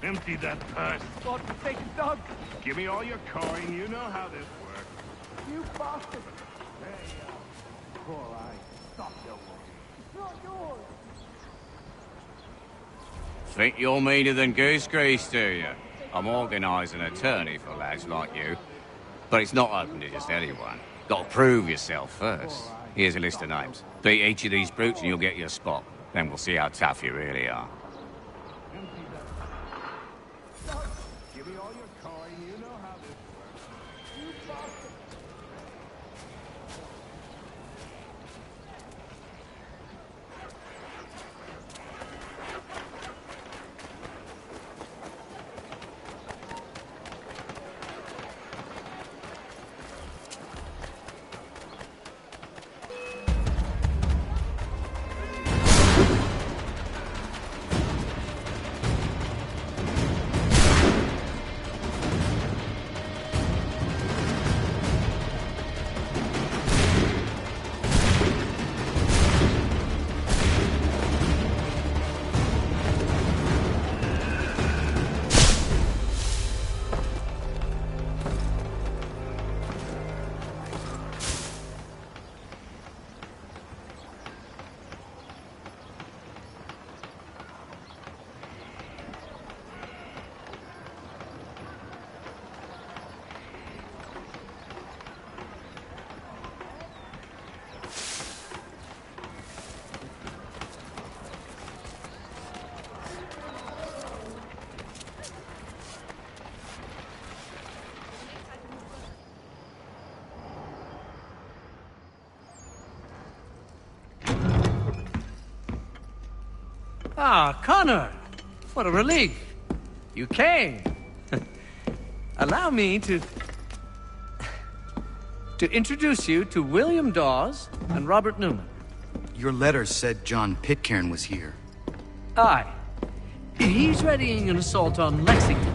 S7: Empty that purse.
S21: God-forsaken dog!
S7: Give me all your coin. You know how this works.
S21: You bastard! There you are. Poor eye. Stop your work. It's not yours!
S9: Think you're meaner than goose grease, do you? I'm organising an attorney for lads like you. But it's not open to just anyone. Got to prove yourself first. Here's a list of names. Beat each of these brutes and you'll get your spot. Then we'll see how tough you really are.
S7: Give me all your coin. You know how this works.
S21: You bastard!
S14: Ah, Connor! What a relief! You came! Allow me to introduce you to William Dawes and Robert Newman.
S2: Your letter said John Pitcairn was here.
S14: Aye. He's readying an assault on Lexington,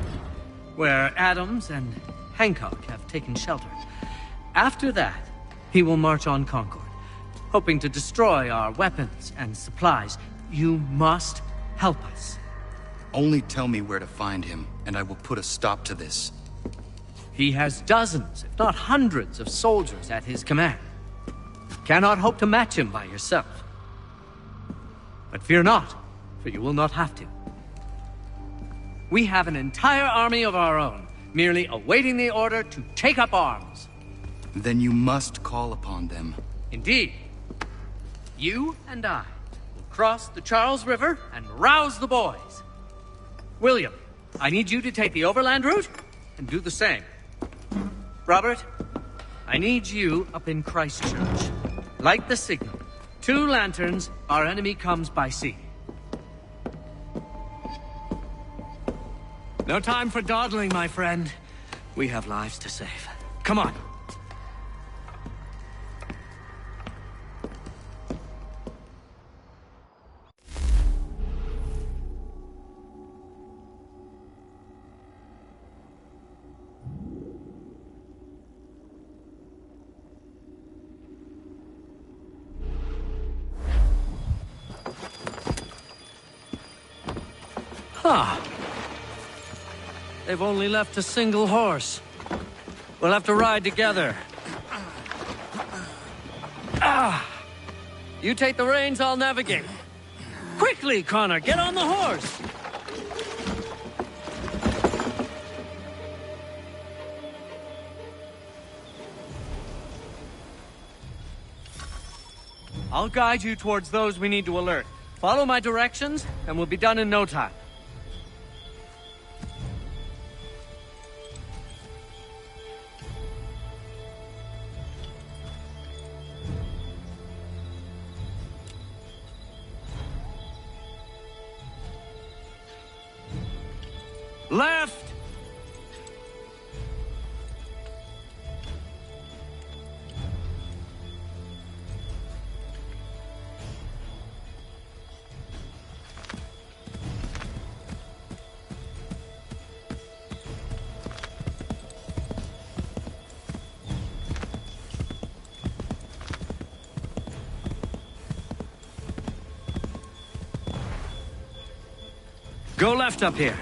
S14: where Adams and Hancock have taken shelter. After that, he will march on Concord, hoping to destroy our weapons and supplies. You must help us.
S2: Only tell me where to find him, and I will put a stop to this.
S14: He has dozens, if not hundreds, of soldiers at his command. You cannot hope to match him by yourself. But fear not, for you will not have to. We have an entire army of our own, merely awaiting the order to take up arms.
S2: Then you must call upon them.
S14: Indeed. You and I will cross the Charles River and rouse the boys. William, I need you to take the overland route and do the same. Robert, I need you up in Christchurch. Light the signal. 2 lanterns, our enemy comes by sea. No time for dawdling, my friend. We have lives to save. Come on. Ah. They've only left a single horse. We'll have to ride together. Ah! You take the reins, I'll navigate. Quickly, Connor, get on the horse! I'll guide you towards those we need to alert. Follow my directions, and we'll be done in no time. Left! Go left up here.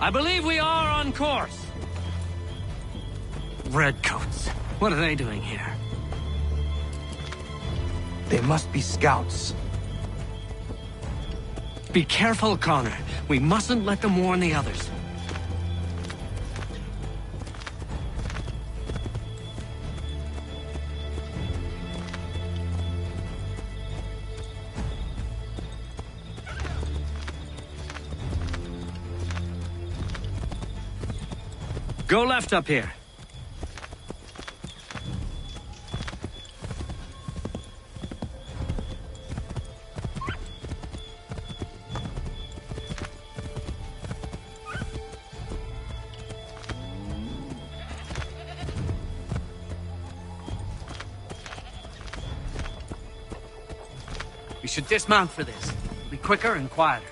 S14: I believe we are on course. Redcoats. What are they doing here?
S16: They must be scouts.
S14: Be careful, Connor. We mustn't let them warn the others. Go left up here. We should dismount for this. It'll be quicker and quieter.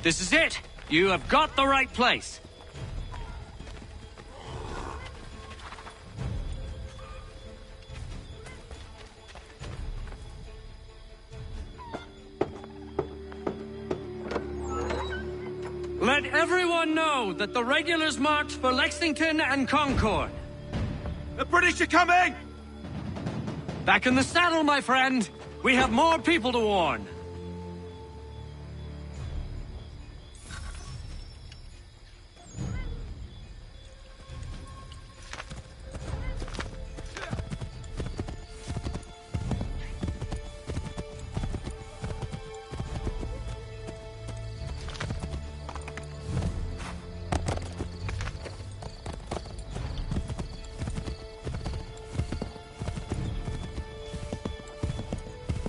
S14: This is it! You have got the right place! Let everyone know that the regulars marched for Lexington and Concord.
S7: The British are coming!
S14: Back in the saddle, my friend! We have more people to warn!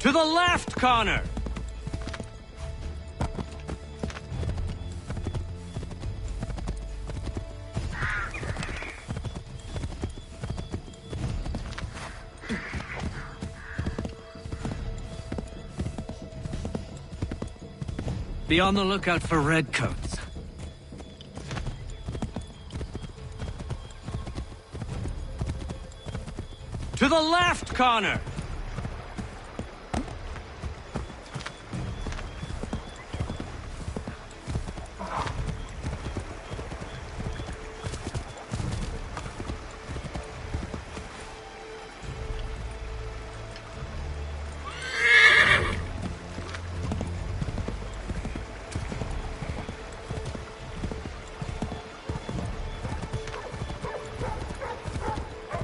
S14: To the left, Connor! Be on the lookout for redcoats. To the left, Connor!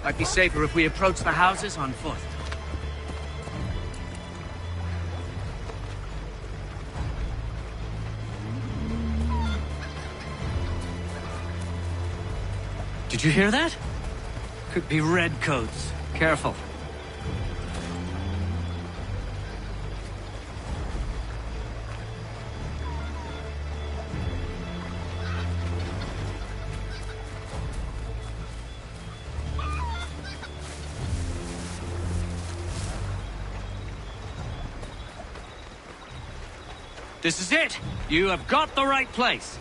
S14: Might be safer if we approach the houses on foot. Did you hear that? Could be redcoats. Careful. This is it! You have got the right place!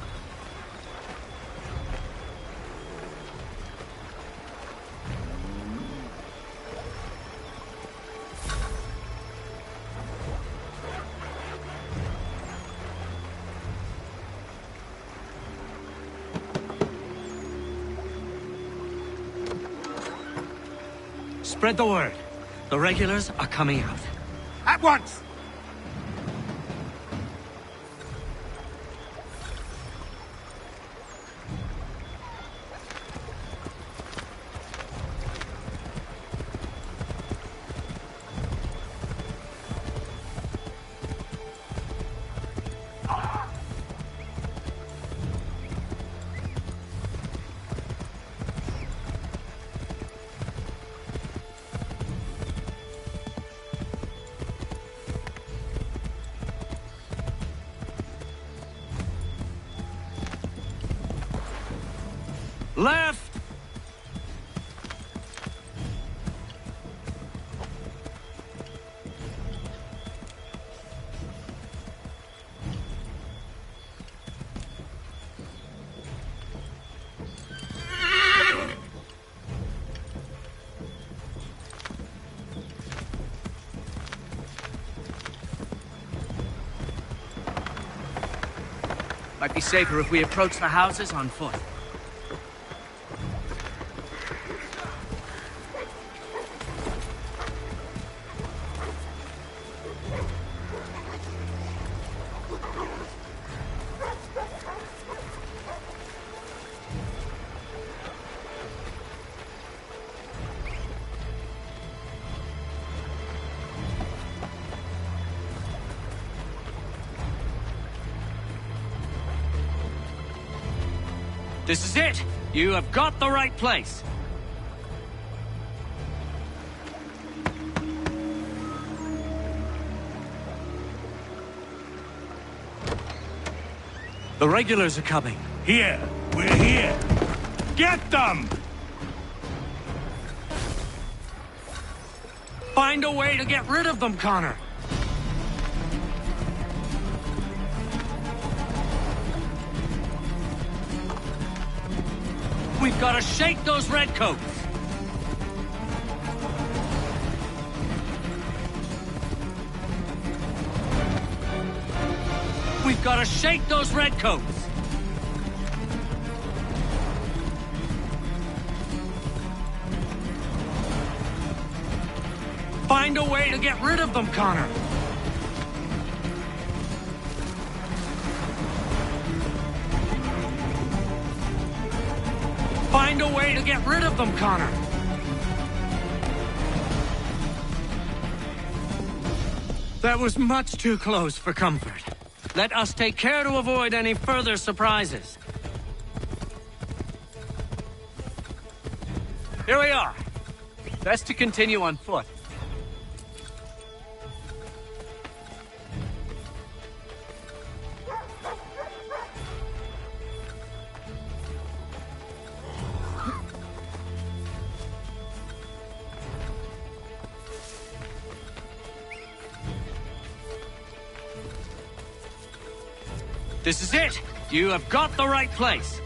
S14: Spread the word. The regulars are coming out.
S21: At once!
S14: Left! Might be safer if we approach the houses on foot. This is it! You have got the right place! The regulars are coming.
S21: Here! We're here! Get them!
S14: Find a way to get rid of them, Connor! We've got to shake those redcoats! We've got to shake those redcoats! Find a way to get rid of them, Connor! Find a way to get rid of them, Connor! That was much too close for comfort. Let us take care to avoid any further surprises. Here we are. Best to continue on foot. This is it! You have got the right place!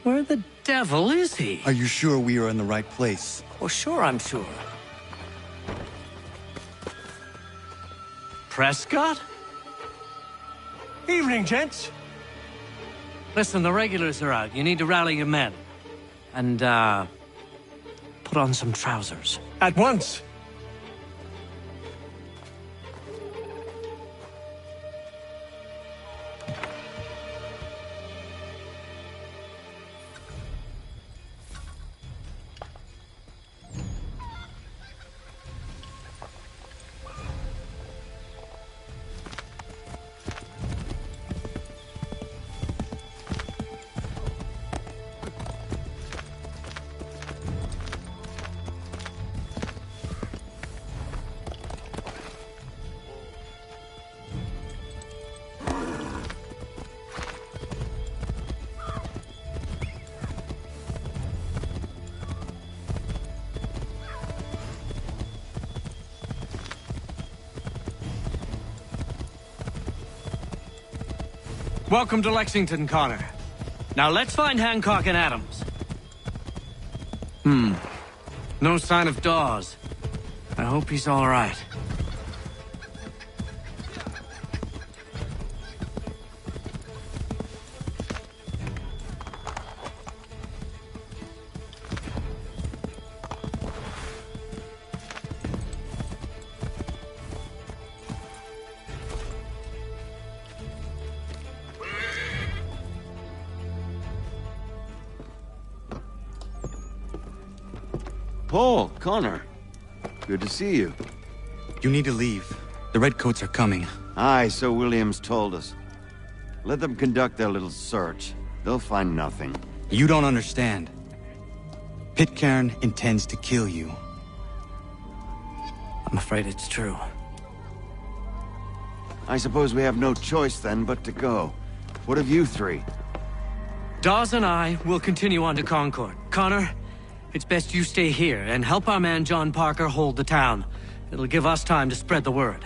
S14: Where the devil is he?
S2: Are you sure we are in the right place?
S14: Oh, sure I'm sure. Prescott?
S4: Evening, gents.
S14: Listen, the regulars are out. You need to rally your men. And, put on some trousers.
S4: At once.
S14: Welcome to Lexington, Connor. Now let's find Hancock and Adams. No sign of Dawes. I hope he's all right.
S23: Paul, Connor. Good to see you.
S2: You need to leave. The Redcoats are coming.
S23: Aye, so Williams told us. Let them conduct their little search. They'll find nothing.
S2: You don't understand. Pitcairn intends to kill you.
S14: I'm afraid it's true.
S23: I suppose we have no choice then but to go. What of you three?
S14: Dawes and I will continue on to Concord. Connor, it's best you stay here and help our man John Parker hold the town. It'll give us time to spread the word.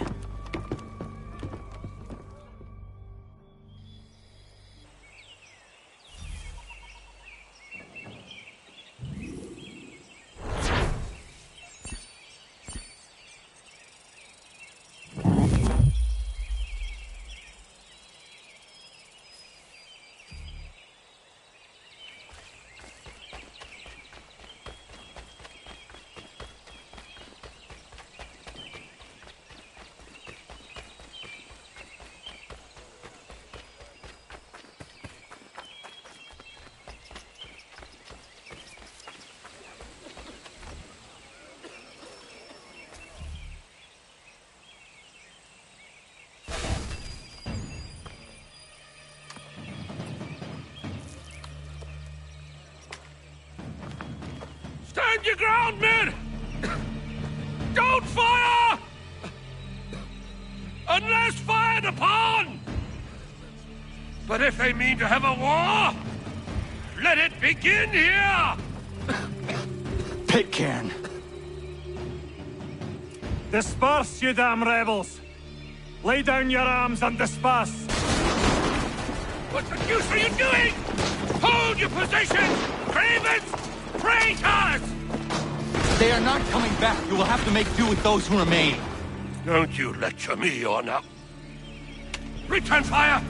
S25: Stand your ground, men! Don't fire! Unless fired upon! But if they mean to have a war, let it begin here!
S2: Pitcairn!
S4: Disperse, you damn rebels! Lay down your arms and disperse!
S25: What the deuce are you doing? Hold your position! Cravens! Traitors!
S16: They are not coming back. You will have to make do with those who remain.
S25: Don't you lecture me or now. Return fire!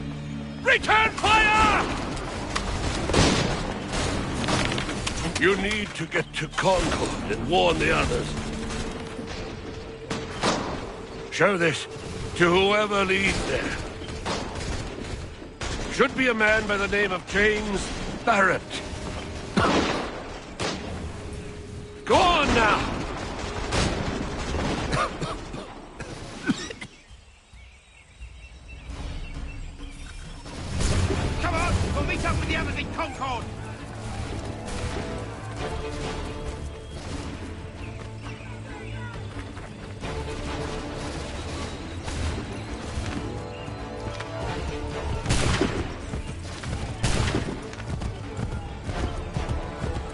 S25: Return fire! You need to get to Concord and warn the others. Show this to whoever leads there. Should be a man by the name of James Barrett. Go on now!
S7: Come on, we'll meet up with the others in Concord.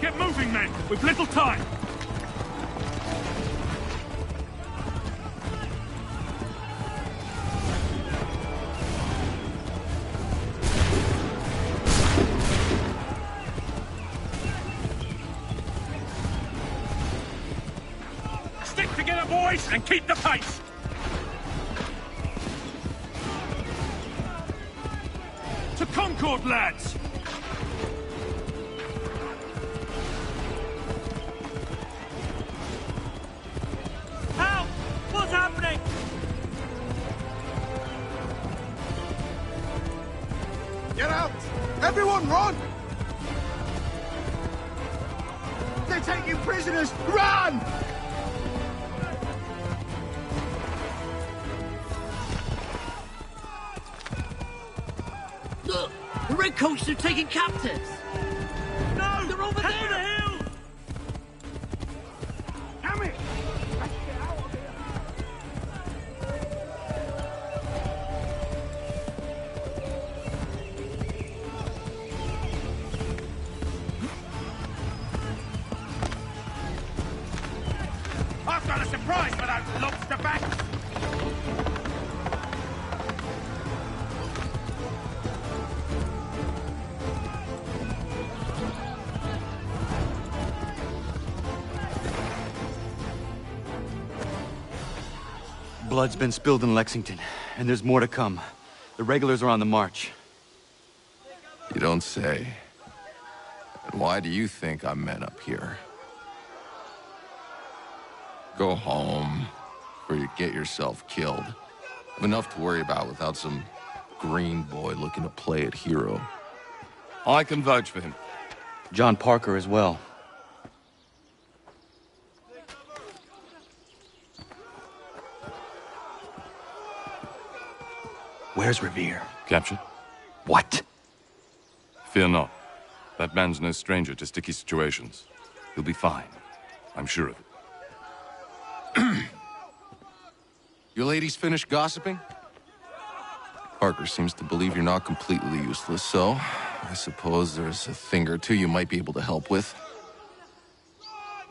S4: Get moving, men! We've little time! Stick together, boys, and keep the pace! To Concord, lads!
S7: Help! What's happening?
S21: Get out! Everyone run! They take you prisoners! Run!
S14: Look! The Redcoats are taking captives!
S7: No!
S14: They're over
S7: Head for
S14: there!
S7: the hill! Come here! Let's get out of here! I've got a surprise for those lobster backs!
S2: Blood's been spilled in Lexington, and there's more to come. The regulars are on the march.
S11: You don't say. And why do you think I'm men up here? Go home, or you get yourself killed. I've enough to worry about without some green boy looking to play at hero.
S16: I can vouch for him.
S2: John Parker as well. Where's Revere?
S16: Captured?
S2: What?
S16: Fear not. That man's no stranger to sticky situations. He'll be fine. I'm sure of it.
S11: Your ladies finished gossiping? Parker seems to believe you're not completely useless, so I suppose there's a thing or two you might be able to help with.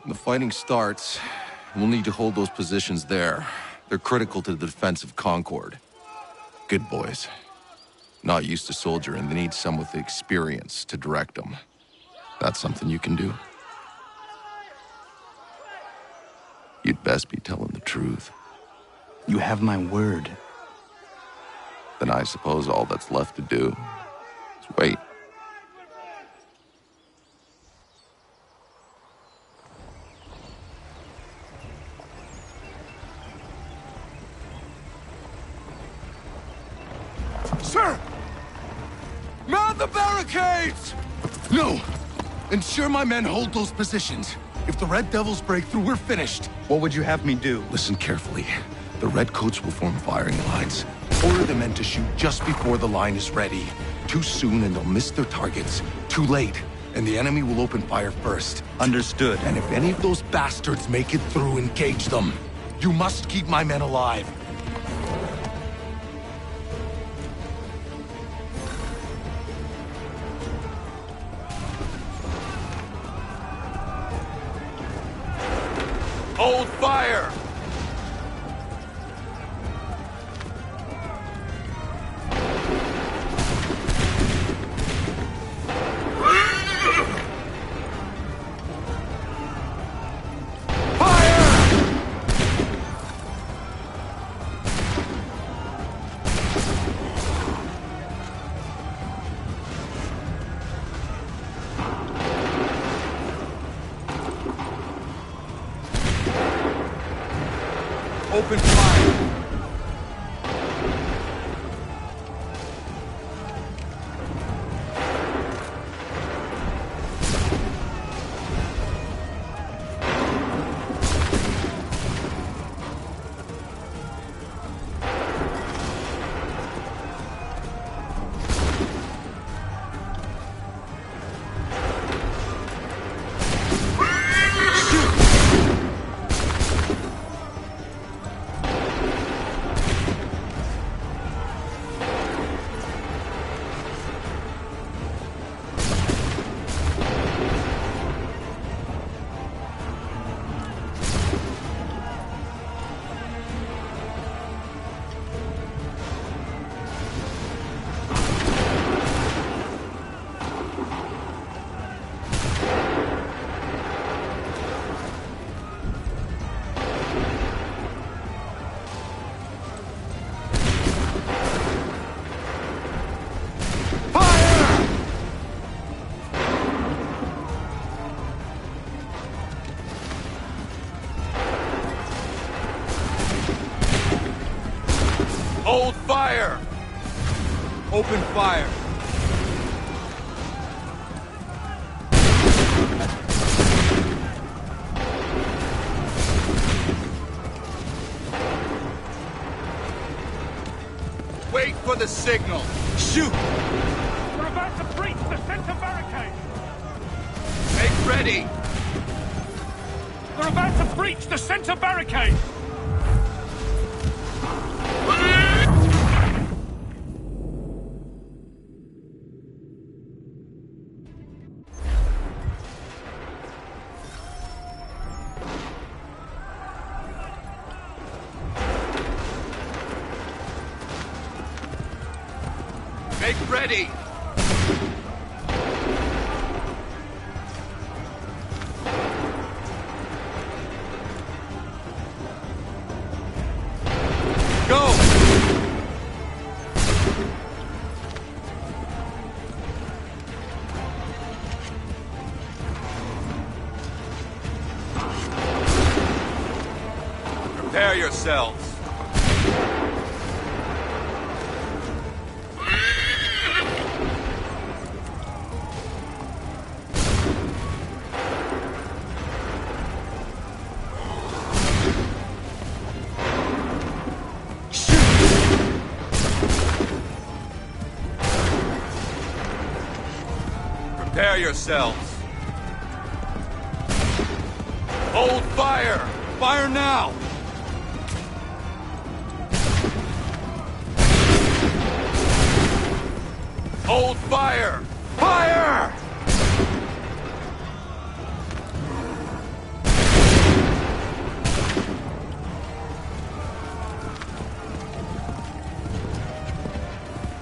S11: When the fighting starts, we'll need to hold those positions there. They're critical to the defense of Concord. Good boys. Not used to soldiering, they need some with the experience to direct them. That's something you can do. You'd best be telling the truth.
S2: You have my word.
S11: Then I suppose all that's left to do is wait.
S21: Sir! Mount the barricades!
S11: No! Ensure my men hold those positions. If the Red Devils break through, we're finished.
S2: What would you have me do?
S11: Listen carefully. The Redcoats will form firing lines. Order the men to shoot just before the line is ready. Too soon and they'll miss their targets. Too late, and the enemy will open fire first.
S2: Understood.
S11: And if any of those bastards make it through, engage them. You must keep my men alive.
S21: Hold fire!
S13: Open fire. Hold fire! Open fire. Wait for the signal. Shoot!
S4: We're about to breach the center barricade!
S13: Make ready!
S4: They're about to breach the center barricade!
S13: Make ready! Go! Prepare yourselves. Prepare yourselves. Hold fire! Fire now! Hold fire! Fire!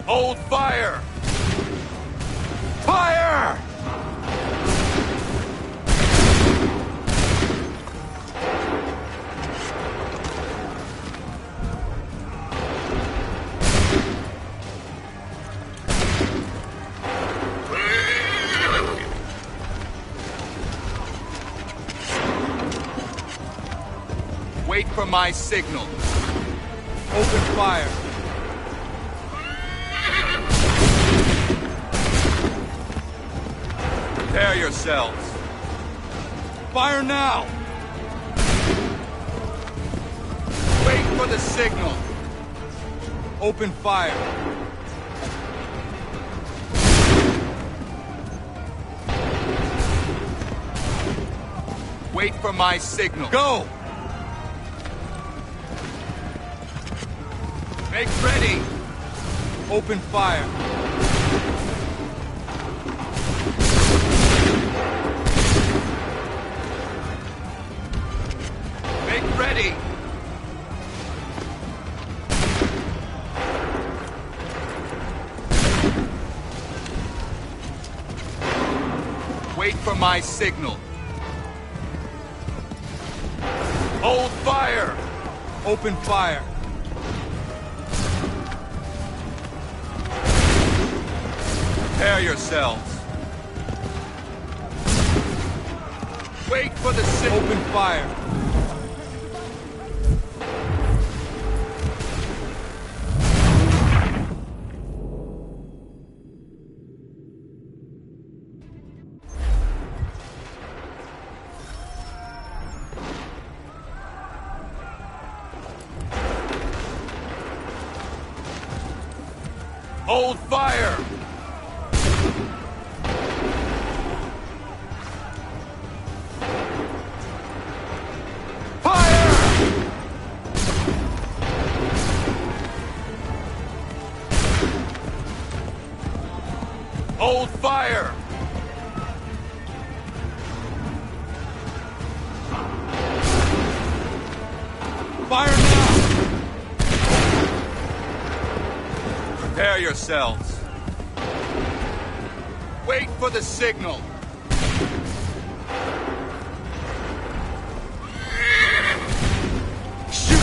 S13: Hold fire! Fire! Wait for my signal. Open fire. Prepare yourselves. Fire now! Wait for the signal. Open fire. Wait for my signal. Go! Make ready! Open fire. Make ready! Wait for my signal. Hold fire! Open fire. Prepare yourselves. Wait for the signal. Open fire. Hold fire! Hold fire! Fire now! Prepare yourselves. Wait for the signal. Shoot!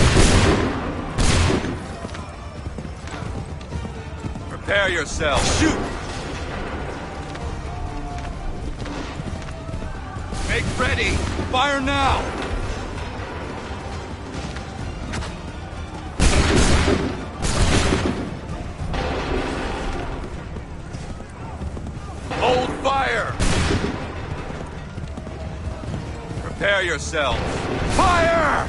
S13: Prepare yourselves. Shoot! Make ready! Fire now! Hold fire! Prepare yourselves. Fire!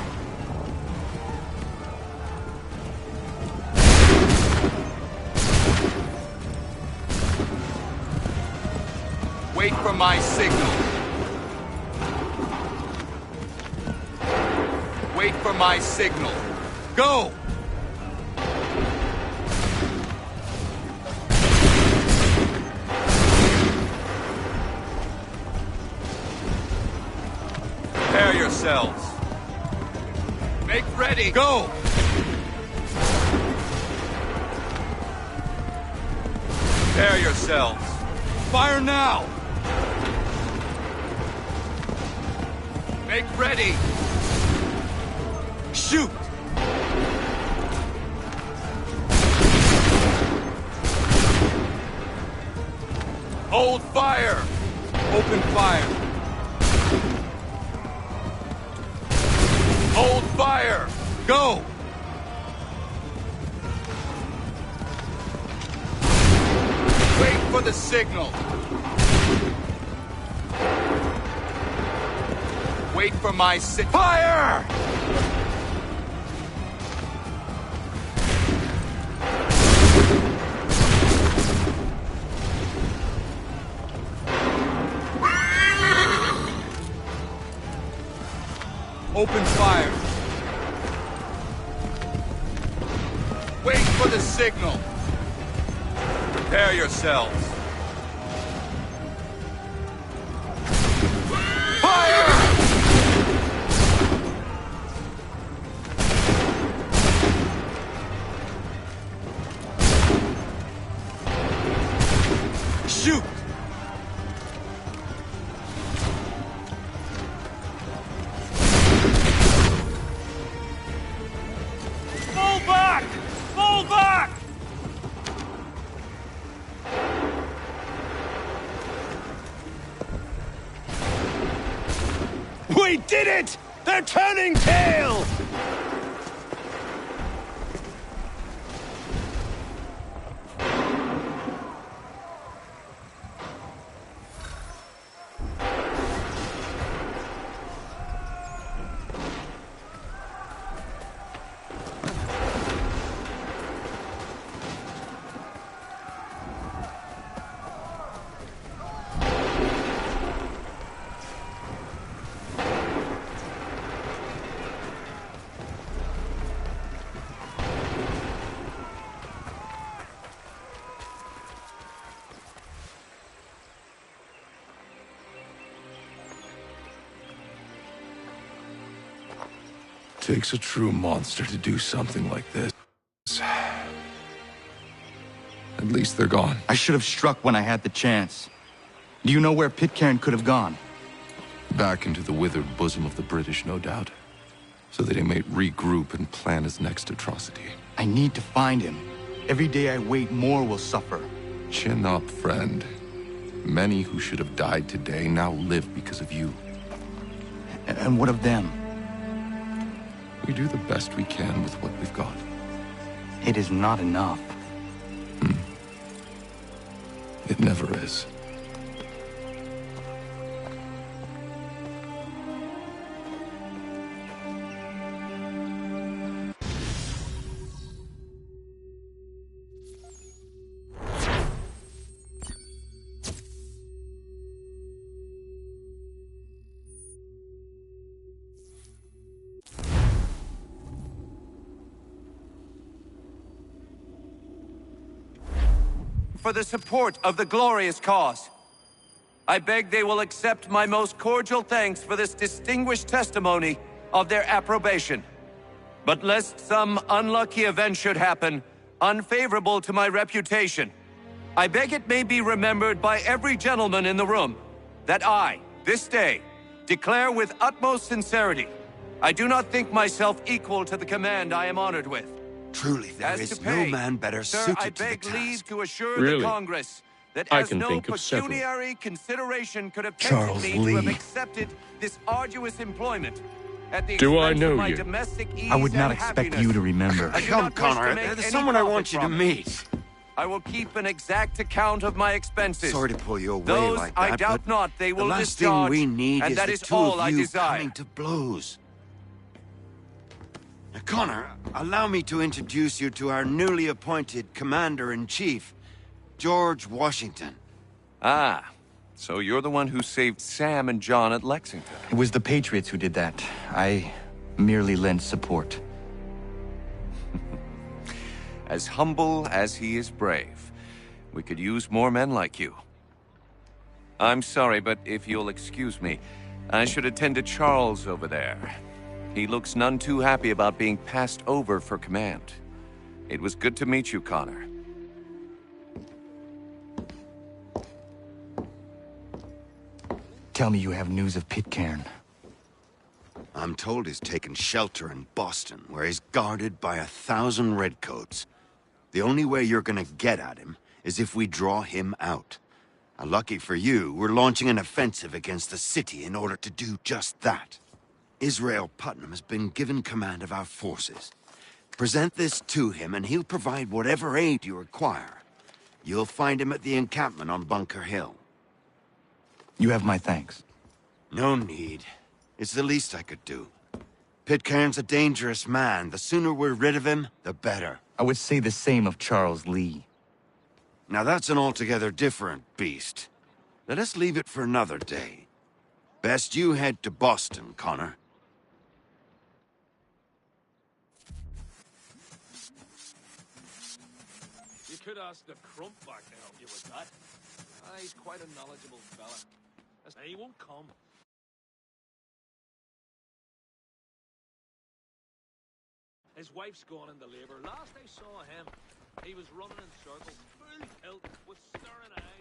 S13: Wait for my signal. Wait for my signal. Go! Prepare yourselves. Make ready. Go! Prepare yourselves. Fire now! Make ready. Shoot! Hold fire! Open fire! Hold fire! Go! Wait for the signal! Wait for my fire! Open fire. Wait for the signal. Prepare yourselves. Fire! Shoot!
S7: We did it! They're turning tail!
S11: Takes a true monster to do something like this. At least they're gone.
S2: I should have struck when I had the chance. Do you know where Pitcairn could have gone?
S11: Back into the withered bosom of the British, no doubt. So that he may regroup and plan his next atrocity.
S2: I need to find him. Every day I wait, more will suffer.
S11: Chin up, friend. Many who should have died today now live because of you.
S2: And what of them?
S11: We do the best we can with what we've got.
S2: It is not enough.
S11: It never is.
S12: for the support of the glorious cause. I beg they will accept my most cordial thanks for this distinguished testimony of their approbation. But lest some unlucky event should happen, unfavorable to my reputation, I beg it may be remembered by every gentleman in the room that I, this day, declare with utmost sincerity, I do not think myself equal to the command I am honored with.
S23: Truly, there is no man better
S12: Sir,
S23: suited
S12: I
S23: to the
S12: beg
S23: task.
S12: leave to assure
S23: Really?
S12: the Congress that
S23: I
S12: as
S23: can
S12: no
S23: think of several.
S12: pecuniary consideration could have
S23: Charles
S12: tempted me to have
S23: Lee.
S12: accepted this arduous employment at the
S16: Do I
S12: expense
S16: know
S12: of my
S16: you?
S12: domestic ease
S2: I would not
S12: and
S2: expect
S12: happiness.
S2: you to remember.
S12: I do
S23: Come,
S12: not wish to
S23: Connor.
S12: make
S23: There's
S12: any
S23: someone I
S12: profit
S23: want you to
S12: from it.
S23: meet.
S12: I will keep an exact account of my expenses.
S23: Sorry to pull you away
S12: Those
S23: like
S12: I
S23: that,
S12: doubt
S23: but
S12: not they will
S23: the last
S12: discharge,
S23: thing we need
S12: and
S23: is
S12: that
S23: the
S12: is
S23: two
S12: all
S23: of
S12: I
S23: you
S12: desire.
S23: coming to blows. Now, Connor, allow me to introduce you to our newly appointed Commander-in-Chief, George Washington.
S12: Ah, so you're the one who saved Sam and John at Lexington.
S2: It was the Patriots who did that. I merely lent support.
S12: As humble as he is brave. We could use more men like you. I'm sorry, but if you'll excuse me, I should attend to Charles over there. He looks none too happy about being passed over for command. It was good to meet you, Connor.
S2: Tell me you have news of Pitcairn.
S23: I'm told he's taken shelter in Boston, where he's guarded by 1,000 redcoats. The only way you're gonna get at him is if we draw him out. And lucky for you, we're launching an offensive against the city in order to do just that. Israel Putnam has been given command of our forces. Present this to him and he'll provide whatever aid you require. You'll find him at the encampment on Bunker Hill.
S2: You have my thanks.
S23: No need. It's the least I could do. Pitcairn's a dangerous man. The sooner we're rid of him, the better.
S2: I would say the same of Charles Lee.
S23: Now that's an altogether different beast. Let us leave it for another day. Best you head to Boston, Connor.
S25: You could ask the Crump back to help you with that. He's quite a knowledgeable fella. He won't come. His wife's gone into labor. Last I saw him, he was running in circles, full tilt, with staring eyes.